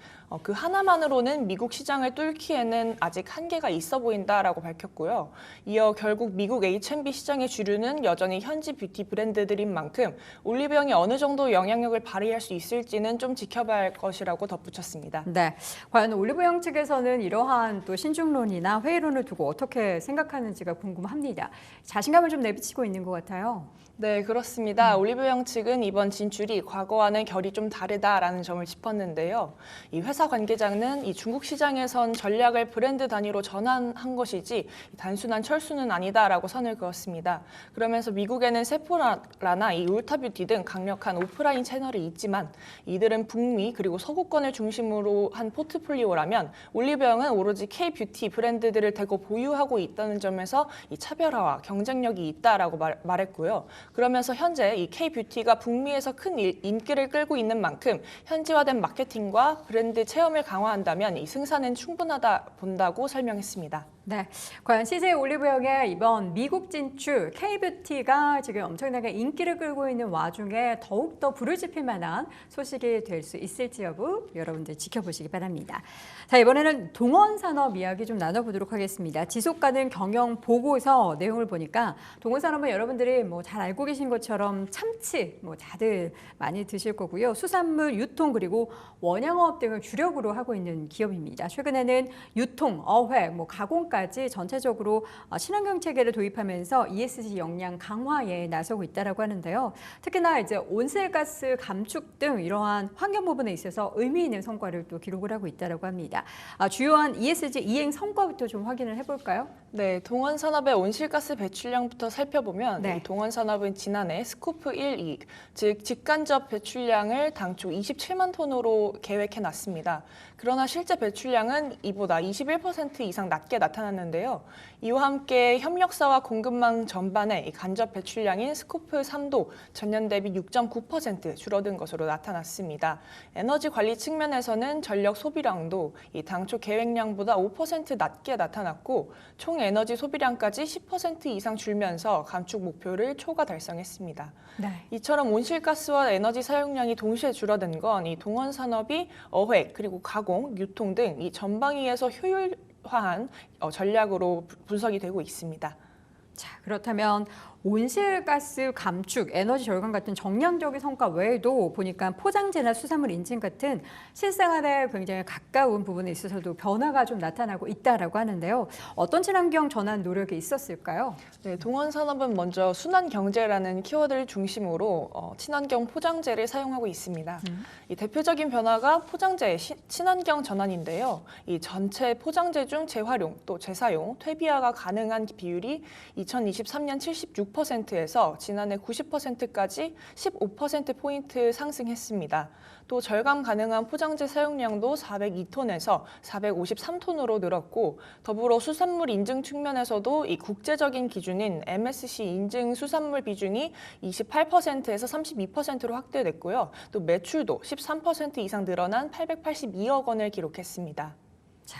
그 하나만으로는 미국 시장을 뚫기에는 아직 한계가 있어 보인다라고 밝혔고요. 이어 결국 미국 H&B 시장의 주류는 여전히 현지 뷰티 브랜드들인 만큼 올리브영이 어느 정도 영향력을 발휘할 수 있을지는 좀 지켜봐야 할 것이라고 덧붙였습니다. 네, 과연 올리브영 측에서는 이러한 또 신중론이나 회의론을 두고 어떻게 생각하는지가 궁금합니다. 자신감을 좀 내비치고 있는 것 같아요. 네, 그렇습니다. 올리브영 측은 이번 진출이 과거와는 결이 좀 다르다라는 점을 짚었는데요. 이 회사 관계자는 이 중국 시장에선 전략을 브랜드 단위로 전환한 것이지 단순한 철수는 아니다라고 선을 그었습니다. 그러면서 미국에는 세포라나 이 울타뷰티 등 강력한 오프라인 채널이 있지만 이들은 북미 그리고 서구권을 중심으로 한 포트폴리오라면 올리브영은 오로지 K-뷰티 브랜드들을 대거 보유하고 있다는 점에서 이 차별화와 경쟁력이 있다라고 말했고요. 그러면서 현재 이 K-뷰티가 북미에서 큰 인기를 끌고 있는 만큼 현지화된 마케팅과 브랜드 체험을 강화한다면 이 승산은 충분하다 본다고 설명했습니다. 네, 과연 CJ 올리브영의 이번 미국 진출 K-뷰티가 지금 엄청나게 인기를 끌고 있는 와중에 더욱더 불을 지필 만한 소식이 될 수 있을지 여부 여러분들 지켜보시기 바랍니다. 자, 이번에는 동원산업 이야기 좀 나눠보도록 하겠습니다. 지속가능 경영 보고서 내용을 보니까 동원산업은 여러분들이 뭐 잘 알고 계신 것처럼 참치 뭐 다들 많이 드실 거고요. 수산물 유통 그리고 원양어업 등을 주력으로 하고 있는 기업입니다. 최근에는 유통, 어획, 뭐 가공까지 전체적으로 친환경 체계를 도입하면서 ESG 역량 강화에 나서고 있다라고 하는데요. 특히나 이제 온실가스 감축 등 이러한 환경 부분에 있어서 의미 있는 성과를 또 기록을 하고 있다라고 합니다. 주요한 ESG 이행 성과부터 좀 확인을 해볼까요? 네, 동원산업의 온실가스 배출량부터 살펴보면 네. 이 동원산업은 지난해 스코프 1, 2, 즉 직간접 배출량을 당초 27만 톤으로 계획해놨습니다. 그러나 실제 배출량은 이보다 21% 이상 낮게 나타났는데요. 이와 함께 협력사와 공급망 전반의 간접 배출량인 스코프 3도 전년 대비 6.9% 줄어든 것으로 나타났습니다. 에너지 관리 측면에서는 전력 소비량도 이 당초 계획량보다 5% 낮게 나타났고 총 에너지 소비량까지 10% 이상 줄면서 감축 목표를 초과 달성했습니다. 네. 이처럼 온실가스와 에너지 사용량이 동시에 줄어든 건 이 동원 산업이 어획 그리고 가공, 유통 등 이 전방위에서 효율화한 전략으로 분석이 되고 있습니다. 자, 그렇다면 온실가스 감축, 에너지 절감 같은 정량적인 성과 외에도 보니까 포장재나 수산물 인증 같은 실생활에 굉장히 가까운 부분에 있어서도 변화가 좀 나타나고 있다라고 하는데요. 어떤 친환경 전환 노력이 있었을까요? 네, 동원산업은 먼저 순환경제라는 키워드를 중심으로 친환경 포장재를 사용하고 있습니다. 이 대표적인 변화가 포장재의 친환경 전환인데요. 이 전체 포장재 중 재활용 또 재사용, 퇴비화가 가능한 비율이 2023년 76%에서 지난해 90%까지 15%포인트 상승했습니다. 또 절감 가능한 포장재 사용량도 402톤에서 453톤으로 늘었고 더불어 수산물 인증 측면에서도 이 국제적인 기준인 MSC 인증 수산물 비중이 28%에서 32%로 확대됐고요. 또 매출도 13% 이상 늘어난 882억 원을 기록했습니다. 자,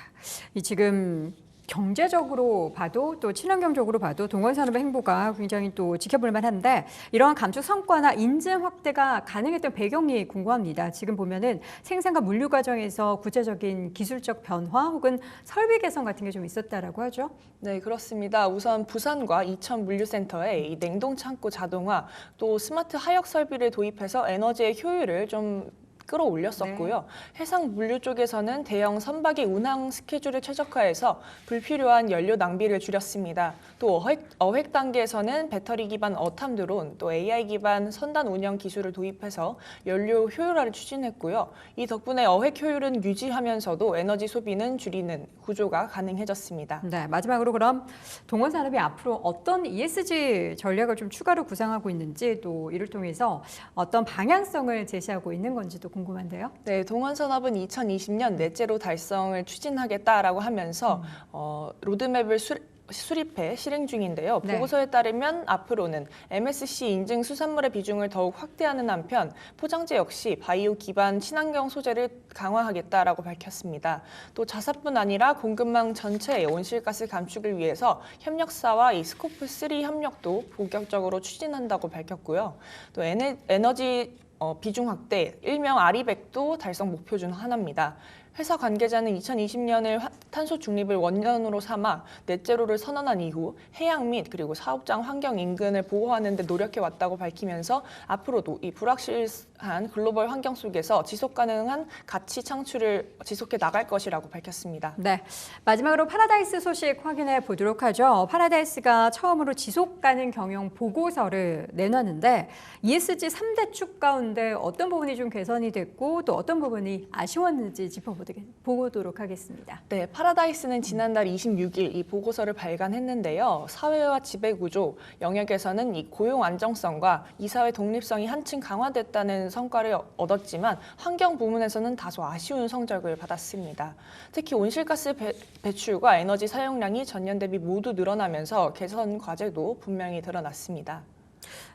이 지금 경제적으로 봐도 또 친환경적으로 봐도 동원산업의 행보가 굉장히 또 지켜볼 만한데 이러한 감축 성과나 인증 확대가 가능했던 배경이 궁금합니다. 지금 보면은 생산과 물류 과정에서 구체적인 기술적 변화 혹은 설비 개선 같은 게 좀 있었다라고 하죠. 네, 그렇습니다. 우선 부산과 이천 물류센터에 이 냉동 창고 자동화 또 스마트 하역 설비를 도입해서 에너지의 효율을 좀 끌어올렸었고요. 해상 물류 쪽에서는 대형 선박의 운항 스케줄을 최적화해서 불필요한 연료 낭비를 줄였습니다. 또 어획 단계에서는 배터리 기반 어탐 드론, 또 AI 기반 선단 운영 기술을 도입해서 연료 효율화를 추진했고요. 이 덕분에 어획 효율은 유지하면서도 에너지 소비는 줄이는 구조가 가능해졌습니다. 네, 마지막으로 그럼 동원산업이 앞으로 어떤 ESG 전략을 좀 추가로 구상하고 있는지 또 이를 통해서 어떤 방향성을 제시하고 있는 건지도 궁금한데요. 네, 동원산업은 2020년 넷제로 달성을 추진하겠다라고 하면서 로드맵을 수립해 실행 중인데요. 네. 보고서에 따르면 앞으로는 MSC 인증 수산물의 비중을 더욱 확대하는 한편 포장재 역시 바이오 기반 친환경 소재를 강화하겠다라고 밝혔습니다. 또 자사뿐 아니라 공급망 전체의 온실가스 감축을 위해서 협력사와 이 스코프 3 협력도 본격적으로 추진한다고 밝혔고요. 또 에너지 비중 확대, 일명 아리백도 달성 목표 중 하나입니다. 회사 관계자는 2020년을 탄소 중립을 원년으로 삼아 넷제로를 선언한 이후 해양 및 그리고 사업장 환경 인근을 보호하는 데 노력해 왔다고 밝히면서 앞으로도 이 불확실한 글로벌 환경 속에서 지속 가능한 가치 창출을 지속해 나갈 것이라고 밝혔습니다. 네, 마지막으로 파라다이스 소식 확인해 보도록 하죠. 파라다이스가 처음으로 지속 가능 경영 보고서를 내놨는데 ESG 3대 축 가운데 어떤 부분이 좀 개선이 됐고 또 어떤 부분이 아쉬웠는지 짚어보도록 하겠습니다. 네, 파라다이스는 지난달 26일 이 보고서를 발간했는데요. 사회와 지배구조 영역에서는 이 고용 안정성과 이사회 독립성이 한층 강화됐다는 성과를 얻었지만 환경 부문에서는 다소 아쉬운 성적을 받았습니다. 특히 온실가스 배출과 에너지 사용량이 전년 대비 모두 늘어나면서 개선 과제도 분명히 드러났습니다.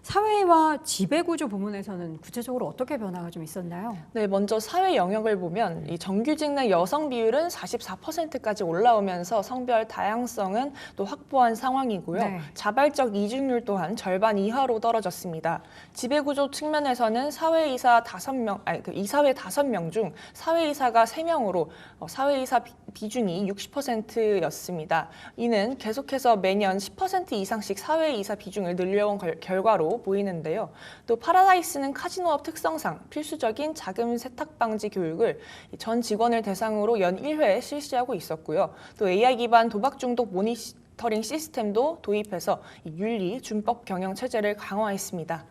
사회와 지배구조 부문에서는 구체적으로 어떻게 변화가 좀 있었나요? 네, 먼저 사회 영역을 보면 이 정규직 내 여성 비율은 44%까지 올라오면서 성별 다양성은 또 확보한 상황이고요. 네. 자발적 이직률 또한 절반 이하로 떨어졌습니다. 지배구조 측면에서는 사회이사 5명, 이사회 5명 중 사회이사가 3명으로 사회이사 비중이 60%였습니다. 이는 계속해서 매년 10% 이상씩 사회이사 비중을 늘려온 결과로 보이는데요. 또 파라다이스는 카지노업 특성상 필수적인 자금 세탁 방지 교육을 전 직원을 대상으로 연 1회 실시하고 있었고요. 또 AI 기반 도박 중독 모니터링 시스템도 도입해서 윤리, 준법 경영 체제를 강화했습니다.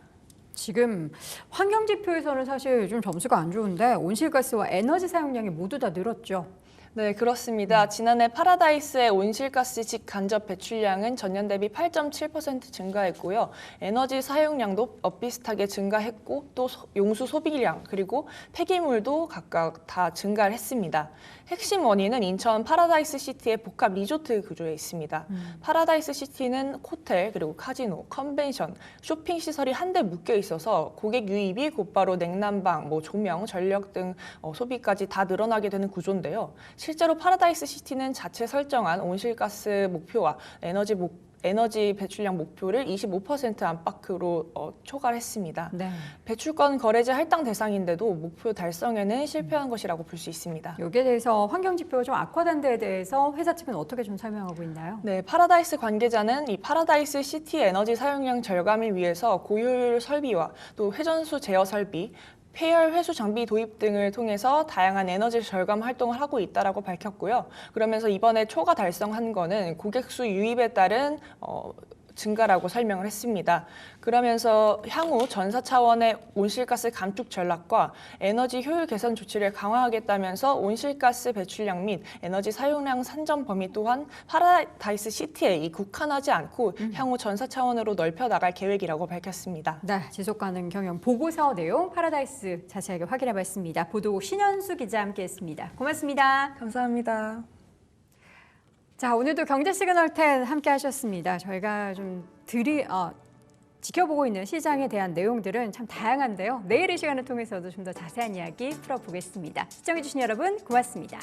지금 환경 지표에서는 사실 좀 점수가 안 좋은데 온실가스와 에너지 사용량이 모두 다 늘었죠. 네, 그렇습니다. 지난해 파라다이스의 온실가스 직간접 배출량은 전년 대비 8.7% 증가했고요. 에너지 사용량도 비슷하게 증가했고 또 용수 소비량 그리고 폐기물도 각각 다 증가를 했습니다. 핵심 원인은 인천 파라다이스 시티의 복합 리조트 구조에 있습니다. 파라다이스 시티는 호텔 그리고 카지노, 컨벤션, 쇼핑 시설이 한데 묶여 있어서 고객 유입이 곧바로 냉난방, 조명, 전력 등 소비까지 다 늘어나게 되는 구조인데요. 실제로 파라다이스 시티는 자체 설정한 온실가스 목표와 에너지 배출량 목표를 25% 안팎으로 초과를 했습니다. 네. 배출권 거래제 할당 대상인데도 목표 달성에는 실패한 것이라고 볼 수 있습니다. 여기에 대해서 환경 지표가 좀 악화된 데에 대해서 회사 측은 어떻게 좀 설명하고 있나요? 네, 파라다이스 관계자는 이 파라다이스 시티 에너지 사용량 절감을 위해서 고효율 설비와 또 회전수 제어 설비, 폐열 회수 장비 도입 등을 통해서 다양한 에너지 절감 활동을 하고 있다라고 밝혔고요. 그러면서 이번에 초과 달성한 거는 고객 수 유입에 따른 증가라고 설명을 했습니다. 그러면서 향후 전사 차원의 온실가스 감축 전략과 에너지 효율 개선 조치를 강화하겠다면서 온실가스 배출량 및 에너지 사용량 산정 범위 또한 파라다이스 시티에 국한하지 않고 향후 전사 차원으로 넓혀 나갈 계획이라고 밝혔습니다. 네, 지속가능 경영 보고서 내용 파라다이스 자세하게 확인해봤습니다. 보도국 신현수 기자 함께했습니다. 고맙습니다. 감사합니다. 자, 오늘도 경제 시그널 10 함께 하셨습니다. 저희가 좀 지켜보고 있는 시장에 대한 내용들은 참 다양한데요. 내일 이 시간을 통해서도 좀 더 자세한 이야기 풀어보겠습니다. 시청해주신 여러분 고맙습니다.